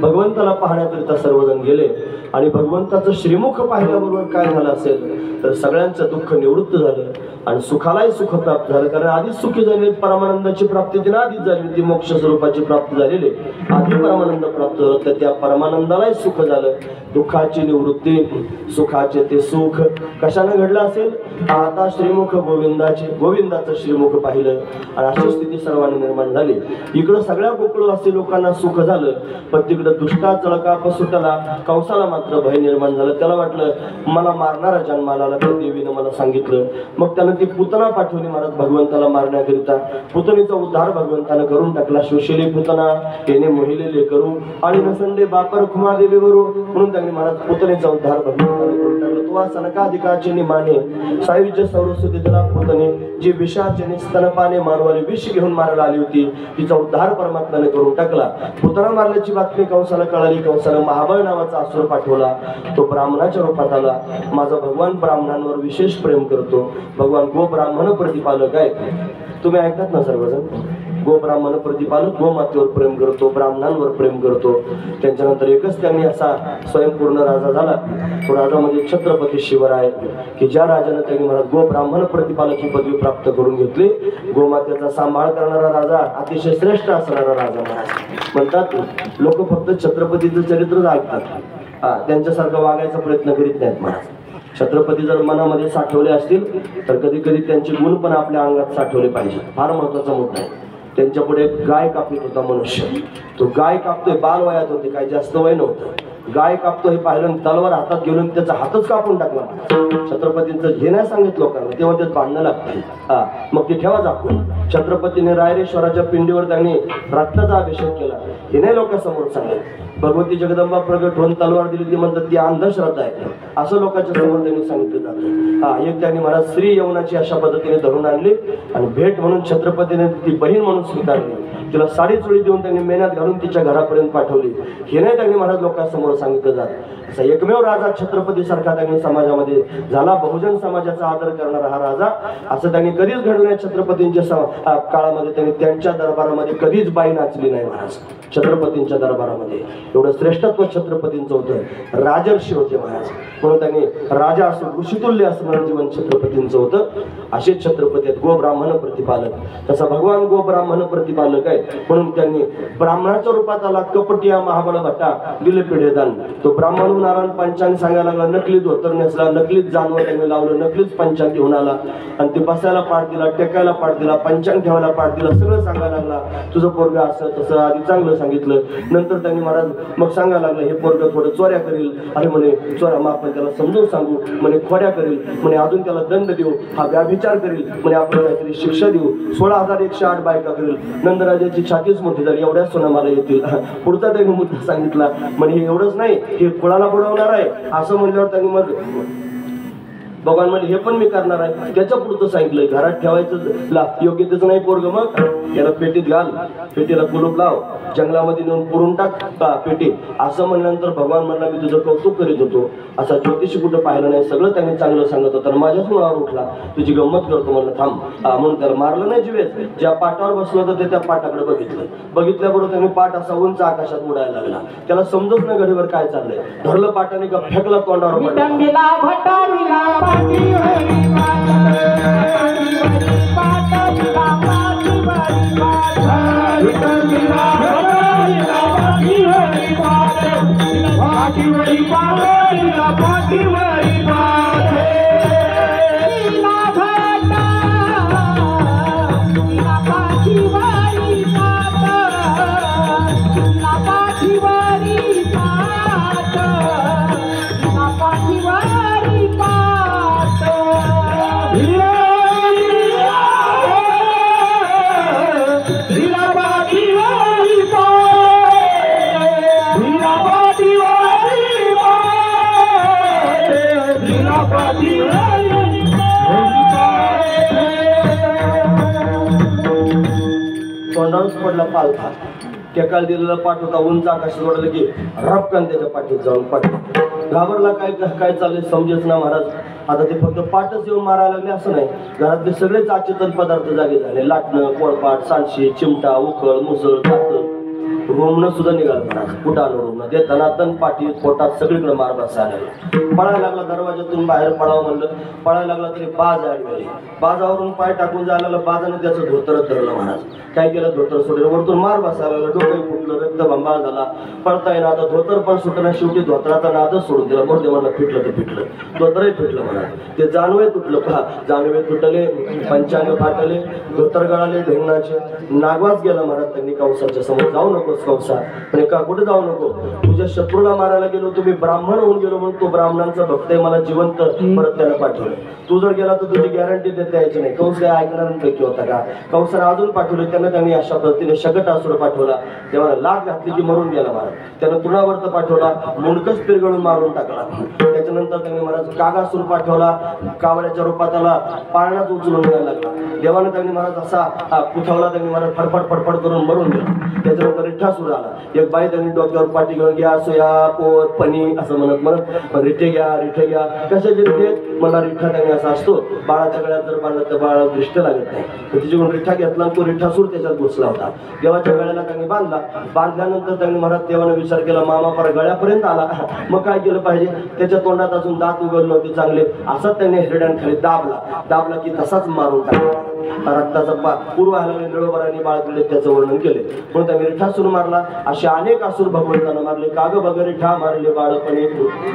भगवंताला पाहण्याकरिता सर्वजण गेले आणि भगवंताचं श्रीमुख पाहिल्याबरोबर काय झालं असेल तर सगळ्यांचं दुःख निवृत्त झालं आणि सुखालाही सुख प्राप्त झालं. कारण आधीच सुखी झालेली परमानंदाची प्राप्ती तिने आधीच झाली, ती मोक्ष स्वरूपाची प्राप्ती झालेली, आधी परमानंद प्राप्त झालं तर त्या परमानंदालाही सुख झालं. दुःखाची निवृत्ती, सुखाचे ते सुख कशाने घडलं असेल? आता श्रीमुख गोविंदाचे, गोविंदाचं श्रीमुख पाहिलं आणि अशी स्थिती सर्वांनी निर्माण झाली. इकडं सगळ्या गोकुळवासी लोकांना सुख झालं, पण तिकडं दुष्टा चळका पसुटला, कंसाला मात्र भय निर्माण झालं. त्याला वाटलं मला मारणारा जन्माला आला, त्या देवीनं मला सांगितलं. मग त्यानं ती पुतना पाठवली महाराज भगवंताला मारण्याकरिता. पुतनीचा उद्धार भगवंतानं करून टाकला. शोषिली पुतना येणे मोहिलेले करू आणि नसंडे बापर खुमा देवी वरू, म्हणून त्यांनी महाराज पुतनेचा उद्धार भगवंताने करून टाकला. तो सनकाधिकाचे निमाने सायुज्य सौरस्वती तिला पुतने जी विषाचे स्तनपाने मानवाने विष घेऊन मारायला आली होती, तिचा उद्धार परमात्म्याने करून टाकला. पुतना मारल्याची बातमी कंसाला कळाली. कंसाला महाबळ नावाचा असुर पाठवला. तो ब्राह्मणाच्या रूपात आला. माझा भगवान ब्राह्मणांवर विशेष प्रेम करतो. भगवान गो ब्राह्मण प्रतिपालक आहे. तुम्ही ऐकतात ना सर्वजण? गो ब्राह्मण प्रतिपालक, गोमातेवर प्रेम करतो, ब्राह्मणांवर प्रेम करतो. त्यांच्यानंतर एकच त्यांनी असा स्वयंपूर्ण राजा झाला. तो राजा म्हणजे छत्रपती शिवराय, की ज्या राजाने त्यांनी महाराज गो ब्राह्मण प्रतिपालक ही पदवी प्राप्त करून घेतली. गोमातेचा सांभाळ करणारा राजा, अतिशय श्रेष्ठ असणारा राजा महाराज. म्हणतात लोक फक्त छत्रपतीचं चरित्रच ऐकतात, त्यांच्यासारखं वागायचा प्रयत्न करीत नाहीत महाराज. छत्रपती जर मनामध्ये साठवले असतील तर कधी कधी त्यांचे गुण पण आपल्या अंगात साठवले पाहिजे. फार महत्वाचा मुद्दा आहे. त्यांच्या पुढे गाय कापीत होता मनुष्य. तो गाय कापतोय, बाल वयात होते, काही जास्त वय नव्हतं. गाय कापतो हे पाहिलं, तलवार हातात घेऊन त्याचा हातच कापून टाकला. छत्रपतींचं हे नाही सांगितलं लोकांना, तेव्हा ते भांडणं लागते. मग ते ठेवा दाखवून. छत्रपतीने रायरेश्वराच्या पिंडीवर त्यांनी रक्ताचा अभिषेक केला. हे नाही लोकांसमोर सांगितलं. भगवती जगदंबा प्रगट होऊन तलवार दिली, ती म्हणतात ती अंधश्रद्धा आहे, असं लोकांच्या समोर त्यांनी सांगितलं जातं. एक त्यांनी महाराज स्त्री यवनाची अशा पद्धतीने धरून आणली आणि भेट म्हणून छत्रपतीने ती बहीण म्हणून स्वीकारली. तिला साडी चोळी देऊन त्यांनी मेहनत घालून तिच्या घरापर्यंत पाठवली. हे नाही त्यांनी महाराज लोकांसमोर सांगितलं जात. असा एकमेव राजा छत्रपती सारखा त्यांनी समाजामध्ये झाला. बहुजन समाजाचा आदर करणारा हा राजा. असं त्यांनी कधीच घडलं नाही. छत्रपतींच्या काळामध्ये त्यांनी त्यांच्या दरबारामध्ये कधीच बाई नाचली नाही महाराज. छत्रपतींच्या दरबारामध्ये एवढं श्रेष्ठत्व छत्रपतींचं होतं. राजर्षी होते महाराज, म्हणून त्यांनी राजा असं ऋषितुल्य असणारं जीवन छत्रपतींचं होतं. असेच छत्रपती आहेत गो ब्राह्मण प्रतिपालक. तसा भगवान गो ब्राह्मण प्रतिपालक आहे, म्हणून त्यांनी ब्राह्मणाच्या रूपात आला. कपटिया महाबळ भट्टा दिले पिढेदान. तो ब्राह्मण नारायण पंचांग सांगायला लागला. नकली धोतर नेसला, नकलीच जानवर त्यांनी लावलं, नकलीच पंचांग घेऊन आला आणि ते बसायला पाठ दिला, टेकायला पाठ दिला, पंचांग ठेवायला पाठ दिला, सगळं सांगायला लागला. तुझं पोरग असं तसं आधी चांगलं सांगितलं. नंतर त्यांनी महाराज मग सांगायला लागलं, हे पोरग थोडं चोऱ्या करेल. अरे म्हणे चोऱ्या, मग आपण त्याला समजून सांगू. म्हणे खोड्या करेल, म्हणे अजून त्याला दंड देऊ. हा व्याभिचार करेल, म्हणे आपण काहीतरी शिक्षा देऊ. 16,108 बायका करेल. नंदराजाची छातीच मोठी झाली, एवढ्याच सोनं मला येतील. पुढचा त्यांनी मुद्दा सांगितला. म्हणे हे एवढंच नाही, हे कुळाला बुडवणार आहे. असं म्हणल्यावर त्यांनी मग भगवान म्हणजे हे पण मी करणार आहे. त्याच्या पुढचं सांगितलंय, घरात ठेवायचं योग्यतेच नाही पोरग, मग याला पेटीत घाल, पेटीला कुलूप लाव, जंगलामध्ये नेऊन पुरून टाक पेटी. असं म्हणल्यानंतर भगवान म्हणला मी तुझं कौतुक करीत होतो. असा ज्योतिषी कुठं पाहिलं नाही, सगळं त्यांनी चांगलं सांगत होतं. माझ्याच मुळावर उठला, तुझी गंमत करतो म्हणलं, थांब. म्हणून त्याला मारलं नाही जीवेत. ज्या पाटावर बसलं होतं ते त्या पाटाकडे बघितलं. बघितल्याबरोबर त्यांनी पाट असा उंच आकाशात उडायला लागला. त्याला समजत नाही घडीवर काय चाललंय. धरलं पाटाने का फेकला तोंडावर. Bye. पडला पालथा टेकाल दिलेला पाठ होता उंच आकाशात वाढलं की रपकन त्याच्या पाठीत जाऊन पडला घाबरला काय चाललंय समजेच ना महाराज आता ते फक्त पाठच येऊन मारायला लागले असं नाही घरातले सगळेच अचेतन पदार्थ जागे झाले लाटणं पोळपाट सांडशी चिमटा उखळ मुसळ कातं रोमनं सुद्धा निघालं महाराज कुटानं रोमनं देताना तन पाठी पोटात सगळीकडे मार बसायला लागला पळायला लागला दरवाजातून बाहेर पळावं म्हणलं पळायला लागला तरी बाज आडवी बाजावरून पाय टाकून जायला लागला बाजाने त्याचं धोतरच धरलं महाराज काय केलं धोतर सोडलं वरतून मार बसायला लागला डोकं फुटलं रक्त बंबाळ झाला पळता येईना आता धोतर पण सुटलं शेवटी धोतराचा नादच सोडून दिला मोठे म्हणलं फिटलं ते फिटलं धोतरही फिटलं महाराज ते जानवे तुटलं पहा जानवे तुटले पंचांग फाटले धोतर गळाले ढेंगणाचे नागवाच गेला महाराज त्यांनी कंसाच्या समोर जाऊ नकोस कंसा पण का कुठे जाऊ नको तुझ्या शत्रूला मारायला गेलो तुम्ही ब्राह्मण होऊन गेलो म्हणून तो ब्राह्मणांचा भक्त आहे मला जिवंत परत त्याला पाठवलं तू जर गेला तर तुझी गॅरंटी देता यायची नाही कंस काय ऐकणाऱ्यांपैकी होता का कंसाने अजून पाठवले त्यांनी अशा पद्धतीने शकटासुर पाठवला तेव्हा लाग घातली की मरून गेला महाराज त्यानं तृणावर्त पाठवला मुंडकच पिरगळून मारून टाकला त्याच्यानंतर त्यांनी महाराज कागासूर पाठवला कावळ्याच्या रूपात आला पारणाच उचलून घ्यायला लागला देवाने त्यांनी महाराज असा कुठावला त्यांनी महाराज फडफड करून मरून गेला त्याच्यानंतर रिठासूर आला एक बाई त्यांनी डोक्यावर पाठी घेऊन घ्या सोया पोत पनी असं म्हणत रिठे घ्या कशाचे रिठे मला रिठा त्यांनी असा असतो बाळाच्या गळ्यात जर बांधला तर बाळाला दृष्ट लागत नाही तर तिच्याकडून रिठा घेतला तो रिठासूर त्याच्यात घुसला होता देवाच्या गळ्याला त्यांनी बांधल्यानंतर त्यांनी महाराज देवाने विचार केला मामा पर गळ्यापर्यंत आला मग काय केलं पाहिजे त्याच्या तोंडात अजून दात उघडले नव्हते चांगले असाच त्यांनी हिरड्यांखाली दाबला की तसाच मारून टाकला रक्ताचा पूर्व आल्याने निळोबराने बाळकडे त्याचं वर्णन केले म्हणून त्यांनी रिठासूर मारला असे अनेक असुर भगवंतांना मारले काग बगर रिठा मारले बाळपणे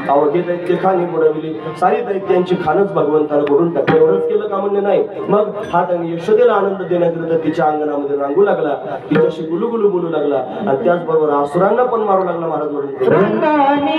अवघे दैत्य खाणी बुडविली सारी दैत्यांची खानच भगवंताला बुडून टाकली एवढंच केलं का म्हणजे नाही मग हा त्यांनी यशोदेला आनंद देण्याकरिता तिच्या अंगणामध्ये रांगू लागला तिच्याशी गुलुगुलू बोलू लागला आणि त्याचबरोबर असुरांना पण मारू लागला महाराज म्हणून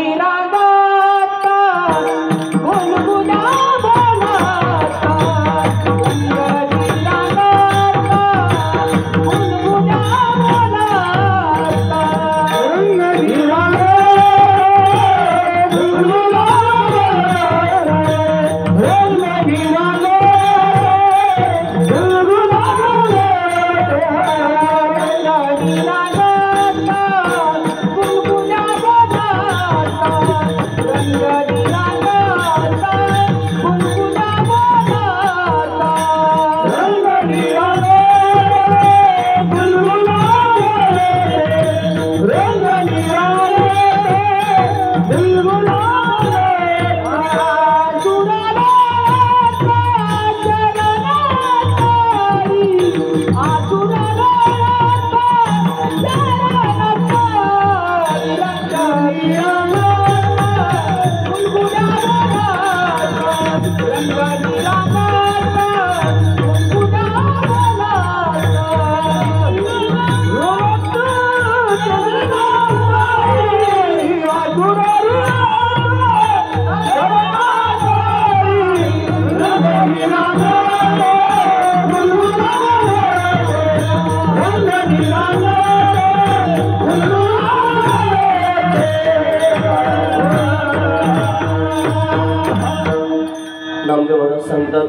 सांगतात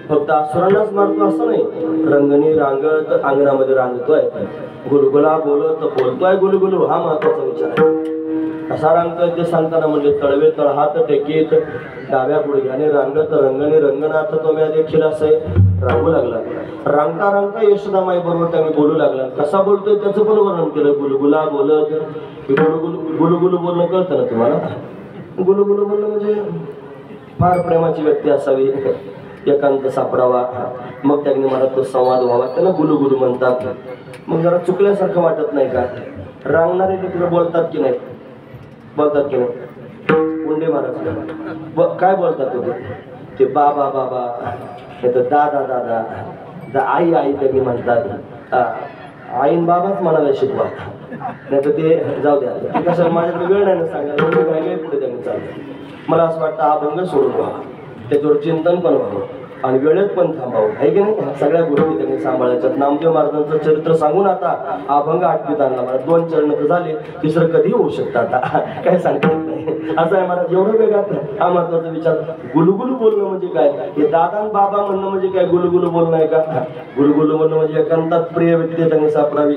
फक्त असुरांनाच मारतो असं नाही रंगणी रांगत अंगणामध्ये रांगतोय गुलगुला बोलतोय गुलगुलू हा महत्वाचा विचार आहे कसा रांगतोय ते सांगताना म्हणजे तळवे तळहात टेकीत डाव्या गुडघ्याने रांगत रंगणी रंगनाथ तो म्या देखील असं रांगू लागला रांगता यशोदामाई बरोबर त्यांनी बोलू लागला कसा बोलतोय त्याचं पण वर्णन केलं गुलगुला बोलत गुलगुलू बोलणं कळतं ना तुम्हाला गुलगुलू बोलणं म्हणजे फार प्रेमाची व्यक्ती असावी एकांत सापडावा मग त्यांनी मला तो संवाद व्हावा त्याला गुलुगुलू म्हणतात मग जरा चुकल्यासारखं वाटत नाही का रांगणारे तिकडे बोलतात की नाही उंडे महाराज काय बोलतात ते बाबा नाही तर दादा आई त्यांनी म्हणतात आईन बाबाच म्हणाला शिकवा नाही तर ते जाऊ द्या ते कसं माझ्याकडे वेळ नाही ना सांगायला पुढे त्यांनी चाललं मला असं वाटतं अभंग सोडून व्हावा त्याच्यावर चिंतन पण व्हावं आणि वेळेत पण थांबावं आहे की नाही. सगळ्या गोष्टी त्यांनी सांभाळायच्या. नामदेव महाराजांचं चरित्र सांगून आता अभंग आठवीत आणला मला. 2 चरण तर झाले, तिसरं कधी होऊ शकतं आता काय सांगता येत नाही. असं आहे महाराज. एवढं वेगात हा महत्वाचा विचार. गुलुगुलू बोलणं म्हणजे काय? हे दादा आणि बाबा म्हणणं म्हणजे काय? गुलुगुलू बोलणं आहे का? गुलुगुलू बोलणं म्हणजे एकांतात प्रिय व्यक्ती त्यांनी सापडावी,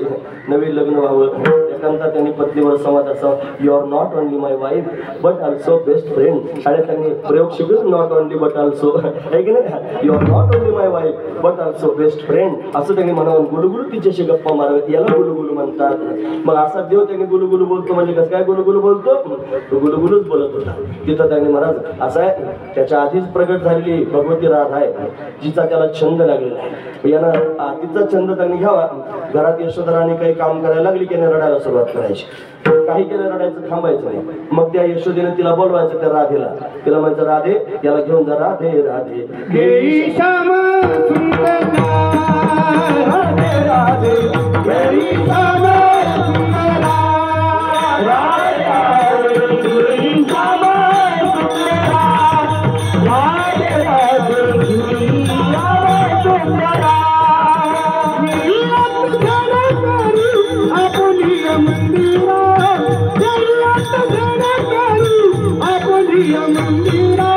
नवीन लग्न व्हावं, एकांतात त्यांनी पत्नीवर संवाद असावा. You are not only my wife but also best friend. शाळेत त्यांनी प्रयोग शिकवलं, नॉट ओनली बट ऑल्सो आहे की नाही. You are not only my wife but also best friend असं त्यांनी म्हणावं. गुलुगुलू तिच्याशी गप्पा मारावेत, याला गुलुगुलू म्हणतात. मग असा देव त्यांनी गुलुगुलू बोलतो म्हणजे कसं काय गुलुगुलू बोलतो? तो गुलुगुलूच बोलत होता तिथं. त्यांनी महाराज असं आहे, त्याच्या आधीच प्रगट झालेली भगवती राधा आहे, जिचा त्याला छंद लागलेला आहे. यानं तिचा छंद त्यांनी घ्यावा. घरात यशोधराने काही काम करायला लागली की रडायला सुरुवात करायची. काही केलं रडायचं थांबायचं नाही. मग त्या यशोदेने तिला बोलवायचं त्या राधेला. तिला म्हणायचं राधे याला घेऊन जा. राधे राधे हे श्याम सुंदर राधे राधे हे श्याम सुंदर राधे राधे हे श्याम सुंदर राधे राधे हे श्याम सुंदर. आपली मंदिरा आपली मंदिरा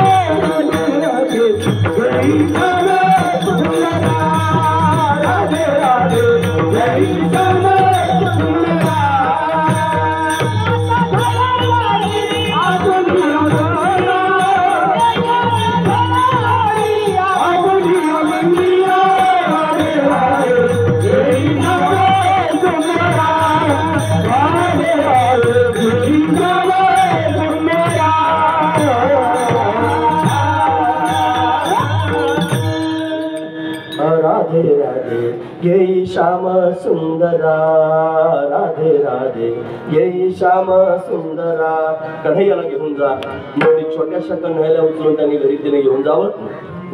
राधे राधे जय श्याम सुंदरा. राधे राधे ये श्याम सुंदरा. राधे राधे ये श्याम सुंदरा. कन्हैयाला घेऊन जा. मग ती छोट्याशा कन्हैयाला उचलून त्यांनी घरी तिने घेऊन जावं.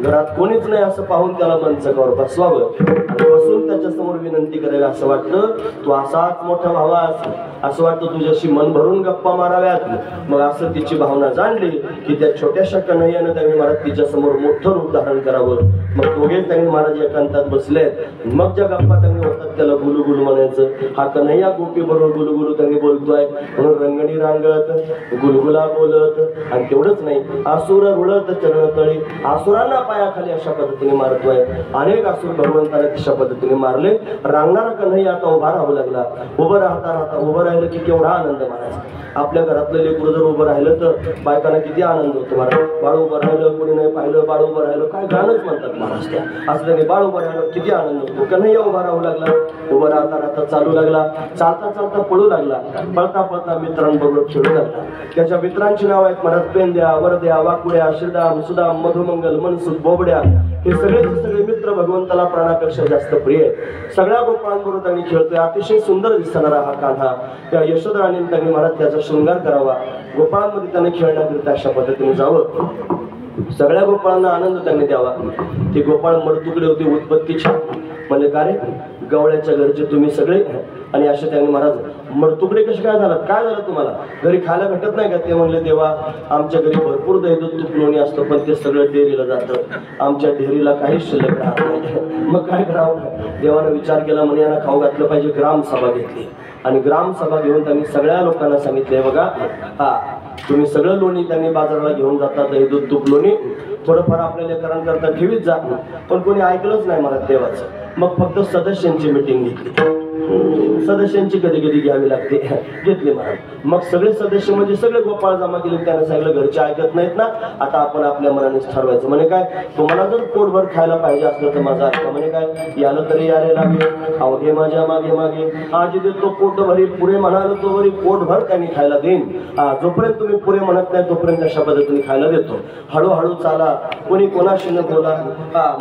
घरात कोणीच नाही असं पाहून त्याला मंचकावर बसवावं आणि बसून त्याच्या समोर विनंती करावी. असं वाटतं तू असाच मोठा भावा, असं वाटतं तुझ्याशी मन भरून गप्पा माराव्यात. मग असं तिची भावना जाणली की त्या छोट्याशा कन्हैयानं त्यांनी महाराज तिच्या समोर मोठं रूप धारण करावं. मग दोघेच त्यांनी महाराज एकांतात बसलेत. मग ज्या गप्पा त्यांनी होतात त्याला गुलुगुलू म्हणायचं. हा कन्हैया गोपी बरोबर गुलुगुलू त्यांनी बोलतोय म्हणून रंगणी रांगत गुलगुला बोलत. आणि तेवढंच नाही, असुर रुळत चरणतळी. असुरांना पायाखाली अशा पद्धतीने मारतोय. अनेक असुर भगवंताने तशा पद्धतीने मारले. रांगणारा कन्हैया आता उभा राहू लागला. उभं राहता राहता उभं राहिलं की केवढा आनंद मानायचा. आपल्या घरातलं लेकरू जर उभं राहिलं तर बायकांना किती आनंद होतो महाराज. बाळ उभं राहिलं, कोणी नाही पाहिलं, बाळ उभं राहिलं, काय गाणंच म्हणतात महाराज त्या. असं त्याने बाळ उभं राहिलं किती आनंद होतो. कन्हैया उभा राहू लागला. उभं राहता राहता चालू लागला. चालता चालता पळू लागला. पळता पळता मित्रांबरोबर खेळू लागला. त्याच्या मित्रांची नाव आहेत महाराज पेंद्या, वरद्या, वाकुड्या, श्रीदाम, सुदाम, मधुमंगल, मनसुख, बोबड्या. हे सगळे मित्र भगवंताला प्राणापेक्षा जास्त प्रिय आहेत. सगळ्या गोपाळांबरोबर त्यांनी खेळतोय. अतिशय सुंदर दिसणारा हा कान्हा. त्या यशोधराने त्यांनी महाराज त्याचा शृंगार करावा. गोपाळांमध्ये त्याने खेळण्याकरिता अशा पद्धतीने जावं. सगळ्या गोपाळांना आनंद त्यांनी द्यावा. ते गोपाळ मडतुकडे होते उत्पत्तीच्या. म्हणजे का रे गवळ्याच्या घरचे तुम्ही सगळे. आणि असे त्यांनी महाराज मडतुकडे कसे काय झालं? काय झालं तुम्हाला? घरी खायला भेटत नाही का? ते म्हणले देवा आमच्या घरी भरपूर दही दूध तूप लोणी असतं पण ते सगळं डेअरीला जातं. आमच्या डेअरीला काहीच शिल्लक राहत नाही. मग काय करावं? देवानं विचार केला म्हणे यांना खाऊ घातलं पाहिजे. ग्रामसभा घेतली आणि ग्रामसभा घेऊन त्यांनी सगळ्या लोकांना सांगितले बघा हा तुम्ही सगळं लोणी त्यांनी बाजाराला घेऊन जाता. दही दूध तूप लोणी थोडंफार आपल्या लेकरांकरता ठेवीत जा. पण कोणी ऐकलंच नाही मला देवाचं. मग फक्त सदस्यांची मिटिंग घेतली. सदस्यांची कधी कधी घ्यावी लागते. घेतली महाराज. मग सगळे सदस्य म्हणजे सगळे गोपाळ जमा केले. त्यांना सांगितलं घरचे ऐकत नाहीत ना, आता आपण आपल्या मनानेच ठरवायचं. म्हणे काय तुम्हाला जर पोटभर खायला पाहिजे असलं तर माझा ऐका. म्हणे काय याला तरी यायला लागेल. अवघे माझ्या मागे मागे आज देतो पोट भरी पुरे म्हणाल तो वरी पोटभर त्यांनी खायला देईन. जोपर्यंत तुम्ही पुरे म्हणत नाही तोपर्यंत अशा पद्धतीने खायला देतो. हळूहळू चाला, कोणी कोणाशी न बोला.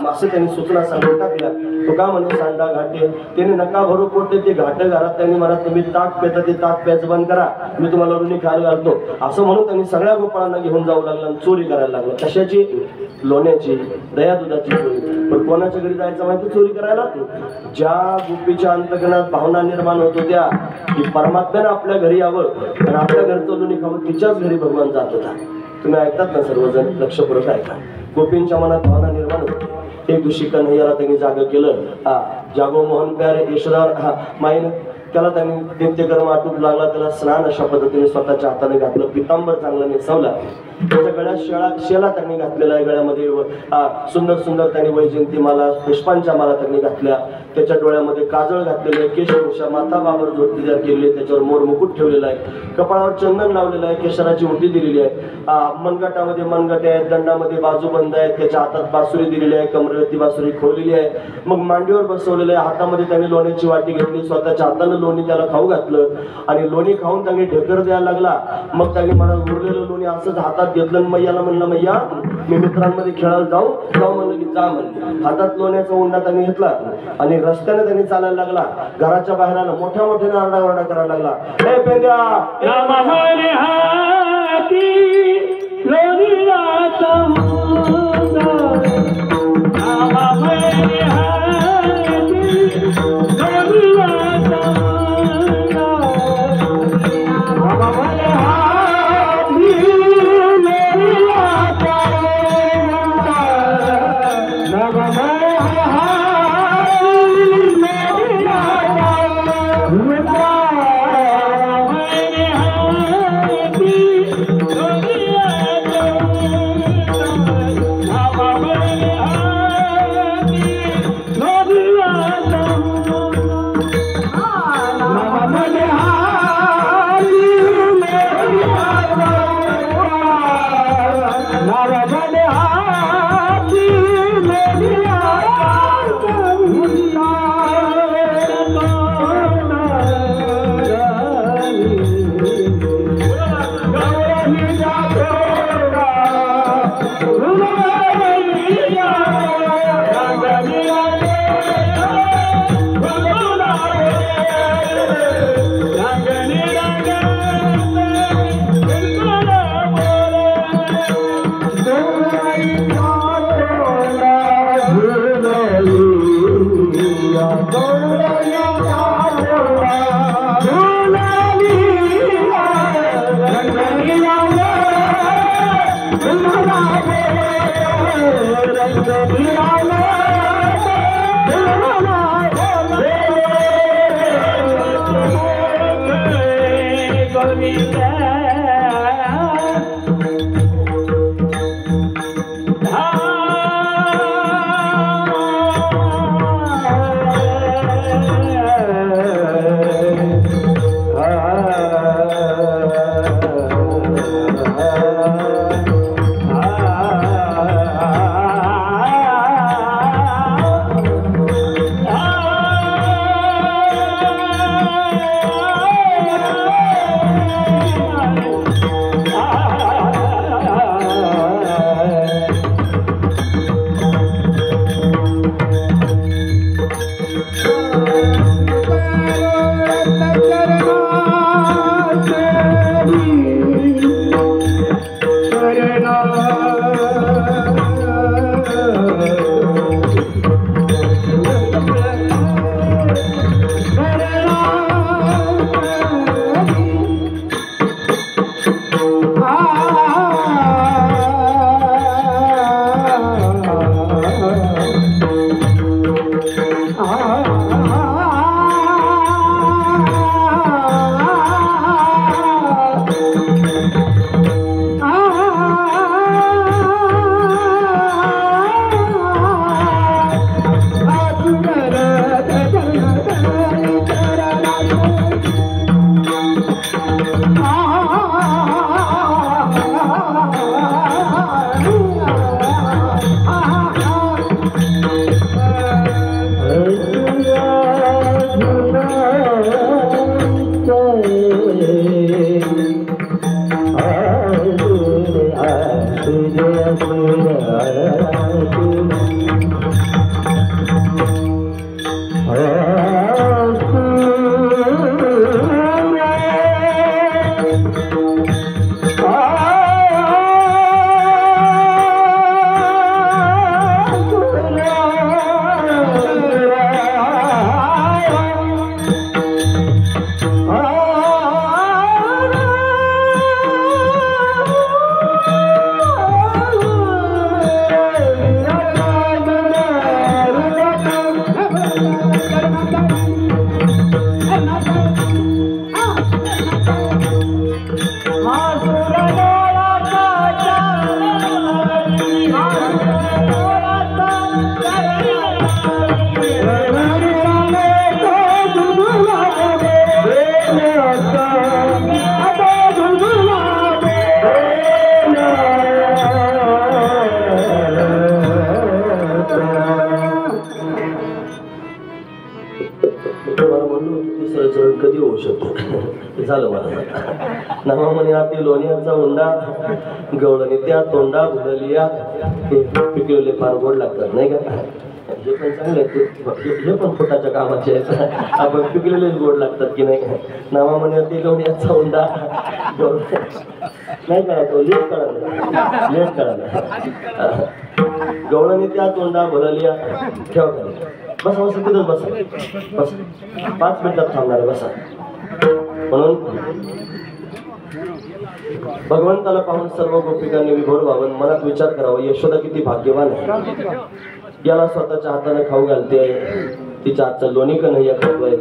मासे त्यांनी सूचना सांगून टाकल्या. तो का म्हणे सांडा घाटे त्याने नका भरू पोटे ते घाट घरात. त्यांनी मला तुम्ही ताक पेता ते ताक प्यायचं बंद करा, मी तुम्हाला लोणी खायला घालतो असं म्हणून त्यांनी सगळ्या गोपाळांना घेऊन जाऊ लागला आणि चोरी करायला लागला. कशाची? लोण्याची, दया दुधाची चोरी. पण कोणाच्या घरी जायचं माहिती चोरी करायला? ज्या गोपीच्या अंतकरणात भावना निर्माण होत होत्या की परमात्म्यानं आपल्या घरी यावं आणि आपल्या घरचं लोणी खावं, तिच्याच घरी भगवान जात होता. तुम्ही ऐकतात ना सर्वजण? लक्षपूर्वक ऐका. गोपींच्या मनात भावना निर्माण होते. एक दिवशी कन्हैयाला त्यांनी जाग केलं. जागो मोहन प्यारे यशोदा माईन त्याला त्यांनी नित्यकर्म आटूप लागला. त्याला स्नान अशा पद्धतीने स्वतःच्या हाताने घातलं. पितांबर चांगलं नेसवला. त्याच्या गळ्यात शेला त्यांनी घातलेला आहे. गळ्यामध्ये सुंदर सुंदर त्यांनी वैजयंती माला पुष्पांच्या माला त्यांनी घातल्या. त्याच्या डोळ्यामध्ये काजळ घातलेले आहे. केशभूषा माता बाबर जोडती तयार केलेली आहे. त्याच्यावर मोर मुकुट ठेवलेला आहे. कपाळावर चंदन लावलेलं आहे. केशराची ओटी दिलेली आहे. मनगटामध्ये मनगटे आहेत. दंडामध्ये बाजूबंद आहेत. त्याच्या हातात बासुरी दिलेली आहे. कमरेवरती बासुरी खोवलेली आहे. मग मांडीवर बसवलेलं आहे. हातामध्ये त्यांनी लोण्याची वाटी घेतली. स्वतःच्या हातानं लोणी त्याला खाऊ घातलं आणि लोणी खाऊन त्यांनी ढेकर द्यायला लागला. मग त्यांनी मला उरलेलं लोणी असंच हातात घेतलं. मैयाला म्हणलं मैया मी मित्रांमध्ये खेळायला जाऊ म्हणलं की जा म्हणले. हातात लोण्याचा उंडा त्यांनी घेतला आणि रस्त्याने त्यांनी चालायला लागला. घराच्या बाहेर आला. मोठ्या मोठ्याने आरडाओरडा करायला लागला. हे पेंद्या झालं मला. नामा म्हणे आती लोण्याचा उंडा गवळणी त्या तोंडा भुललिया. हे पिकलेले फार गोड लागतात नाही का? हे पण चांगले हे पण पोटाच्या कामाचे आहेत. आपण पिकलेलेच गोड लागतात की नाही? नामा म्हणे आती लोण्याचा उंडा नाही कळा तो लेट कळाला गवळणी त्या तोंडा भुललिया. ठेवा खाली बसा बसा तिथंच बसा बस 5 मिनिटात थांबणार बसा. म्हणून भगवंताला पाहून सर्व गोपिकांनी विभोर व्हावं. मनात विचार करावा यशोदा किती भाग्यवान आहे. याला स्वतःच्या हाताने खाऊ घालते, तिच्या हातचं लोणी कन्हैया खातोय.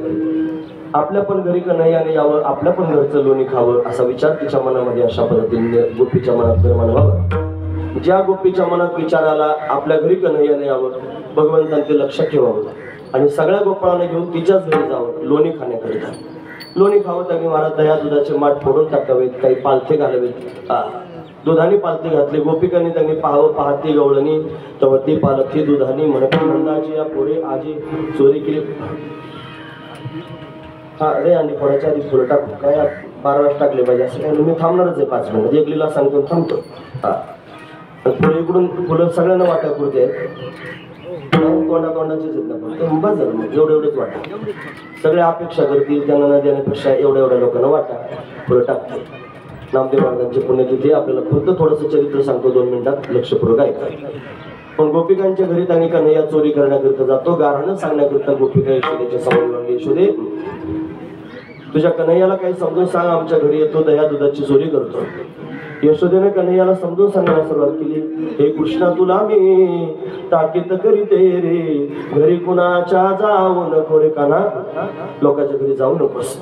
आपल्या पण घरी कन्हैयाने यावं, आपल्या पण घरचं लोणी खावं असा विचार तिच्या मनामध्ये अशा पद्धतीने गोपीच्या मनात निर्माण व्हावं. ज्या गोपीच्या मनात विचार आला आपल्या घरी कन्हैयाने यावं, भगवंताने ते लक्षात ठेवावं आणि सगळ्या गोपाळांना घेऊन तिच्याच घरी जावं लोणी खाण्याकरिता. लोणी खावं त्यांनी महाराज दह्या दुधाचे माठ फोडून टाकावेत, काही पालथे घालावेत. दुधाने पालथे घातले. गोपिकांनी त्यांनी पाहावं पाहती गवळणी तवती पालथी दुधानी म्हणती मंदाची या पोरे आजी चोरी केली. हा रे आणि थोड्याच्या आधी फुलं टाकू काय 12 वाजता टाकले पाहिजे असं काय. मी थांबणारच आहे 5 मिनिट. एक लीला सांगतो थांबतो. हा फुलं इकडून फुलं सगळ्यांना वाटा पुरते तोंडाचेच येत ना बस झालं मग एवढेच वाटा. सगळे अपेक्षा करतील त्यांना न देण्यापेक्षा एवढ्या लोकांना वाटा फुलं टाकते. नामदेव महाराजांची पुण्यतिथी. आपल्याला फक्त थोडंसं चरित्र सांगतो 2 मिनिटात लक्षपूर्वक ऐका. पण गोपिकांच्या घरी त्यांनी कन्हैया चोरी करण्याकरिता जातो. गारणं सांगण्याकरिता गोपिका यशोदेच्या समोर लागली. यशोदे तुझ्या कन्हैयाला काही समजून सांग, आमच्या घरी येतो दह्या दुधाची चोरी करतो. यशोदेने कन्हैयाला समजून सांगायला सुरुवात केली. हे कृष्णा तुला मी ताकीद करीते रे, घरी कुणाच्या जाऊ नको रे काना, लोकांच्या घरी जाऊ नकोस.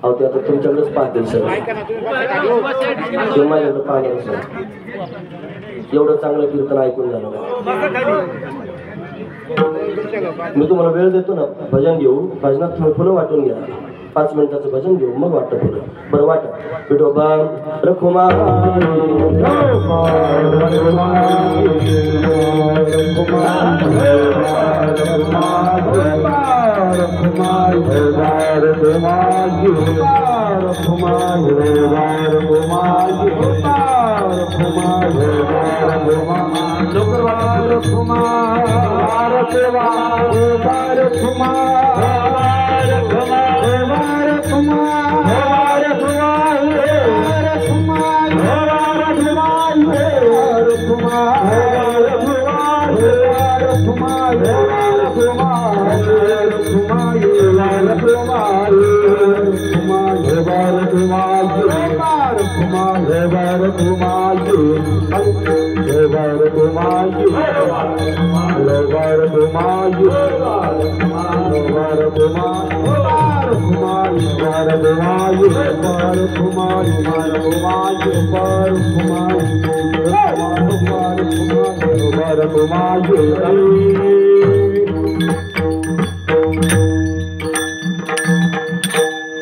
अहो ते आता तुमच्याकडेच पाहतील सगळं माझ्याकडे पाहणार सर. एवढं चांगलं कीर्तन ऐकून झालं. मी तुम्हाला वेळ देतो ना, भजन घेऊ. भजनात तुम्ही फुलं वाटून घ्या. 5 मिनिटाचं भजन घेऊ मग वाटतं फुलं. बरं वाटा विठोबा रखुमार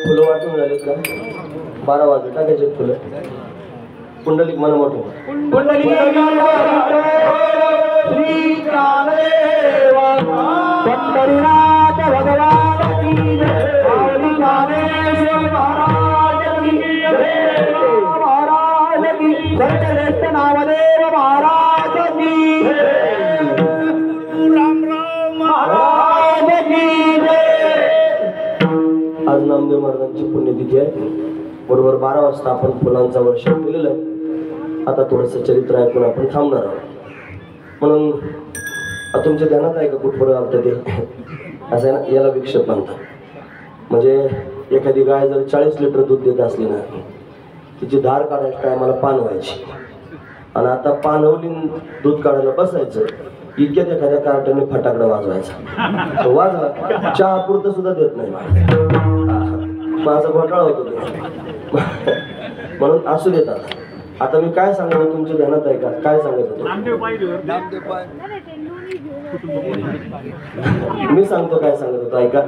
फुलं वाटून झालेत का? 12 वाजले टाकायचे फुलं. पुंडलिक मन मोठं पंढरीनाथ भगवान की जय. ज्ञानेश्वर महाराज की जय. महाराज की सर्वश्रेष्ठ नामदेव महाराज की राम राम महाराज की जय. आज नामदेव महाराजांची पुण्यतिथी आहे. बरोबर 12 वाजता आपण फुलांचा वर्षाव केलेला आहे. आता थोडंसं चरित्र ऐकून आपण थांबणार आहोत. म्हणून तुमच्या ध्यानात आहे का कुठपर्यंत आलं ते असं आहे ना, याला विक्षेप म्हणतात. म्हणजे एखादी गाय जर 40 लिटर दूध देत असली ना, तिची धार काढायच्या टायमाला पान व्हायची आणि आता पानवली दूध काढायला बसायचं इतक्यात एखाद्या कार्टनने फटाकडा वाजवायचा. तो वाजला चहा पुरतं सुद्धा देत नाही. माझा घोटाळा होतो ते. म्हणून असू देतात. आता मी काय सांगतो तुमच्या ध्यानात आहे का? काय सांगत होतो मी सांगतो काय सांगत होतो ऐका.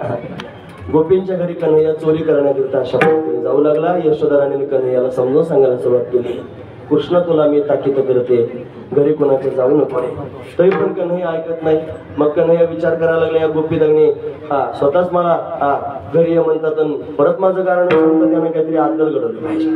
गोपींच्या घरी कन्हैया चोरी करण्याकरिता अशा पद्धतीने जाऊ लागला. यशोदा राणीने कन्हैयाला समजून सांगायला सुरुवात केली. कृष्ण तुला मी ताकीद करते, घरी कोणाचे जाऊ नको रे. तरी पण कन्हैया ऐकत नाही. मग कन्हैया विचार करायला लागला, या गोपीदांनी स्वतःच मला घरी ये म्हणतात आणि परत माझं कारण सांगतं, त्यानं काहीतरी आदल घडवली पाहिजे.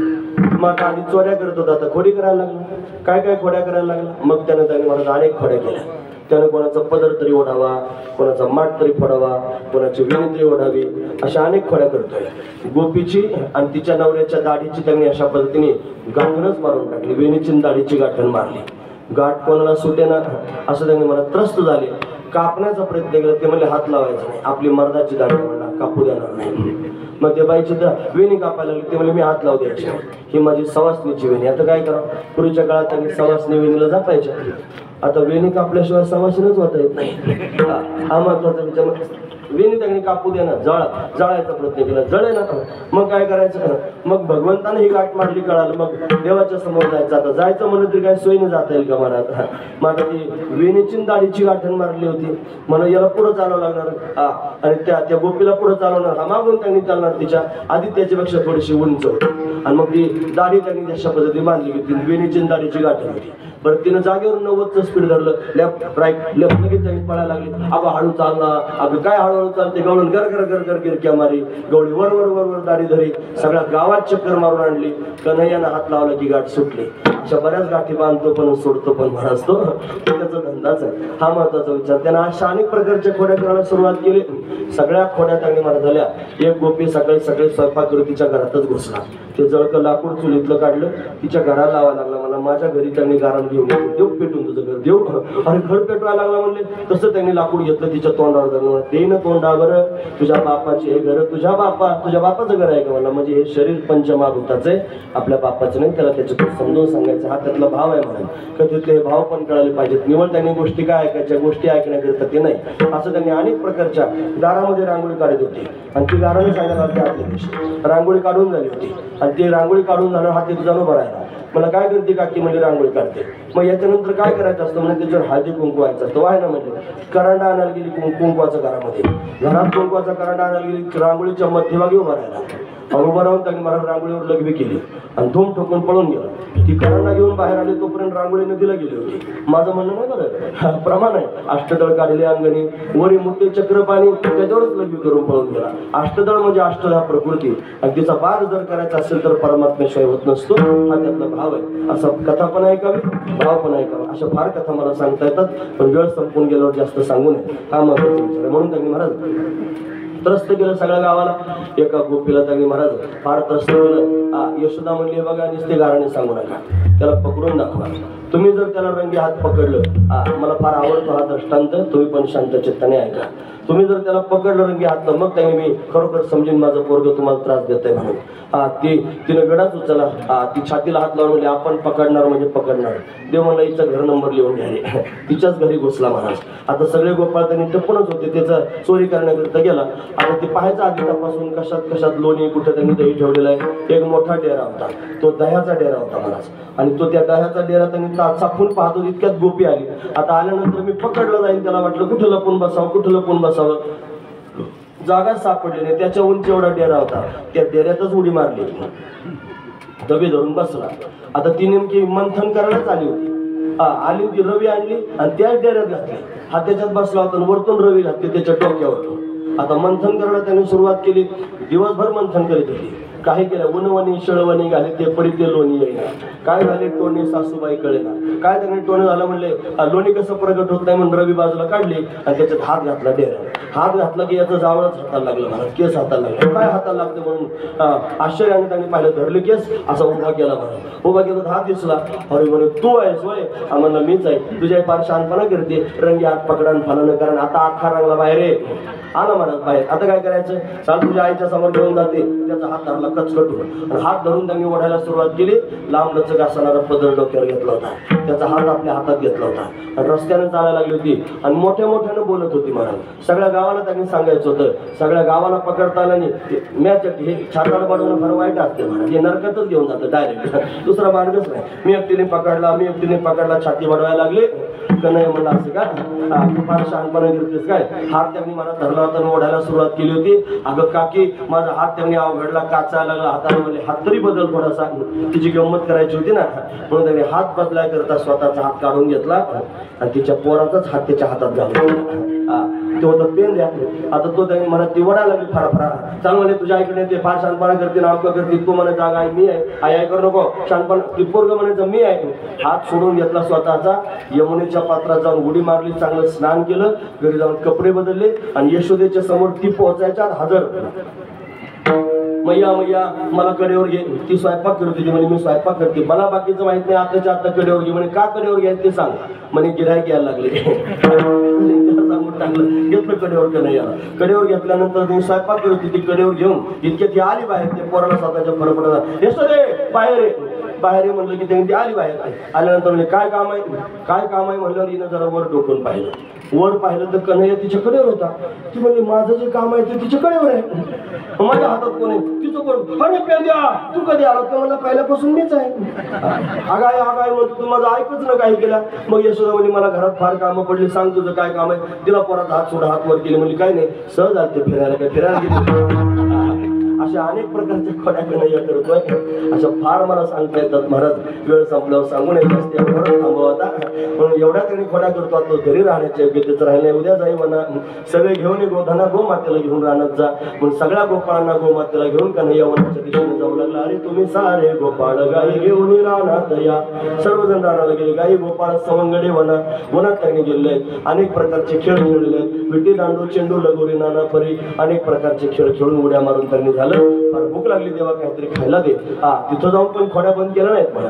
मग आता आधी चोऱ्या करत होता, आता खोडी करायला लागला. काय काय खोड्या करायला लागला. मग त्यांनी महाराज अनेक खोड्या केल्या. त्यानं कोणाचा पदर तरी ओढावा, कोणाचा माठ तरी फोडावा, कोणाची वेणी तरी ओढावी, अशा अनेक खोड्या करतोय. गोपीची आणि तिच्या नवऱ्याच्या दाढीची त्यांनी अशा पद्धतीने गाठणच मारून टाकली. वेणीची दाढीची गाठण मारली. गाठ कोणाला सुटेना असं त्यांनी मला त्रस्त झाले. कापण्याचा प्रयत्न केला. ते म्हणले हात लावायचा नाही, आपली मर्दाची दाढी म्हणला कापू देणार नाही. मग ते बाईची वेणी कापायला लागली. ते म्हणले मी हात लावू द्यायची, ही माझी सवासणीची वेणी. आता काय करावं, पूर्वीच्या काळात त्यांनी सवासणी वेणीला जपायच्या. आता वेणी कापल्याशिवाय सवासणीच होता येत नाही. हा महत्वाचा विचार. वेणी त्यांनी कापू दे ना, जळायचा प्रयत्न केला, जळे ना. मग काय करायचं, मग भगवंताने ही गाठ मारली, कळालं. मग देवाच्या समोर जायचं. आता जायचं म्हणलं तरी काय सोयीने जाता येईल का मला. मग आता ती वेणीची दाढीची गाठण मारली होती, म्हणून याला पुढं चालवं लागणार. आणि त्या गोपीला पुढं चालवणार, मागून त्यांनी चालणार तिच्या आधी त्याच्यापेक्षा थोडीशी उंच होती. आणि मग ती दाढी त्यांनी अशा पद्धतीने बांधली होती. वेणीची दाढीची गाठण होती. बरं तिनं जागेवर 90चं स्पीड धरलं, लेफ्ट राईट लेफ्ट, लगेच त्यांनी पळायला लागली. अगं हळू चालणार, अगं काय हळूहळू चालते. गवळून गर गर गर गर गिरक्या मारी, गवळी वर वर वर वर दाढी धरी, सगळ्या गावात चक्कर मारून आणली. कन्हैयानं हात लावला की गाठ सुटली. अशा बऱ्याच गाठी बांधतो पण सोडतो पण महाराज तो त्याचा धंदाच आहे. हा महत्वाचा विचार. त्यानं अशा अनेक प्रकारच्या खोड्या करायला सुरुवात केली. सगळ्या खोड्या त्यांनी मला झाल्या. एक गोपी सकाळी सकाळी स्वयंपाक करून तिच्या घरातच घुसला. ते जळकं लाकूड चुलीतलं काढलं, तिच्या घराला लावायला लागला. मला माझ्या घरी त्यांनी गारण घेऊन देऊ पेटून तुझं घर देऊ. अरे घर पेटवायला लागला म्हणले. तसं त्यांनी लाकूड घेतलं, तिच्या तोंडावर धरलं. ते न तोंडावर तुझ्या बापाचे हे घर, तुझ्या बापाचं घर आहे का म्हणलं. म्हणजे हे शरीर पंचमहाभूताचं आहे, आपल्या बापाचं नाही. त्याला त्याच्यातून समजून सांगायचं, हा त्यातला भाव आहे म्हणून. का तिथले भाव पण कळाले पाहिजेत. निवड त्यांनी गोष्टी काय ऐकायच्या, गोष्टी ऐकण्याकरिता ते नाही. असं त्यांनी अनेक प्रकारच्या दारामध्ये रांगोळी काढत होती. आणि ती दाराने सांगायला लागते, आदल्या दिवशी रांगोळी काढून झाली होती. आणि ती रांगोळी काढून झाल्यावर हाती तुझा उभा राहिला. मला काय करते काकी म्हणजे रांगोळी काढते. मग याच्यानंतर काय करायचं असतं म्हणजे त्याच्यावर हळदी कुंकू व्हायचं असतं. वाय ना म्हणजे करंडा आणायला गेली कुंकवाच्या घरामध्ये, घरात कुंकवाचा करंडा आणायला गेली, रांगोळीच्या मध्यभागी उभा राहिला. उभा राहून त्यांनी मला रांगोळीवर लगबी केली आणि धूम ठोकून पळून गेला. ती करंडा घेऊन बाहेर आली तोपर्यंत रांगोळी नदीला गेली होती. माझं म्हणणं नाही बरं, प्रमाण आहे. अष्टदळ काढले अंगणी, वरी मोठे चक्र पाणी, त्याच्यावरच लगबी करून पळून गेला. अष्टदळ म्हणजे अष्टधा प्रकृती. आणि तिचा बार जर करायचा असेल तर परमात्म्याशिवाय होत नसतो. हा त्यातला भाव आहे. असं कथा पण ऐकावी, भाव पण ऐकावा. अशा फार कथा मला सांगता येतात, पण वेळ संपून गेल्यावर जास्त सांगू नये. हा महत्वाचा विचार आहे. म्हणून त्यांनी महाराज त्रस्त केलं सगळ्या गावाला. एका गोपीला त्यांनी महाराज फार त्रस्त केलं. यशोदा म्हणली, बघा नुसते गाराने सांगू नका, त्याला पकडून दाखवा. तुम्ही जर त्याला रंगी हात पकडलं, मला फार आवडतो हा दृष्टांत, तुम्ही पण शांत चित्ताने ऐका. तुम्ही जर त्याला पकडलं रंगी हात, मग त्याने मी खरोखर समजेन माझं पोरग तुम्हाला त्रास देत आहे म्हणून. तिनं गडाच उचला, ती छातीला हात लावून म्हणली, आपण पकडणार म्हणजे पकडणार. देव म्हणला, हिचा घर नंबर लिहून घ्या. तिच्याच घरी घुसला महाराज. आता सगळे गोपाळ त्यांनी टपूनच होते, त्याचा चोरी करण्याकरिता गेला. आता ते पाहायचं आधी तपासून कशात कशात लोणी, कुठे त्यांनी दही ठेवलेला आहे. एक मोठा डेरा होता, तो दह्याचा डेरा होता महाराज. आणि तो त्या दह्याचा डेरा त्यांनी चापून पाहतो, इतक्यात गोपी आली. आता आल्यानंतर मी पकडलं जाईल, त्याला वाटलं कुठं लपून बसावं, कुठं लपून बसावं. जागा सापडली नाही. त्याच्या उंची एवढा डेरा होता, त्या डेऱ्यातच उडी मारली, दबे धरून बसला. आता ती नेमकी मंथन करायलाच आली होती. आली ती रवी आणली आणि त्याच डेऱ्यात घातली. हा त्याच्यात बसला होता, वरतून रवी घातली त्याच्या डोक्यावर. आता मंथन करायला त्यांनी सुरुवात केली. दिवसभर मंथन करीत होती. काही केलं, उनवणी शळवणी घाले ते परिते लोणी येईना. काय झाले, टोणे सासूबाई कळेना. काय त्यांनी टोणे झालं म्हणले, लोणी कसं प्रगट होत नाही म्हणून रवी बाजूला काढली आणि त्याच्यात हात घातला डेऱ्यात. हात घातला की याचं जावळच हाताला लागलं मला, केस हाताला लागले. काय हाताला लागतं म्हणून आश्चर्याने त्यांनी पाहिलं, धरले केस, असा उभा केला मला. उभा केला हात दिसला. अरे म्हणे, तू आहेस वय? म्हणलं मीच आहे. तुझ्या फार शहाणपणा करते, रंगी हात पकडा फलन कारण. आता अख्खा रंगला बाहेर रे, आला म्हणत बाहेर. आता काय करायचं, चाल तुझ्या आईच्या समोर घेऊन जाते. त्याचा हात धरला कचकटून आणि हात धरून त्यांनी ओढायला सुरुवात केली. लांब लचक असणारा पदर डोक्यावर घेतला होता, त्याचा हात आपल्या हातात घेतला होता आणि रस्त्याने चालायला लागली होती आणि मोठ्या मोठ्यानं बोलत होती महाराज. सगळ्या गावाला त्यांनी सांगायचं होतं, सगळ्या गावाला पकडताना मॅच हे छाताड बनवणं फार वाईट असते महाराज. हे नरकातच घेऊन जातं डायरेक्ट, दुसरा मार्गच नाही. मी एकटीने पकडला, छाती वाढवायला लागले. नाही म्हणलं असं का तू फार शहाणपणा करतेस काय. हात त्यांनी मला धरला होता आणि ओढायला सुरुवात केली होती. अगं काकी माझा हात त्यांनी अवघडला, काचायला लागला हाताला. म्हणले हात तरी बदल थोडासा, तिची गंमत करायची होती ना म्हणून त्यांनी हात बदलाय करता स्वतःचा हात काढून घेतला आणि तिच्या पोराचाच हात त्याच्या हातात घालून तो होतं पेन द्या. आता तो त्यांनी मला ती वडा लागली फार चांग म्हणे तुझ्या आईकडे ते फार शानपणा करते नाव करते. तू म्हणे जागा आहे मी आहे, आई करू नको शानपणा. ती पोरग म्हणायचं मी आहे. हात सोडून घेतला स्वतःचा, यमुनेच्या पात्रात जाऊन उडी मारली, चांगलं स्नान केलं, घरी जाऊन कपडे बदलले आणि यशोदेच्या समोर ती पोहोचायच्या हजर. मैया मैया मला कडेवर घे. ती स्वयंपाक करत होती म्हणे मी स्वयंपाक करते, मला बाकीचं माहित नाही, आताच्या आता कडेवर घे. म्हणे का कडेवर घ्यायचं ते सांग. म्हणे गिऱ्हाईक यायला लागले. सांगून टाकलं, घेतलं कडेवर का नाही याला. कडेवर घेतल्यानंतर ती स्वयंपाक करत होती, ती कडेवर घेऊन इतक्या ती आली बाहेर. ते पोराला स्वतःच्या फरक पडला, येसोदे बाहेर बाहेर म्हणलं की त्यांनी ती आली बाहेर. आल्यानंतर म्हणजे काय काम आहे, काय काम आहे म्हणल्यावर हिनं जरा वर डोकून पाहिलं. वर पाहिलं तर कन्हैया तिच्या कडेवर होता. ती म्हणली माझं जे काम आहे ते तिच्या कडेवर आहे, माझ्या हातात कोण आहे तिचं कोण. अरे पेंद्या तू कधी आला तर मला पहिल्यापासून मीच आहे. आगाय आगाय म्हणतो तू माझं ऐकच ना काही केला. मग यशोदा म्हणली मला घरात फार कामं पडली, सांग तुझं काय काम आहे. तिला पोराचा हात सोडा, हात वर केले. म्हणली काय नाही सहज आलते फिरायला, काय फिरायला गेले. अशा अनेक प्रकारच्या खोड्या कन्हैया करतोय. अशा फार मला सांगता येतात महाराज, वेळ संपल्यावर सांगून येत असते थांबवा आता. म्हणून एवढ्या त्यांनी खोड्या करतो तो घरी राहण्याच्या योग्यतेच राहिले. उद्या जाई म्हणा सगळे घेऊन गोधना गोमातेला घेऊन राहण्यात जा. म्हणून सगळ्या गोपाळांना गोमातेला घेऊन कन्हैया वनाच्या दिशेने जाऊ लागला. अरे तुम्ही सारे गोपाळ गाई घेऊन राहण्यात या. सर्वजण राहण्याला गेले. गाई गोपाळ सवंगडे वनात त्यांनी गेलेले आहेत. अनेक प्रकारचे खेळ खेळलेले आहेत. विटी दांडू चेंडू लगोरी नाना परी अनेक प्रकारचे खेळ खेळून उड्या मारून त्यांनी झालं. फार भूक लागली तेव्हा काहीतरी खायला दे. तिथं जाऊन पण खोड्या बंद केल्या नाहीत म्हणा.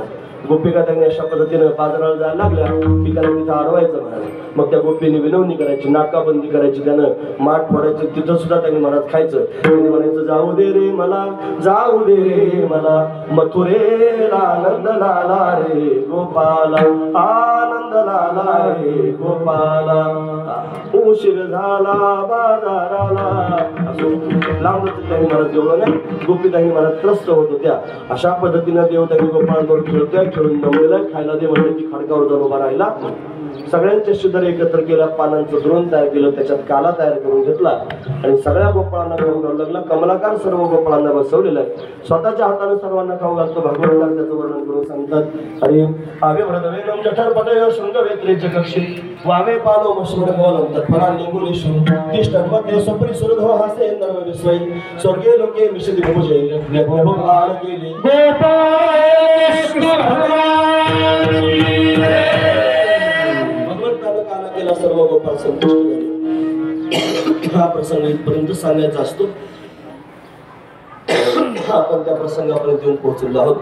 गोपिका त्यांनी अशा पद्धतीनं बाजाराला जायला लागल्या की त्याला तिथं अडवायचं म्हणाले. मग त्या गोपीने विनवणी करायची, नाकाबंदी करायची, त्यानं माठ फोडायचं. तिथं सुद्धा त्यांनी महाराज खायचं. त्यांनी म्हणायचं जाऊ दे रे मला, जाऊ दे रे मला, मथुरेला आनंद लाला रे गोपाला, आनंद लाला रे गोपाला, उशीर झाला बाजाराला. असं लांबच त्यांनी महाराज एवढं नाही. गोपी त्यांनी महाराज त्रस्त होत होत्या. अशा पद्धतीनं देव त्यांनी गोपाळांवर खेळतोय, खेळून दमलेला. खायला दे म्हणलं की खडकावर जाऊन उभा राहिला. सगळ्यांच्या शिदर एकत्र केला, पानांचं द्रोण तयार केलं, त्याच्यात काला तयार करून घेतला आणि सगळ्या गोपाळांना खाऊ घालू लागला. कमलाकार सर्व गोपाळांना बसवलेला आहे. स्वतःच्या हाताने सर्वांना खाऊ घालतो. भागवतकार त्याचं वर्णन करून सांगतात. अरे आवे व्रतवेनम जठरपटय शृंगवेत्रेच कक्षी वावे पालो मश्रुडकोलम तत्फलानि मुनिषु तिष्ठन्मध्ये सपरि सुरधो हासे नर्म विस्वै स्वर्गे लोके मिषति भुजे भगवान केले भगवंतानं काला केला. सर्व गोपाळ संतुष्ट झाले. हा प्रसंग इथपर्यंत सांगायचा असतो. आपण त्या प्रसंगापर्यंत येऊन पोहोचलेलो आहोत.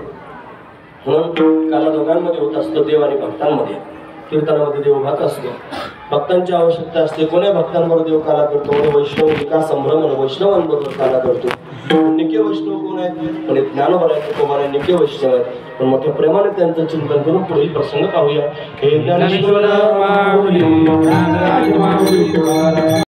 म्हणून काला दोघांमध्ये होत असतो, देव आणि भक्तांमध्ये. कीर्तनामध्ये देव भाग असतो, भक्तांची आवश्यकता असते. कोण्या भक्तांबरोबर देव काला करतो? वैष्णव विकास संभ्रमण वैष्णवांबरोबर काला करतो. निके वैष्णव कोण आहेत? पण ज्ञानोबा कुमार निके वैष्णव आहेत. पण मोठ्या प्रेमाने त्यांचं चिंतन करून पुढील प्रसंग पाहूया. हे ज्ञानेश्वर